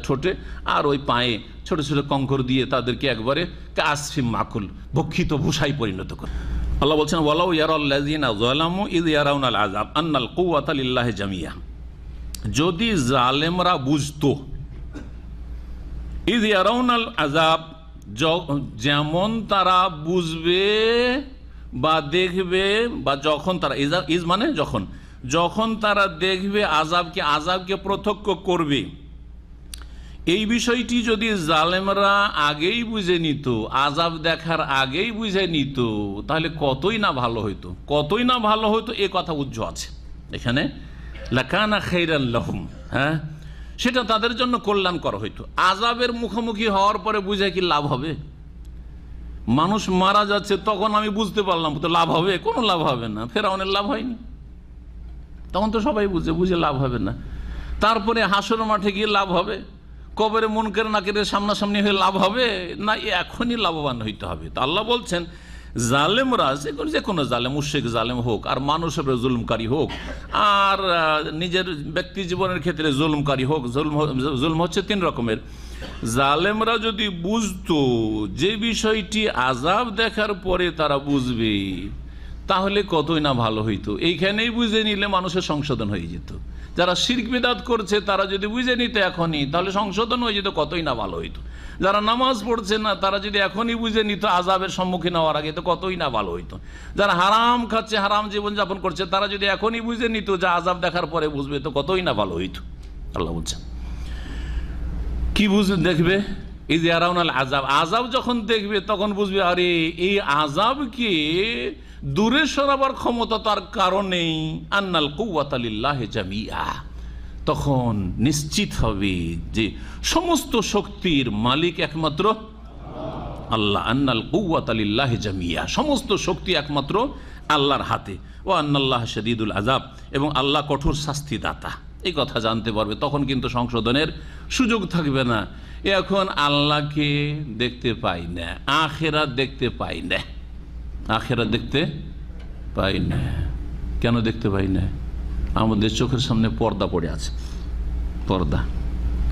ঠোঁটে আর ওই পায়ে ছোট ছোট কঙ্কর দিয়ে তাদেরকে একবারে কাসফিম মাকুল, ভক্ষিত ভূষায় পরিণত করে। আল্লাহ বলছেন, ওয়ালাউ ইয়ারাল্লাযিনা যালামু ইয ইয়ারাউনাল আযাব আন্নাল কুওয়াতা লিল্লাহি জামিয়া। যদি জালেমরা বুঝতো, ইয ইয়ারাউনাল আযাব, যেমন তারা বুঝবে বা দেখবে, বা যখন তারা, ইজ মানে যখন, যখন তারা দেখবে আযাবকে, আযাবকে প্রত্যক্ষ করবে, এই বিষয়টি যদি জালেমরা আগেই বুঝে নিত, আযাব দেখার আগেই বুঝে নিত, তাহলে কতই না ভালো হইতো, কতই না ভালো হইতো। এ কথা উজ্জ্ব আছে এখানে, লাকানা খাইরান লাহুম, হ্যাঁ, সেটা তাদের জন্য কল্যাণকর হইতো। আযাবের মুখোমুখি হওয়ার পরে বুঝে কি লাভ হবে? মানুষ মারা যাচ্ছে তখন আমি বুঝতে পারলাম, তো লাভ হবে? কোনো লাভ হবে না। ফেরাউনের লাভ হয়নি, তখন তো সবাই বুঝে লাভ হবে না। তারপরে হাসর মাঠে গিয়ে লাভ হবে? কবরে মুনকার নাকিরের সামনাসামনি হয়ে লাভ হবে না? এখনই লাভবান হইতে হবে। তো আল্লাহ বলছেন, জালেমরা, যে কোনো জালেম, মুশরিক জালেম হোক, আর মানুষের জুলুমকারী হোক, আর নিজের ব্যক্তি জীবনের ক্ষেত্রে জুলুমকারী হোক, জুলুম হচ্ছে 3 রকমের। জালেমরা যদি বুঝতো যে বিষয়টি আযাব দেখার পরে তারা বুঝবে, তাহলে কতই না ভালো হইতো। এইখানেই বুঝে নিলে মানুষের সংশোধন হয়ে যেত। যারা শিরক বিদআত করছে তারা যদি বুঝে নিত এখনই, তাহলে সংশোধন হয়ে যেত, কতই না ভালো হইতো। যারা নামাজ পড়ছে না তারা যদি এখনই বুঝে নিত আযাবের সম্মুখীন হওয়ার আগে, তো কতই না ভালো হইতো। যারা হারাম খাচ্ছে, হারাম জীবনযাপন করছে, তারা যদি এখনই বুঝে নিত যে আযাব দেখার পরে বুঝবে, তো কতই না ভালো হইতো। আল্লাহ বলছেন, কি বুঝে দেখবে? এই যে ইয়ারাউনাল আযাব, আযাব যখন দেখবে তখন বুঝবে, আরে এই আযাবকে দূরে সরাবার ক্ষমতা তার কারণেই আন্নাল কুওয়াতা লিল্লাহি জামিআ, তখন নিশ্চিত হবে যে সমস্ত শক্তির মালিক একমাত্র আল্লাহ। আন্নাল কুওয়াতা লিল্লাহি জামিআ, সমস্ত শক্তি একমাত্র আল্লাহর হাতে। ও আন্নাল্লাহ শাদীদুল আযাব, এবং আল্লাহ কঠোর শাস্তিদাতা। এই কথা জানতে পারবে, তখন কিন্তু সংশোধনের সুযোগ থাকবে না। এখন আল্লাহকে দেখতে পাই না, আখিরাত দেখতে পাই না, আখিরাত দেখতে পাই না। কেন দেখতে পাই না? আমাদের চোখের সামনে পর্দা পড়ে আছে, পর্দা।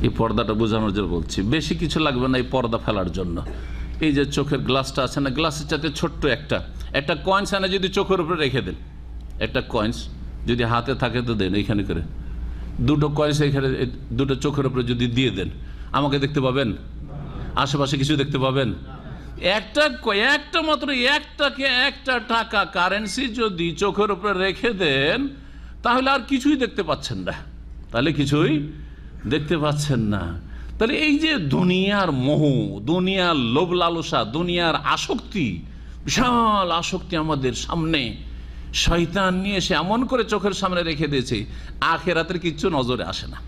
এই পর্দাটা বোঝানোর জন্য বলছি, বেশি কিছু লাগবে না এই পর্দা ফেলার জন্য। এই যে চোখের গ্লাসটা আছে না, গ্লাসের চাতে ছোট্ট একটা কয়েন্স আনে, যদি চোখের উপরে রেখে দেন, একটা কয়েন্স যদি হাতে থাকে তো দেন, এইখানে করে 2টো কয়েন্স এখানে 2টো চোখের উপরে যদি দিয়ে দেন, আমাকে দেখতে পাবেন? আশেপাশে কিছু দেখতে পাবেন? একটা মাত্র একটা টাকা কারেন্সি যদি চোখের উপরে রেখে দেন, তাহলে আর কিছুই দেখতে পাচ্ছেন না, তাহলে কিছুই দেখতে পাচ্ছেন না। তাহলে এই যে দুনিয়ার মোহ, দুনিয়ার লোভ লালসা, দুনিয়ার আসক্তি, বিশাল আসক্তি আমাদের সামনে শয়তান নিয়ে এসে এমন করে চোখের সামনে রেখে দিয়েছে, আখিরাতের কিচ্ছু নজরে আসে না।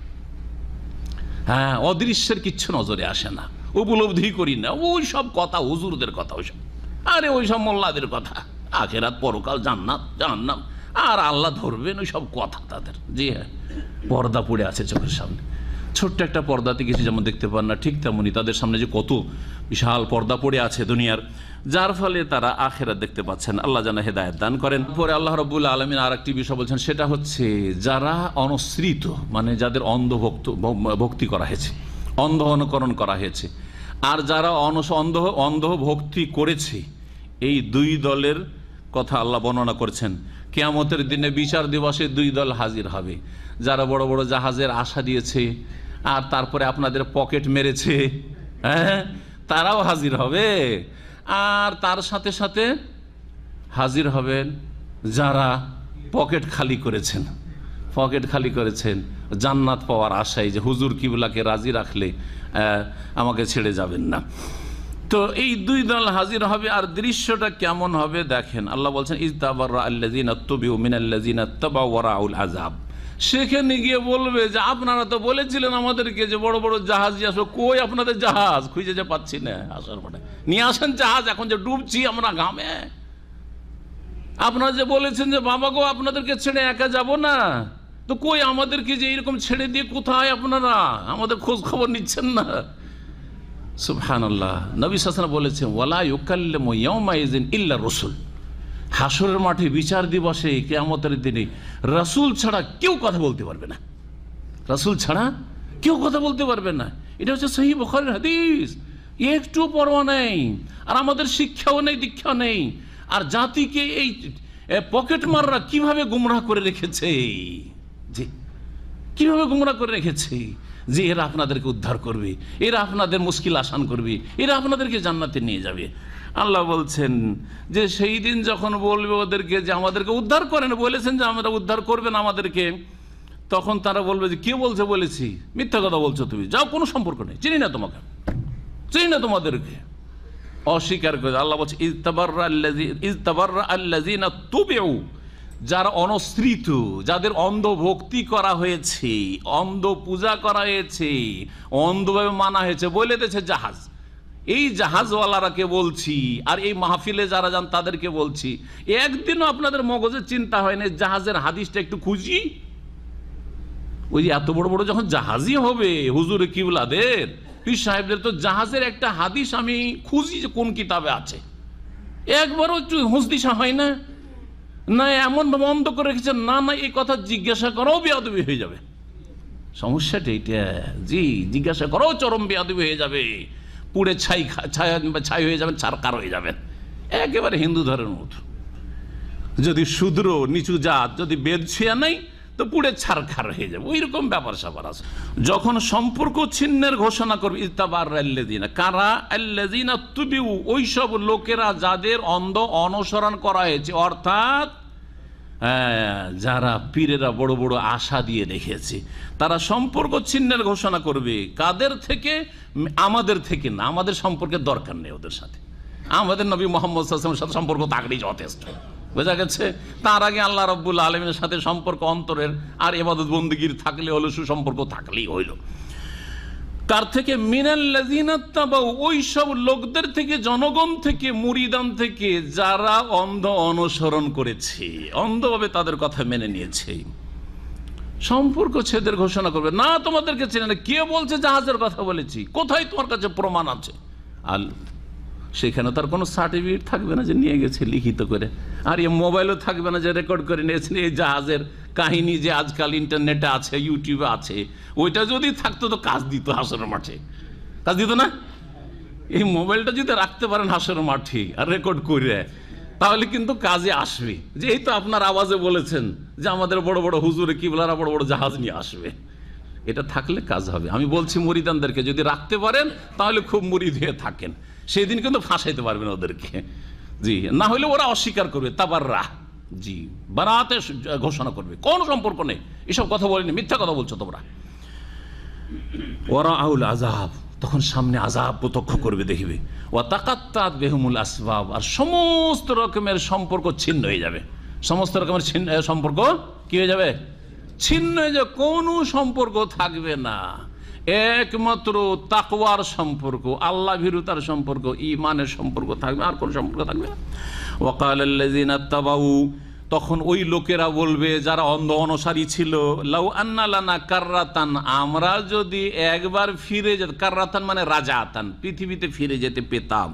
হ্যাঁ, অদৃশ্যের কিচ্ছু নজরে আসে না, উপলব্ধি করি না। ওই সব কথা হুজুরদের কথা, ওইসব, আরে ওই সব মোল্লাদের কথা, আখিরাত, পরকাল, জান্নাত জাহান্নাম, আর আল্লাহ ধরবেন, ওই সব কথা তাদের। জি হ্যাঁ, পর্দা পড়ে আছে চোখের সামনে। ছোট্ট একটা পর্দাতে কিছু যেমন দেখতে পান না, ঠিক তেমনি তাদের সামনে যে কত বিশাল পর্দা পড়ে আছে দুনিয়ার, যার ফলে তারা আখিরাত দেখতে পাচ্ছেন। আল্লাহ যেন হেদায়েত দান করেন। পরে আল্লাহ রাব্বুল আলামিন আর একটি বিষয় বলছেন, সেটা হচ্ছে যারা অনুসৃত, মানে যাদের ভক্তি করা হয়েছে, অন্ধ অনুকরণ করা হয়েছে, আর যারা অন্ধ ভক্তি করেছে, এই 2 দলের কথা আল্লাহ বর্ণনা করেছেন। কিয়ামতের দিনে বিচার দিবসে 2 দল হাজির হবে। যারা বড় বড় জাহাজের আশা দিয়েছে আর তারপরে আপনাদের পকেট মেরেছে, হ্যাঁ, তারাও হাজির হবে। আর তার সাথে সাথে হাজির হবেন যারা পকেট খালি করেছেন জান্নাত পাওয়ার আশায়, যে হুজুর কিবলাকে রাজি রাখলে আমাকে ছেড়ে যাবেন না। তো এই 2 দল হাজির হবে। আর দৃশ্যটা কেমন হবে দেখেন, আল্লাহ বলছেন, ইজতাবাররা আল্লাযিনা তুবিউ মিনাল্লাযিনা তাবাউ ওয়া রাউল আযাব। সেখানে গিয়ে বলবে যে আপনারা তো বলেছিলেন আমাদেরকে যে বড় বড় জাহাজ নিয়ে আসবো, কই আপনাদের জাহাজ? খুঁজে যে পাচ্ছি না। আসার পরে নিয়ে আসেন জাহাজ, এখন যে ডুবছি আমরা ঘামে। আপনারা যে বলেছেন যে বাবা গো আপনাদেরকে ছেড়ে একা যাব না, তো কই আমাদেরকে যে এরকম ছেড়ে দিয়ে কোথায় আপনারা? আমাদের খোঁজ খবর নিচ্ছেন না। সুবহানাল্লাহ। নবী সাল্লাল্লাহু আলাইহি ওয়াসাল্লাম বলেছেন ওয়ালা ইউকাল্লিমু ইয়াওমাইযিন ইল্লা রাসূল। হাসরের মাঠে বিচার দিবসে কিয়ামতের দিনে রাসূল ছাড়া কেউ কথা বলতে পারবে না। রাসূল ছাড়া কেউ কথা বলতে পারবে না। এটা হচ্ছে সহিহ বুখারীর হাদিস। একটু পরোয়া নেই, আর আমাদের শিক্ষাও নেই, দীক্ষাও নেই। আর জাতিকে এই পকেট মাররা কিভাবে গুমরাহ করে রেখেছে, যে কিভাবে গুমরাহ করে রেখেছে যে এরা আপনাদেরকে উদ্ধার করবে, এরা আপনাদের মুশকিল আসান করবে, এরা আপনাদেরকে জান্নাতে নিয়ে যাবে। আল্লাহ বলছেন যে সেই দিন যখন বলবে ওদেরকে যে আমাদেরকে উদ্ধার করেন, বলেছেন যে আমরা উদ্ধার করবেন আমাদেরকে, তখন তারা বলবে যে কে বলছে বলেছি, মিথ্যা কথা বলছো তুমি, যাও, কোনো সম্পর্ক নেই, চিনি না তোমাকে, চিনি না তোমাদেরকে। অস্বীকার করে আল্লাহ বলছে ইজতাবাররা আল্লাযিনা তুবিউ, যারা অনস্ত্রিত, যাদের অন্ধ ভক্তি করা হয়েছে, অন্ধ পূজা করা হয়েছে, অন্ধভাবে মানা হয়েছে, বলে দিয়েছে জাহাজ। এই জাহাজওয়ালারাকে বলছি, আর এই মাহফিলে যারা যান তাদেরকে বলছি, একদিনও আপনাদের মগজে চিন্তা হয় না জাহাজের হাদিসটা একটু খুঁজি। ওই এত বড় বড় যখন জাহাজই হবে হুজুর কিবলাদের, পীর সাহেবদের, তো জাহাজের একটা হাদিস আমি খুঁজি যে কোন কিতাবে আছে। একবারও একটু হুঁসদিশা হয় না, না এমন বন্ধ করে রেখেছেন, না না এই কথা জিজ্ঞাসা করাও বেয়াদবি হয়ে যাবে। সমস্যাটা এইটা, জি জিজ্ঞাসা করাও চরম বেয়াদবি হয়ে যাবে, পুড়ে ছাই হয়ে যাবেন, ছারকার হয়ে যাবেন, একেবারে হিন্দু ধর্মের মতো। যদি শূদ্র নিচু জাত যদি বেদ ছুঁয়া নাই তো পুড়ে ছারখার হয়ে যাবে, ওই রকম ব্যাপার স্যাপার আছে। যখন সম্পর্ক ছিন্নের ঘোষণা করবে, ইজতাবাররাল্লাযিনা, কারা? আল্লাযিনা তুবিউ, ওই সব লোকেরা যাদের অন্ধ অনুসরণ করা হয়েছে, অর্থাৎ যারা পীরেরা বড় বড় আশা দিয়ে রেখেছে, তারা সম্পর্ক ছিন্নের ঘোষণা করবে। কাদের থেকে? আমাদের থেকে না, আমাদের সম্পর্কের দরকার নেই ওদের সাথে, আমাদের নবী মুহাম্মদ সাল্লাল্লাহু আলাইহি ওয়াসাল্লামের সাথে সম্পর্ক থাকলেই যথেষ্ট। বোঝা গেছে? তার আগে আল্লাহ রাব্বুল আলামিনের সাথে সম্পর্ক অন্তরের আর ইবাদত বন্দেগীর থাকলে হলো, সুসম্পর্ক থাকলেই হইল। কার থেকে? মিনাল্লাযিনা তাবাউ, ওই সব লোকদের থেকে, জনগণ থেকে, মুরিদান থেকে, যারা অন্ধ অনুসরণ করেছে, অন্ধভাবে তাদের কথা মেনে নিয়েছে। সম্পর্ক ছেদের ঘোষণা করবে, না তোমাদেরকে চেনে না, কে বলছে জাহাজের কথা বলেছি, কোথায় তোমার কাছে প্রমাণ আছে? আর সেখানে তার কোনো সার্টিফিকেট থাকবে না যে নিয়ে গেছে লিখিত করে, আর এই মোবাইলও থাকবে না যে রেকর্ড করে নিয়েছেন। এই জাহাজের কাহিনী যে আজকাল ইন্টারনেটে আছে, ইউটিউবে আছে, ওইটা যদি থাকতো তো কাজ দিত হাসরের মাঠে, কাজ দিত না? এই মোবাইলটা যদি রাখতে পারেন হাসরের মাঠে আর রেকর্ড করে, তাহলে কিন্তু কাজে আসবে। যে এই তো আপনার আওয়াজে বলেছেন যে আমাদের বড় বড় হুজুরে কিবলারা বড় বড় জাহাজ নিয়ে আসবে, এটা থাকলে কাজ হবে। আমি বলছি মুরিদানদেরকে যদি রাখতে পারেন তাহলে খুব মুরিদ হয়ে থাকেন, সেই দিন কিন্তু ফাঁসাইতে পারবেন ওদেরকে। জি, না হলে ওরা অস্বীকার করবে, তাবাররা, জি বারাতে ঘোষণা করবে, কোন সম্পর্ক নেই, এসব কথা বলেনি, মিথ্যা কথা বলছো তোমরা। ওরা আউল আযাব, তখন সামনে আযাব প্রত্যক্ষ করবে, দেখবে। ওয়া তাকাত্তাত বিহুমুল আসবাব, আর সমস্ত রকমের সম্পর্ক ছিন্ন হয়ে যাবে। সমস্ত রকমের সম্পর্ক কি হয়ে যাবে? ছিন্ন হয়ে যাবে, কোনো সম্পর্ক থাকবে না। একমাত্র তাকওয়ার সম্পর্ক, আল্লাহ ভীরুতার সম্পর্ক, ঈমানের সম্পর্ক থাকবে, আর কোন সম্পর্ক থাকবে না। ওয়াকালাল্লাযিনা তাবাউ, তখন ওই লোকেরা বলবে যারা অন্ধ অনুসারী ছিল, লাউ আন্না লানা কাররাতান, আমরা যদি একবার ফিরে যেতাম, কাররাতান মানে রাজাতান, পৃথিবীতে ফিরে যেতে পেতাম,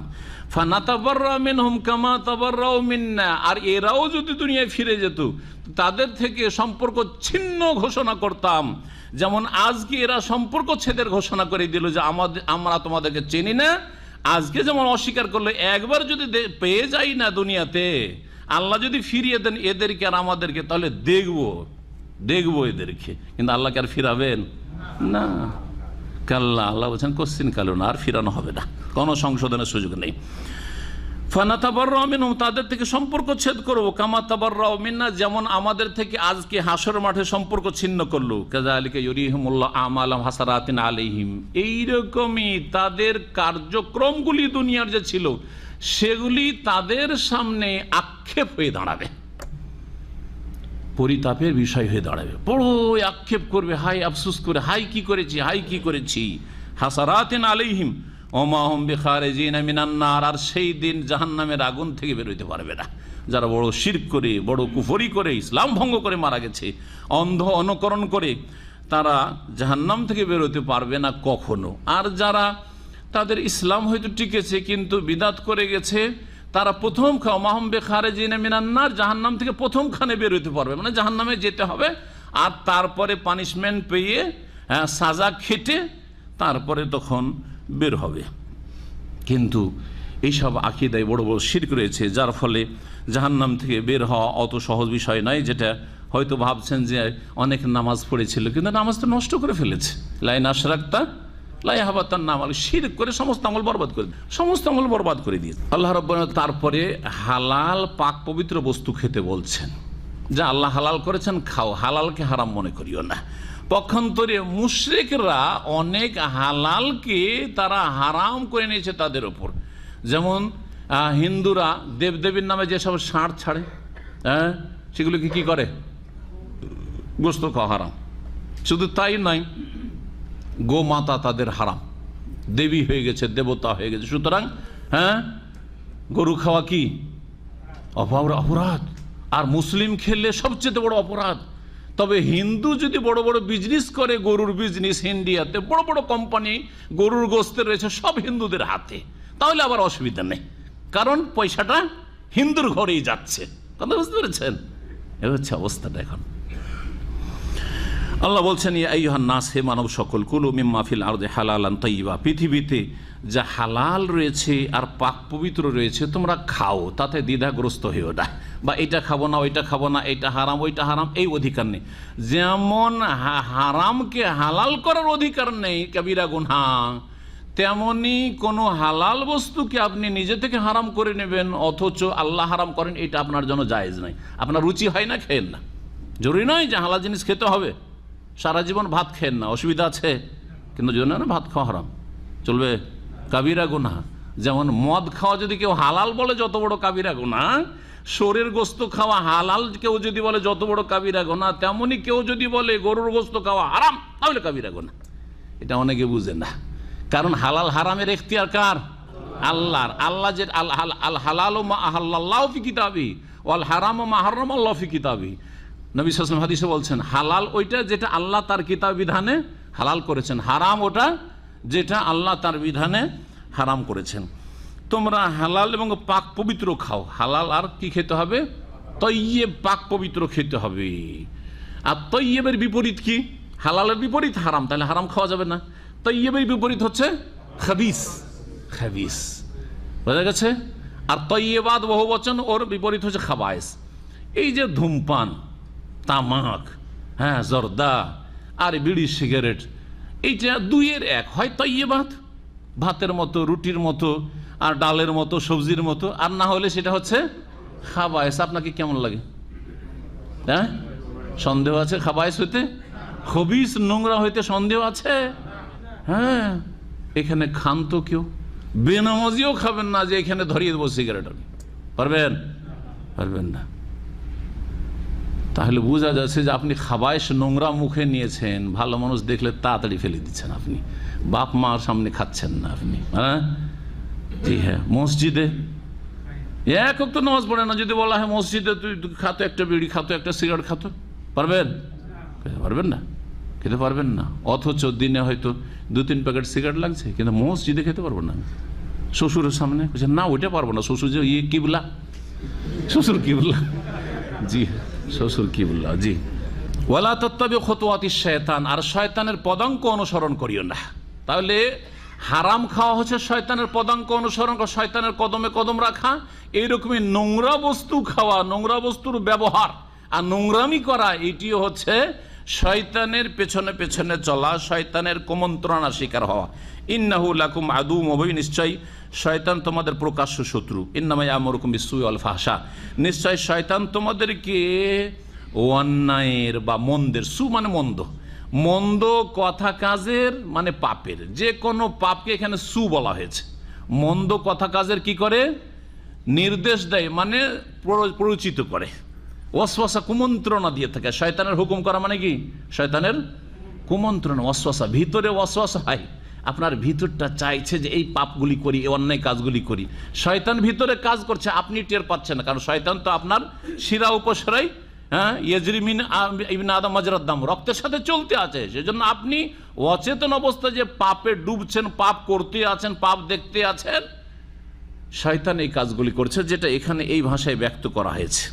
ফানাতাবাররা মিনহুম কামা তাবাররাউ মিন্না, আর এরাও যদি দুনিয়ায় ফিরে যেত তাদের থেকে সম্পর্ক ছিন্ন ঘোষণা করতাম, যেমন আজকে এরা সম্পর্ক ছেদের ঘোষণা করে দিল যে আমরা তোমাদেরকে চিনি না। আজকে যেমন অস্বীকার করলো, একবার যদি পেয়ে যাই না দুনিয়াতে, আল্লাহ যদি ফিরিয়ে দেন এদেরকে আর আমাদেরকে, তাহলে দেখবো এদেরকে, কিন্তু আল্লাহকে আর ফিরাবেন না। কাল্লা, আল্লাহ বলছেন কোশ্চিন কালো না, আর ফিরানো হবে না, কোনো সংশোধনের সুযোগ নেই। ফানাতাবাররাউ মিনহুম, তাদের থেকে সম্পর্ক ছেদ করবো, কামা তাবাররাউ মিন্না, যেমন আমাদের থেকে আজকে হাসর মাঠে সম্পর্ক ছিন্ন করলো। কাযালিকা ইউরিহিমুল্লাহ আমালাহুম হাসারাতিন আলাইহিম, এইরকমই তাদের কার্যক্রমগুলি দুনিয়ার যে ছিল সেগুলি তাদের সামনে আক্ষেপ হয়ে দাঁড়াবে। পরিতাপের বিষয় হয়ে দাঁড়াবে, বড় আক্ষেপ করবে, হাই আফসোস করে, হাই কি করেছি, হাই কি করেছি। হাসারাতিন আলাইহিম ওমা হুম বিখারিজিনা মিনান নার, আর সেই দিন জাহান্নামের আগুন থেকে বের হইতে পারবে না। যারা বড় শিরক করে, বড় কুফরি করে, ইসলাম ভঙ্গ করে মারা গেছে, অন্ধ অনুকরণ করে, তারা জাহান্নাম থেকে বের হতে পারবে না কখনো। আর যারা তাদের ইসলাম হয়তো টিকেছে কিন্তু বিদাত করে গেছে, তারা প্রথম মাহম বেখারিজিনা মিনান নার, জাহান্নাম থেকে প্রথমখানে বের হতে পারবে, মানে জাহান্নামে যেতে হবে আর তারপরে পানিশমেন্ট পেয়ে সাজা খেটে তারপরে তখন বের হবে। কিন্তু এইসব আকীদায় বড় বড় শিরক রয়েছে, যার ফলে জাহান্নাম থেকে বের হওয়া অত সহজ বিষয় নয়। যেটা হয়তো ভাবছেন যে অনেক নামাজ পড়েছিল, কিন্তু নামাজ তো নষ্ট করে ফেলেছে। লাইন আশরাকতা লাইহাবাতান নাম, শিরক করে সমস্ত আমল বরবাদ করে, সমস্ত আমল বরবাদ করে দিয়েছে আল্লাহ রাব্বুল আলামিন। তারপরে হালাল পাক পবিত্র বস্তু খেতে বলছেন, যা আল্লাহ হালাল করেছেন খাও, হালালকে হারাম মনে করিও না। পক্ষান্তরে মুশরিকরা অনেক হালালকে তারা হারাম করে নিয়েছে তাদের ওপর। যেমন হিন্দুরা দেবদেবীর নামে যেসব ষাঁড় ছাড়ে, সেগুলোকে কি করে, গোশত খাওয়া হারাম। শুধু তাই নয়, গোমাতা তাদের হারাম, দেবী হয়ে গেছে, দেবতা হয়ে গেছে। সুতরাং গরু খাওয়া কি অপরাধ, আর মুসলিম খেললে সবচেয়ে বড় অপরাধ। তবে হিন্দু যদি বড় বড় বিজনেস করে, গরুর বিজনেস, ইন্ডিয়াতে বড় বড় কোম্পানি গরুর গোস্তের রয়েছে সব হিন্দুদের হাতে, তাহলে আবার অসুবিধা নেই, কারণ পয়সাটা হিন্দুর ঘরেই যাচ্ছে। কথা বুঝতে পেরেছেন? এ হচ্ছে অবস্থাটা এখন। আল্লাহ বলছেন, ইয়া আইয়ুহান নাস, হে মানব সকল, কুলু মিম্মা ফিল আরদি হালালান তাইয়্যিবা, পৃথিবীতে যা হালাল রয়েছে আর পাক পবিত্র রয়েছে তোমরা খাও, তাতে দ্বিধাগ্রস্ত হইও না, বা এটা খাবো না, ওইটা খাবো না, এটা হারাম, ওইটা হারাম, এই অধিকার নেই। যেমন হারামকে হালাল করার অধিকার নেই কাবিরা গুনহা, তেমনি কোনো হালাল বস্তুকে আপনি নিজে থেকে হারাম করে নেবেন অথচ আল্লাহ হারাম করেন, এটা আপনার জন্য জায়েজ নাই। আপনার রুচি হয় না, খেয়েন না। জরুরি নয় যে হালাল জিনিস খেতে হবে, সারা জীবন ভাত খেয়েন না, অসুবিধা আছে, কিন্তু যদি না ভাত খাওয়া হারাম, চলবে? কাবিরা গুনাহ। যেমন মদ খাওয়া যদি কেউ হালাল বলে যত বড় কাবিরা গুনাহ, শরীর গোস্ত খাওয়া হালাল কেউ যদি বলে যত বড় কাবিরা গুনাহ, তেমনি কেউ যদি বলে গরুর গোস্ত খাওয়া হারাম, তাহলে কাবিরা গুনাহ। এটা অনেকে বুঝে না, কারণ হালাল হারামের এখতিয়ার কার? আল্লাহর। আল্লাহ যে আল হালাল মা আহাল্লাল্লাহু ফি কিতাবি ওয়াল হারাম মা হারামাল্লাহু ফি কিতাবি, নবী সাল্লাল্লাহু আলাইহি ওয়াসাল্লাম হাদিসে বলছেন, হালাল ওইটা যেটা আল্লাহ তার কিতাব বিধানে হালাল করেছেন, হারাম ওটা যেটা আল্লাহ তার বিধানে হারাম করেছেন। তোমরা হালাল এবং পাক পবিত্র খাও। হালাল আর কি খেতে হবে? তৈয়ব, পাক পবিত্র খেতে হবে। আর তৈয়বের বিপরীত কি? হালালের বিপরীত হারাম, তাহলে হারাম খাওয়া যাবে না। তৈয়বের বিপরীত হচ্ছে খাবিস, খাবিস, বোঝা গেছে? আর তৈয়বাদ বহু বচন, ওর বিপরীত হচ্ছে খাবায়েস। এই যে ধূমপান, তামাক, জর্দা আর বিড়ি সিগারেট, এইটা দুইয়ের এক, হয় তৈয়বাদ, ভাতের মতো, রুটির মতো, আর ডালের মতো, সবজির মতো, আর না হলে সেটা হচ্ছে খাবায়েস। আপনাকে কেমন লাগে? সন্দেহ আছে খাবায়েস হইতে? খবিস, নোংরা হইতে সন্দেহ আছে? এখানে খান তো কেউ, বেনামাজিও খাবেন না যে এখানে ধরিয়ে দেবো সিগারেট। পারবেন? পারবেন না। তাহলে বোঝা যাচ্ছে যে আপনি খাবায়েস নোংরা মুখে নিয়েছেন, ভালো মানুষ দেখলে তাড়াতাড়ি ফেলে দিচ্ছেন, আপনি বাপ মার সামনে খাচ্ছেন না আপনি। জি হ্যাঁ, মসজিদে এক তো নামাজ পড়ে না, যদি বলা হয় মসজিদে তুই খাতো একটা বিড়ি খাতো, একটা সিগারেট খাতো, পারবেন? পারবেন না, খেতে পারবেন না। অথচ দিনে হয়তো 2-3 প্যাকেট সিগারেট লাগছে, কিন্তু মসজিদে খেতে পারবো না। শ্বশুরের সামনে না, ওইটা পারবো না, শ্বশুর যে কিবলা, শ্বশুর কিবলা, জি শ্বশুর কিবলা, জি। ওয়ালা তাত্তাবিউ খুতুওয়াতিশ শায়তান, আর শয়তানের পদাঙ্ক অনুসরণ করিও না। তাহলে হারাম খাওয়া হচ্ছে শয়তানের পদাঙ্ক অনুসরণ করা, শয়তানের কদমে কদম রাখা। এইরকমই নোংরা বস্তু খাওয়া, নোংরা বস্তুর ব্যবহার আর নোংরামি করা, এটিও হচ্ছে শয়তানের পেছনে পেছনে চলা, শয়তানের কুমন্ত্রণার শিকার হওয়া। ইন্নাহু লাকুম আদুউম মুবিন, নিশ্চয় শয়তান তোমাদের প্রকাশ্য শত্রু। ইন্নামা ইয়ামুরুকুম বিসসুই ওয়াল ফাহশা, নিশ্চয় শয়তান তোমাদেরকে অন্যায়ের বা মন্দের, সু মানে মন্দ, মন্দ কথা কাজের মানে পাপের, যে কোনো পাপকে এখানে সু বলা হয়েছে। মন্দ কথা কাজের কি করে? নির্দেশ দেয়, মানে প্ররোচিত করে। ওয়াসওয়াসা কুমন্ত্রণা দিয়ে থাকে। শয়তানের হুকুম করা মানে কি? শয়তানের কুমন্ত্রণা, ওয়াসওয়াসা। ভিতরে ওয়াসওয়াসা হয়, আপনার ভিতরটা চাইছে যে এই পাপগুলি করি, এই অন্যায় কাজগুলি করি। শয়তান ভিতরে কাজ করছে, আপনি টের পাচ্ছেন না, কারণ শয়তান তো আপনার শিরা উপশিরায়, হ্যাঁ, ইয়াজরিমিন ইবনে আদম মাজরাদ দাম, রক্তের সাথে চলতে আছে। সেজন্য আপনি অচেতন অবস্থায় যে পাপে ডুবছেন, পাপ করতে আছেন, পাপ দেখতে আছেন, শয়তান এই কাজগুলি করছে, যেটা এখানে এই ভাষায় ব্যক্ত করা হয়েছে।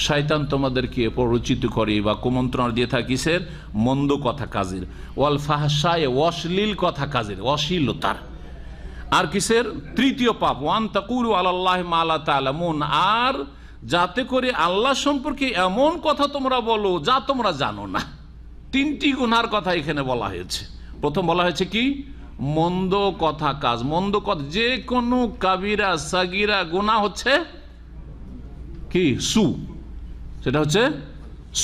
শয়তান তোমাদেরকে প্ররোচিত করে বা কুমন্ত্রণা দিয়ে থাকে কিসের? মন্দ কথা কাজের। ওয়াল ফাহশায়ে, অশ্লীল কথা কাজের, অশ্লীলতার। আর কিসের? তৃতীয় পাপ, ওয়ান তাকুলু আলাল্লাহি মা লা তা'লামুন, আর যাতে করে আল্লাহ সম্পর্কে এমন কথা তোমরা বলো যা তোমরা জানো না। তিনটি গুনার কথা এখানে বলা হয়েছে। প্রথম বলা হয়েছে কি? মন্দ কথা কাজ। মন্দ কথা, যে কোনো কাবিরা সাগিরা গুনাহ হচ্ছে কি? সু, সেটা হচ্ছে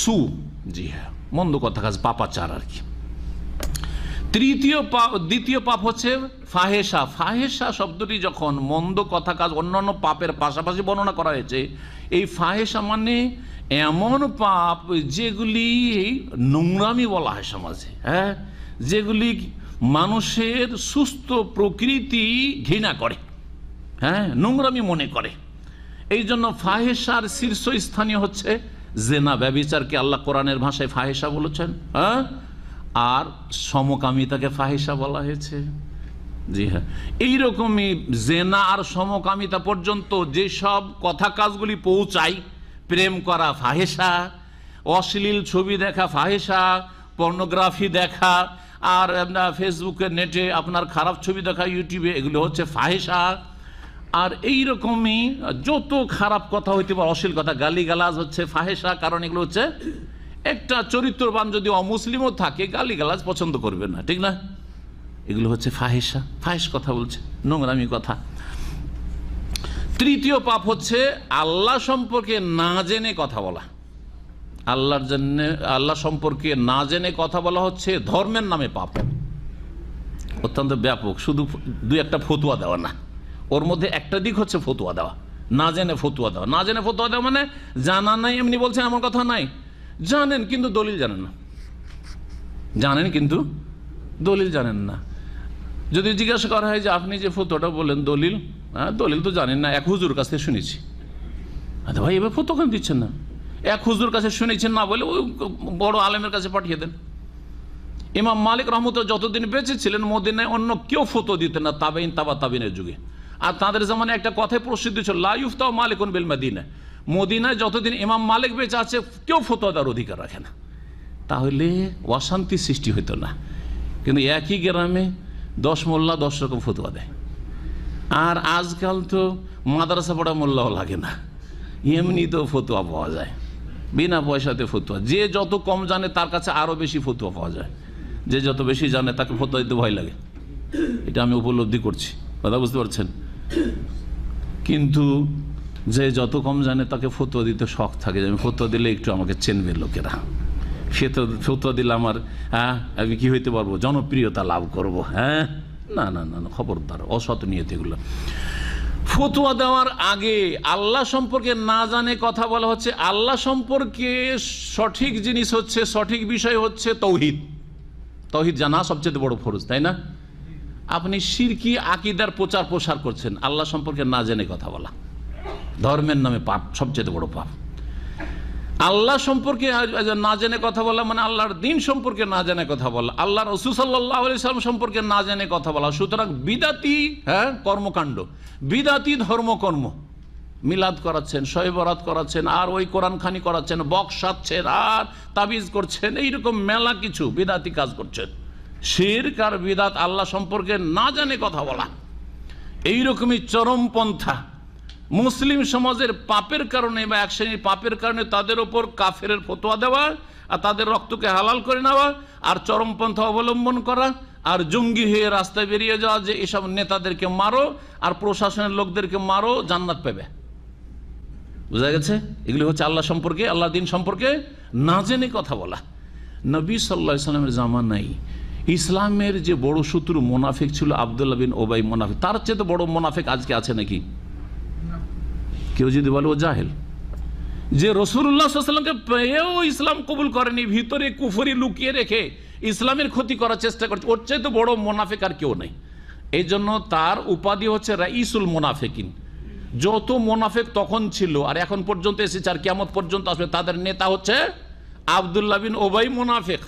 সু। জি হ্যাঁ, মন্দ কথা কাজ, পাপাচার আর কি। দ্বিতীয় পাপ হচ্ছে ফাহেসা। ফাহেসা শব্দটি যখন মন্দ কথা কাজ অন্যান্য পাপের পাশাপাশি বর্ণনা করা হয়েছে, এই ফাহেসা মানে এমন পাপ যেগুলি নোংরামি বলা হয় সমাজে, হ্যাঁ, যেগুলি মানুষের সুস্থ প্রকৃতি ঘৃণা করে, হ্যাঁ, নোংরামি মনে করে। এই জন্য ফাহেসার শীর্ষস্থানীয় হচ্ছে জেনা, ব্যভিচারকে আল্লাহ কোরআনের ভাষায় ফাহেসা বলেছেন, হ্যাঁ, আর সমকামিতাকে ফাহেসা বলা হয়েছে। জি হ্যাঁ, এইরকমই জেনা আর সমকামিতা পর্যন্ত যেসব কথা কাজগুলি পৌঁছায়, প্রেম করা ফাহেসা, অশ্লীল ছবি দেখা ফাহেসা, পর্নোগ্রাফি দেখা, আর ফেসবুকে নেটে আপনার খারাপ ছবি দেখা, ইউটিউবে, এগুলো হচ্ছে ফাহেসা। আর এইরকমই যত খারাপ কথা হইতে পারে, অশ্লীল কথা, গালিগালাজ হচ্ছে ফাহেসা। কারণ এগুলো হচ্ছে, একটা চরিত্রবান যদি অমুসলিমও থাকে গালিগালাজ পছন্দ করবে না, ঠিক না? এগুলো হচ্ছে ফাহেসা, ফাহেস কথা বলছে, নোংরামি কথা। তৃতীয় পাপ হচ্ছে আল্লাহ সম্পর্কে না জেনে কথা বলা। আল্লাহ সম্পর্কে না জেনে কথা বলা হচ্ছে ধর্মের নামে পাপ, অত্যন্ত ব্যাপক। শুধু দুই একটা ফতুয়া দেওয়া না, ওর মধ্যে একটা দিক হচ্ছে ফতুয়া দেওয়া, না জেনে ফতুয়া দেওয়া। না জেনে ফতুয়া দেওয়া মানে জানা নাই এমনি বলছেন, এমন কথা নাই, জানেন কিন্তু দলিল জানেন না, জানেন কিন্তু দলিল জানেন না। যদি জিজ্ঞাসা করা হয় যে আপনি যে ফতুয়াটা বললেন দলিল, হ্যাঁ, দলিল তো জানেন না, এক হুজুর কাছ থেকে শুনেছি। আচ্ছা ভাই, এবার ফতুয়া কেন দিচ্ছেন না? এক হুজুর কাছে শুনেছেন না বলে ওই বড় আলেমের কাছে পাঠিয়ে দেন। ইমাম মালিক রহমতুল্লাহ যতদিন বেঁচে ছিলেন মদিনায় অন্য কেউ ফতুয়া দিতেন না, তাবেইন তাবা তাবিনের যুগে। আর তাদের জামানে একটা কথাই প্রসিদ্ধ ছিল, লা ইফতাউ মালিকুন বিল মদিনা। মদিনায় যতদিন ইমাম মালিক বেঁচে আছে কেউ ফতুয়া দেওয়ার অধিকার রাখে না, তাহলে অশান্তি সৃষ্টি হইতো না। কিন্তু একই গ্রামে 10 মোল্লা 10 রকম ফতুয়া দেয়। আর আজকাল তো মাদ্রাসা পড়া মোল্লাও লাগে না, এমনি তো ফতুয়া পাওয়া যায়, বিনা পয়সাতে ফতুয়া। যে যত কম জানে তার কাছে আরও বেশি ফতুয়া পাওয়া যায়, যে যত বেশি জানে তাকে ফতুয়া দিতে ভয় লাগে। এটা আমি উপলব্ধি করছি, কথা বুঝতে পারছেন? কিন্তু যে যত কম জানে তাকে ফতুয়া দিতে শখ থাকে, যে আমি ফতুয়া দিলে একটু আমাকে চেনবে লোকেরা, সে তো ফতুয়া দিলে আমার, হ্যাঁ, আমি কি হইতে পারবো, জনপ্রিয়তা লাভ করব। হ্যাঁ, না না না, খবরদার, অসৎ নিয়ত এগুলো। ফতুয়া দেওয়ার আগে আল্লাহ সম্পর্কে না জানে কথা বলা হচ্ছে। আল্লাহ সম্পর্কে সঠিক জিনিস হচ্ছে, সঠিক বিষয় হচ্ছে তৌহিদ। তৌহিদ জানা সবচেয়ে বড় ফরজ, তাই না? আপনি শিরকি আকীদার প্রচার প্রসার করছেন, আল্লাহ সম্পর্কে না জেনে কথা বলা ধর্মের নামে পাপ, সবচেয়ে বড় পাপ। আল্লাহ সম্পর্কে না জেনে কথা বলা মানে আল্লাহর দিন সম্পর্কে না জেনে কথা বলা, আল্লাহ রাসূল সাল্লাল্লাহু আলাইহি সাল্লাম সম্পর্কে না জেনে কথা বলা। সুতরাং বিদাতি, হ্যাঁ, কর্মকাণ্ড, বিদাতি ধর্মকর্ম, মিলাদ করাচ্ছেন, শবে বরাত করাচ্ছেন, আর ওই কোরআন খানি করাচ্ছেন, বক্সাচ্ছেন, আর তাবিজ করছেন, এইরকম মেলা কিছু বিদাতি কাজ করছেন। শিরক আর বিদাত, আল্লাহ সম্পর্কে না জানে কথা বলা, এইরকমই চরমপন্থা। মুসলিম সমাজের পাপের কারণে বা এক শ্রেণীর পাপের কারণে তাদের ওপর কাফেরের ফতোয়া দেওয়া, আর তাদের রক্তকে হালাল করে নেওয়া, আর চরমপন্থা অবলম্বন করা, আর জঙ্গি হয়ে রাস্তায় বেরিয়ে যাওয়া যে এসব নেতাদেরকে মারো আর প্রশাসনের লোকদেরকে মারো, জান্নাত পাবে। বুঝা গেছে? এগুলি হচ্ছে আল্লাহ সম্পর্কে, আল্লাহ দিন সম্পর্কে না জেনে কথা বলা। নবী সাল্লাল্লাহু আলাইহি ওয়াসাল্লামের জামানায় ইসলামের যে বড় শত্রু মুনাফিক ছিল আব্দুল্লাহ বিন উবাই মুনাফিক, তার চেয়ে বড় মুনাফিক আজকে আছে নাকি? কেউ যদি বলে ও জাহেল, যে রাসূলুল্লাহ সাল্লাল্লাহু আলাইহি ওয়াসাল্লামকে পেয়েও ইসলাম কবুল করেনি, ভিতরে কুফরি লুকিয়ে রেখে ইসলামের ক্ষতি করার চেষ্টা করছে, ওর চাইতে বড় মুনাফিক আর কেউ নেই। এই জন্য তার উপাধি হচ্ছে রাইসুল মুনাফিকিন। যত মুনাফিক তখন ছিল আর এখন পর্যন্ত এসেছে আর কিয়ামত পর্যন্ত আসবে, তাদের নেতা হচ্ছে আব্দুল্লাহ বিন উবাই মুনাফিক।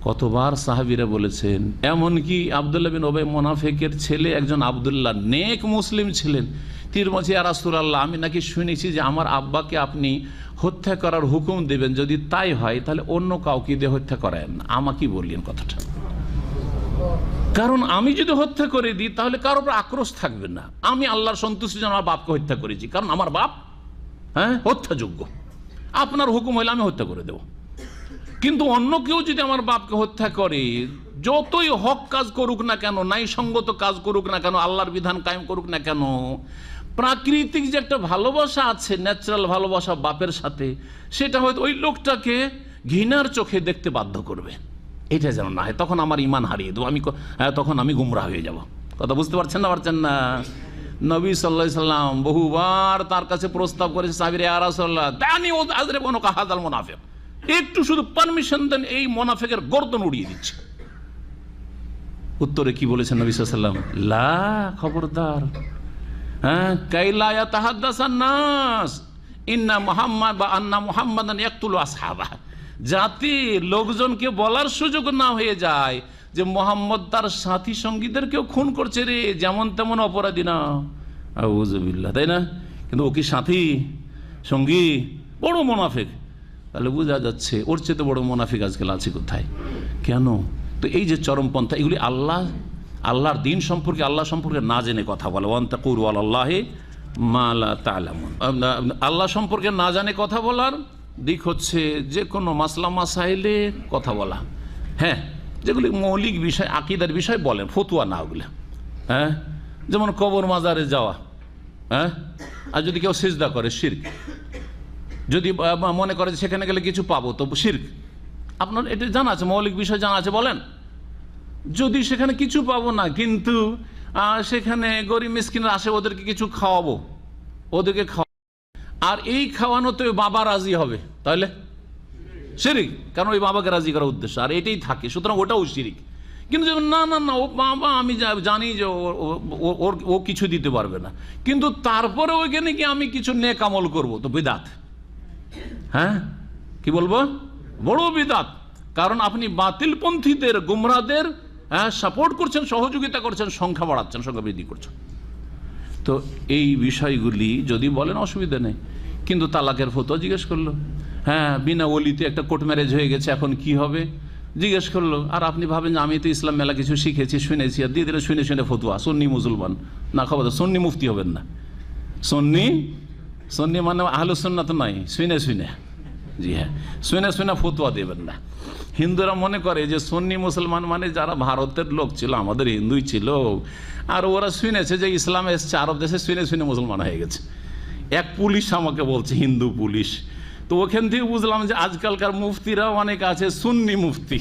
কতবার সাহাবীরা বলেছেন, এমনকি আব্দুল্লাহ বিন উবাই মুনাফিকের ছেলে একজন আব্দুল্লাহ নেক মুসলিম ছিলেন, তিনি বলছে ইয়া রাসূলুল্লাহ, আমি নাকি শুনেছি যে আমার আব্বাকে আপনি হত্যা করার হুকুম দেবেন, যদি তাই হয় তাহলে অন্য কাউকে দিয়ে হত্যা করেন না, আমাকে বললেন কথাটা। কারণ আমি যদি হত্যা করে দিই তাহলে কারোর উপর আক্রোশ থাকবে না, আমি আল্লাহর সন্তুষ্টির জন্য আমার বাপকে হত্যা করেছি, কারণ আমার বাপ হত্যাযোগ্য, আপনার হুকুম হইলে আমি হত্যা করে দেব। কিন্তু অন্য কেউ যদি আমার বাপকে হত্যা করে, যতই হক কাজ করুক না কেন, ন্যায়সঙ্গত কাজ করুক না কেন, আল্লাহর বিধান কায়েম করুক না কেন, প্রাকৃতিক যে একটা ভালোবাসা আছে, ন্যাচারাল ভালোবাসা বাপের সাথে, সেটা হয়তো ওই লোকটাকে ঘৃণার চোখে দেখতে বাধ্য করবে। এটা যেন না হয়, তখন আমার ইমান হারিয়ে দেবো, তখন আমি গুমরাহ হয়ে যাব। কথা বুঝতে পারছেন না? নবী সাল্লাল্লাহু আলাইহি সাল্লাম বহুবার তার কাছে প্রস্তাব করেছে, সাহাবীরা ইয়া রাসূলুল্লাহ দানি ও আযরিবুন কাহাদাল মুনাফিক, একটু শুধু পারমিশন দেন, এই মুনাফিকের গর্দন উড়িয়ে দিচ্ছে। উত্তরে কি বলেছেন নবী সাল্লাল্লাহু আলাইহি সাল্লাম? লা, খবরদার, কাইলা ইয়াতাহাদ্দাসান নাস ইন্না মুহাম্মাদ বা আন্না মুহাম্মাদান ইয়াকতুলু আসহাবাহ, যাতে লোকজনকে বলার সুযোগ না হয়ে যায় যে মোহাম্মদ তার সাথী সঙ্গীদেরকেও খুন করছে রে, যেমন তেমন অপরাধী না। আউযুবিল্লাহ, তাই না? কিন্তু ও কি সাথী সঙ্গী? বড় মুনাফিক। তাহলে বোঝা যাচ্ছে ওর চেয়ে বড় মুনাফিক আজকাল আছে কোথায়, কেন? তো এই যে চরমপন্থা, এগুলি আল্লাহর দিন সম্পর্কে, আল্লাহ সম্পর্কে না জেনে কথা বলে। ওয়ান তাকুলু আলাল্লাহি মা লা তা'লামুন, আল্লাহ সম্পর্কে না জানে কথা বলার দিক হচ্ছে যে কোনো মাসলা মাসাইলে কথা বলা, যেগুলি মৌলিক বিষয়, আকীদার বিষয় বলেন, ফতুয়া না ওগুলো। যেমন কবর মাজারে যাওয়া, আর যদি কেউ সিজদা করে শিরক, যদি মনে করে সেখানে গেলে কিছু পাবো তো শিরক। আপনার এটা জানা আছে, মৌলিক বিষয় জানা আছে, বলেন। যদি সেখানে কিছু পাবো না, কিন্তু সেখানে গরিব মিসকিনরা আসে, ওদেরকে কিছু খাওয়াবো, ওদেরকে আর এই খাওয়ানোতে বাবা রাজি হবে, তাহলে শিরিক, কারণ ওই বাবাকে রাজি করার উদ্দেশ্য, আর এটাই থাকে, সুতরাং ওটাও শিরিক। কিন্তু না না না, ও বাবা আমি জানি যে ও কিছু দিতে পারবে না, কিন্তু তারপরে ওইখানে কি আমি কিছু নেক আমল করবো, তো বিদাত। কি বলবো? বড় বিদাত। কারণ আপনি বাতিলপন্থীদের, গুমরাহদের সাপোর্ট করছেন, সহযোগিতা করছেন, সংখ্যা বাড়াচ্ছেন, সংখ্যা বৃদ্ধি করছেন। তো এই বিষয়গুলি যদি বলেন অসুবিধা নেই, কিন্তু তালাকের ফতোয়া জিজ্ঞেস করলো, বিনা ওলিতে একটা কোর্ট ম্যারেজ হয়ে গেছে, এখন কি হবে জিজ্ঞেস করলো, আর আপনি ভাবেন যে আমি তো ইসলাম মেলা কিছু শিখেছি, শুনেছি, আর দিয়ে দিলে শুনে শুনে ফতোয়া। সুন্নি মুসলমান না, খবর সুন্নি মুফতি হবেন না। সুন্নি মানে আহলুস সুন্নাহ তো নয়, শুনে শুনে, জি হ্যাঁ, শুনে শুনে ফতোয়া দেবেন না। হিন্দুরা মনে করে যে সুন্নি মুসলমান মানে যারা ভারতের লোক ছিল, আমাদের হিন্দুই ছিল, আর ওরা শুনেছে যে ইসলাম এসছে আরব দেশে, শুনে শুনে মুসলমান হয়ে গেছে। এক পুলিশ আমাকে বলছে, হিন্দু পুলিশ, তো ওখান থেকে বুঝলাম যে আজকালকার মুফতিরাও অনেক আছে সুন্নি মুফতি,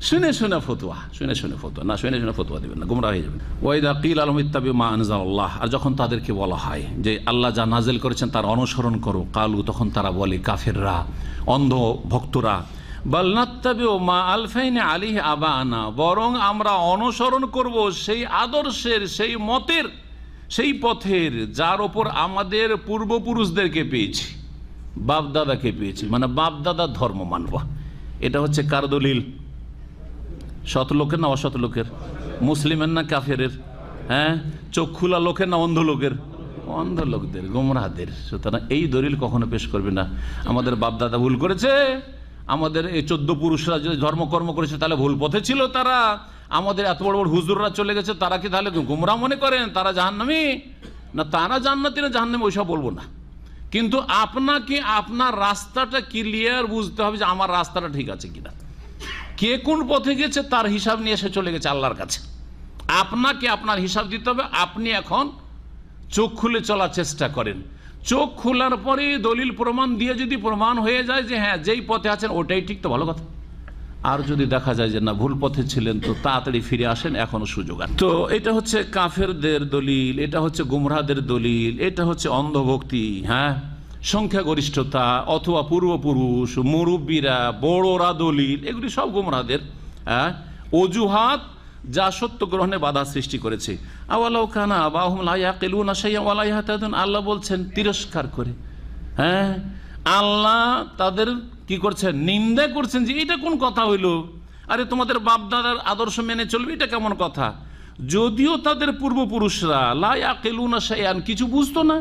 শুনে শুনে ফতোয়া, শুনে শুনে ফতোয়া না, শুনে শুনে ফতোয়া দেবেন না, গুমরাহ হয়ে যাবেন। ওয়াইদা কিল আলম ইত্তাবি মা আনজালাল্লাহ, আর যখন তাদেরকে বলা হয় যে আল্লাহ যা নাজিল করেছেন তার অনুসরণ করো, কালু, তখন তারা বলে, কাফেররা, অন্ধ ভক্তরা, বাল নাত্তাবিউ মা আলফাইনা আলাইহি আবানা, বরং আমরা অনুসরণ করব সেই আদর্শের, সেই মতের, সেই পথের যার ওপর আমাদের পূর্বপুরুষদেরকে পেয়েছি, বাপ দাদাকে পেয়েছি, মানে বাপ দাদার ধর্ম মানব। এটা হচ্ছে কার দলিল? সৎ লোকের না অসৎ লোকের? মুসলিমের না কাফেরের? চোখ খোলা লোকের না অন্ধ লোকের? অন্ধ লোকদের, গুমরাহদের। সুতরাং এই দলিল কখনো পেশ করবে না। আমাদের বাপ দাদা ভুল করেছে, আমাদের এই 14 পুরুষরা যদি ধর্মকর্ম করেছে তাহলে ভুল পথে ছিল তারা, আমাদের এত বড় বড় হুজুররা চলে গেছে, তারা কি তাহলে গুমরাহ মনে করেন? তারা জাহান্নামী না, তারা জান্নাতি না জাহান্নামী, ওইসব বলবো না। কিন্তু আপনাকে আপনার রাস্তাটা ক্লিয়ার বুঝতে হবে যে আমার রাস্তাটা ঠিক আছে কিনা। কে কোন পথে গেছে তার হিসাব নিয়ে এসে চলে গেছে আল্লাহর কাছে, আপনাকে আপনার হিসাব দিতে হবে। আপনি এখন চোখ খুলে চলার চেষ্টা করেন, চোখ খোলার পরে দলিল প্রমাণ দিয়ে যদি প্রমাণ হয়ে যায় যে হ্যাঁ যেই পথে আছেন ওটাই ঠিক, তো ভালো কথা। আর যদি দেখা যায় যে না ভুল পথে ছিলেন তো তাড়াতাড়ি ফিরে আসেন, এখনো সুযোগ আছে। তো এটা হচ্ছে কাফেরদের দলিল, এটা হচ্ছে গুমরাহদের দলিল, এটা হচ্ছে অন্ধভক্তি, হ্যাঁ, সংখ্যাগরিষ্ঠতা অথবা পূর্বপুরুষ, মুরব্বীরা, বড়রা দলিল, এগুলি সব গুমরাহদের অজুহাত যা সত্য গ্রহণে বাধা সৃষ্টি করেছে। আওয়ালাউ কানা আবাহুম লা ইয়াকিলুনা শাইআন ওয়া লা ইয়াহতাদুন, আল্লাহ বলছেন তিরস্কার করে, হ্যাঁ, আল্লাহ তাদের কি করছেন, নিন্দা করছেন যে এটা কোন কথা হইল, আরে তোমাদের বাপদাদার আদর্শ মেনে চলবে, এটা কেমন কথা। যদিও তাদের পূর্বপুরুষরা লা ইয়াকিলুনা শাইআন কিছু বুঝতো না,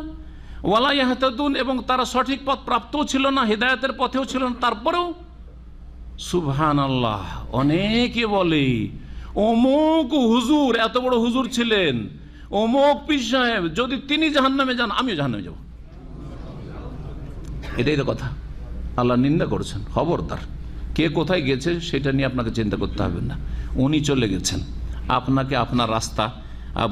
ওয়া লা ইয়াহতাদুন এবং তারা সঠিক পথ প্রাপ্তও ছিল না, হেদায়েতের পথেও ছিল না, তারপরেও সুবহানাল্লাহ অনেকে বলে অমুক হুজুর, এত বড় হুজুর ছিলেন, অমুক পীর সাহেব, যদি তিনি জাহান্নামে যান আমিও জাহান্নামে যাব। এটাই তো কথা। আল্লাহ নিন্দা করছেন। খবরদার, কে কোথায় গেছে সেটা নিয়ে আপনাকে চিন্তা করতে হবে না, উনি চলে গেছেন, আপনাকে আপনার রাস্তা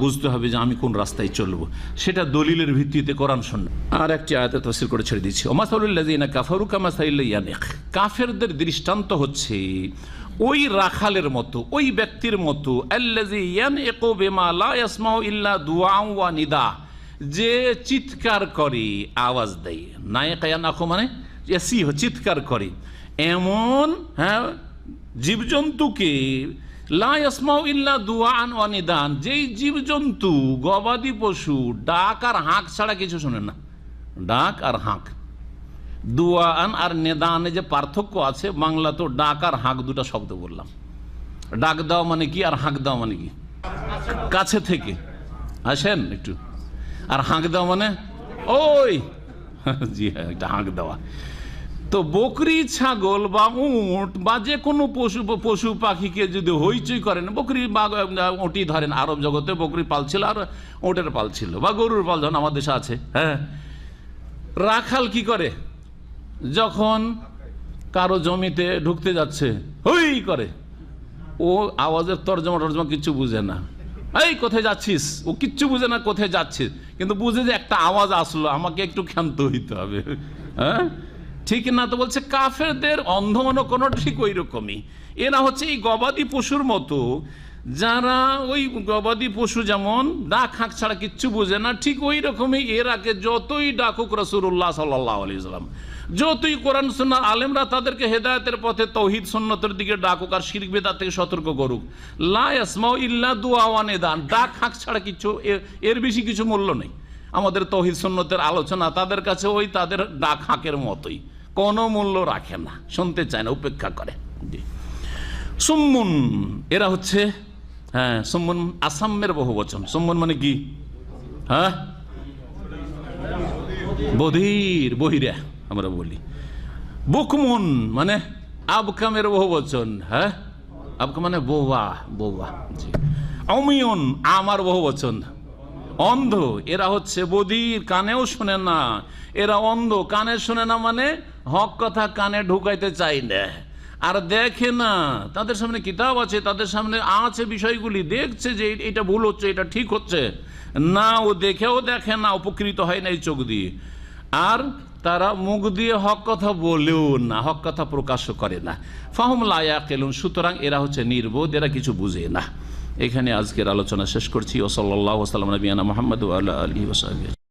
বুঝতে হবে যে আমি কোন রাস্তায় চলবো, সেটা দলিলের ভিত্তিতে কোরআন শুনবেন। আর একটি আয়াতে তাফসীর করে ছেড়ে দিচ্ছি, ওমাসালুল্লাযিনা কাফারু কামাসালিল ইয়ানিক, কাফেরদের দৃষ্টান্ত হচ্ছে ওই রাখালের মতো, ওই ব্যক্তির মতো, আল্লাযী ইয়ানইকু বিমা লা ইয়াসমাউ ইল্লা দুআ ওয়া নিদা, যে চিৎকার করে, আওয়াজ দেয়, নায়িকা ইয়ানাকু মানে চিৎকার করে, এমন হ্যাঁ জীবজন্তুকে, লা ইয়াসমাউ ইল্লা দুআন ওয়া নিদান, যেই জীবজন্তু গবাদি পশু ডাক আর হাঁক ছাড়া কিছু শোনে না। ডাক আর হাঁক, দুআন আর নিদানে যে পার্থক্য আছে, বাংলা তো ডাক আর হাঁক দুটা শব্দ বললাম। ডাক দেওয়া মানে কি আর হাঁক দেওয়া মানে কি? কাছে থেকে আসেন একটু, আর হাঁক দেওয়া মানে ওই, জি হ্যাঁ, এটা হাঁক দেওয়া। তো বকরি, ছাগল বা উট বা যে কোনো পশু পাখিকে যদি হইচই করেন, বকরি বা ওটি ধরেন, আরব জগতে বকরি পাল ছিল আর ওটের পাল ছিল, বা গরুর পাল যখন আমাদের দেশে আছে, হ্যাঁ, রাখাল কি করে, যখন কারো জমিতে ঢুকতে যাচ্ছে হই করে, ও আওয়াজের তর্জমা কিচ্ছু বুঝে না, এই কোথায় যাচ্ছিস, ও কিচ্ছু বুঝে না কোথায় যাচ্ছিস, কিন্তু বুঝে যে একটা আওয়াজ আসলো, আমাকে একটু ক্ষান্ত হইতে হবে, হ্যাঁ, ঠিক না? তো বলছে কাফেরদের অন্ধমনকরণ ঠিক ওই রকমই। এরা হচ্ছে এই গবাদি পশুর মতো, যারা ওই গবাদি পশু যেমন ডাক হাঁক ছাড়া কিচ্ছু বুঝে না, ঠিক ওই রকমই এরাকে যতই ডাকুক রাসূলুল্লাহ সাল্লাল্লাহু আলাইহি ওয়াসাল্লাম, যতই কোরআন সুন্নাহর আলেমরা তাদেরকে হেদায়েতের পথে, তৌহিদ সুন্নতের দিকে ডাকুক আর শিরক বিদআত থেকে সতর্ক করুক, লা ইয়াসমাউ ইল্লা দুআ ওয়া নিদান, ডাক হাঁক ছাড়া কিছু, এর বেশি কিছু মূল্য নেই। আমাদের তৌহিদ সুন্নতের আলোচনা তাদের কাছে ওই তাদের ডাক হাঁকের মতোই, কোনো মূল্য রাখে না, শুনতে চায় না, উপেক্ষা করে। সুম্মুন, এরা হচ্ছে হ্যাঁ সুম্মুন আসামের বহু বচন। সুম্মুন মানে কি? হ্যাঁ, বধির, বহিরা আমরা বলি। বুকমুন মানে আবকামের বহু বচন, হ্যাঁ, আবকাম মানে বোবা, বোবা। জি। অমিয়ন, আমার বহু বচন। অন্ধ, এরা হচ্ছে বধির, কানেও শোনে না, এরা অন্ধ, কানে শোনে না মানে হক কথা কানে ঢুকাইতে চাই না, আর দেখে না। তাদের সামনে কিতাব আছে, তাদের সামনে আছে বিষয়গুলি, দেখছে যে এটা ভুল হচ্ছে, এটা ঠিক হচ্ছে না, ও দেখেও দেখে না, উপকৃত হয় না এই চোখ দিয়ে। আর তারা মুখ দিয়ে হক কথা বলেও না, হক কথা প্রকাশ করে না। ফাহুম লা ইয়াকিলুন, সুতরাং এরা হচ্ছে নির্বোধ, এরা কিছু বুঝে না। এখানে আজকের আলোচনা শেষ করছি। ও সাল্লাল্লাহু আলা নবিয়ানা মুহাম্মদ ওয়া আলা আলিহি ওয়া সাহবিহি।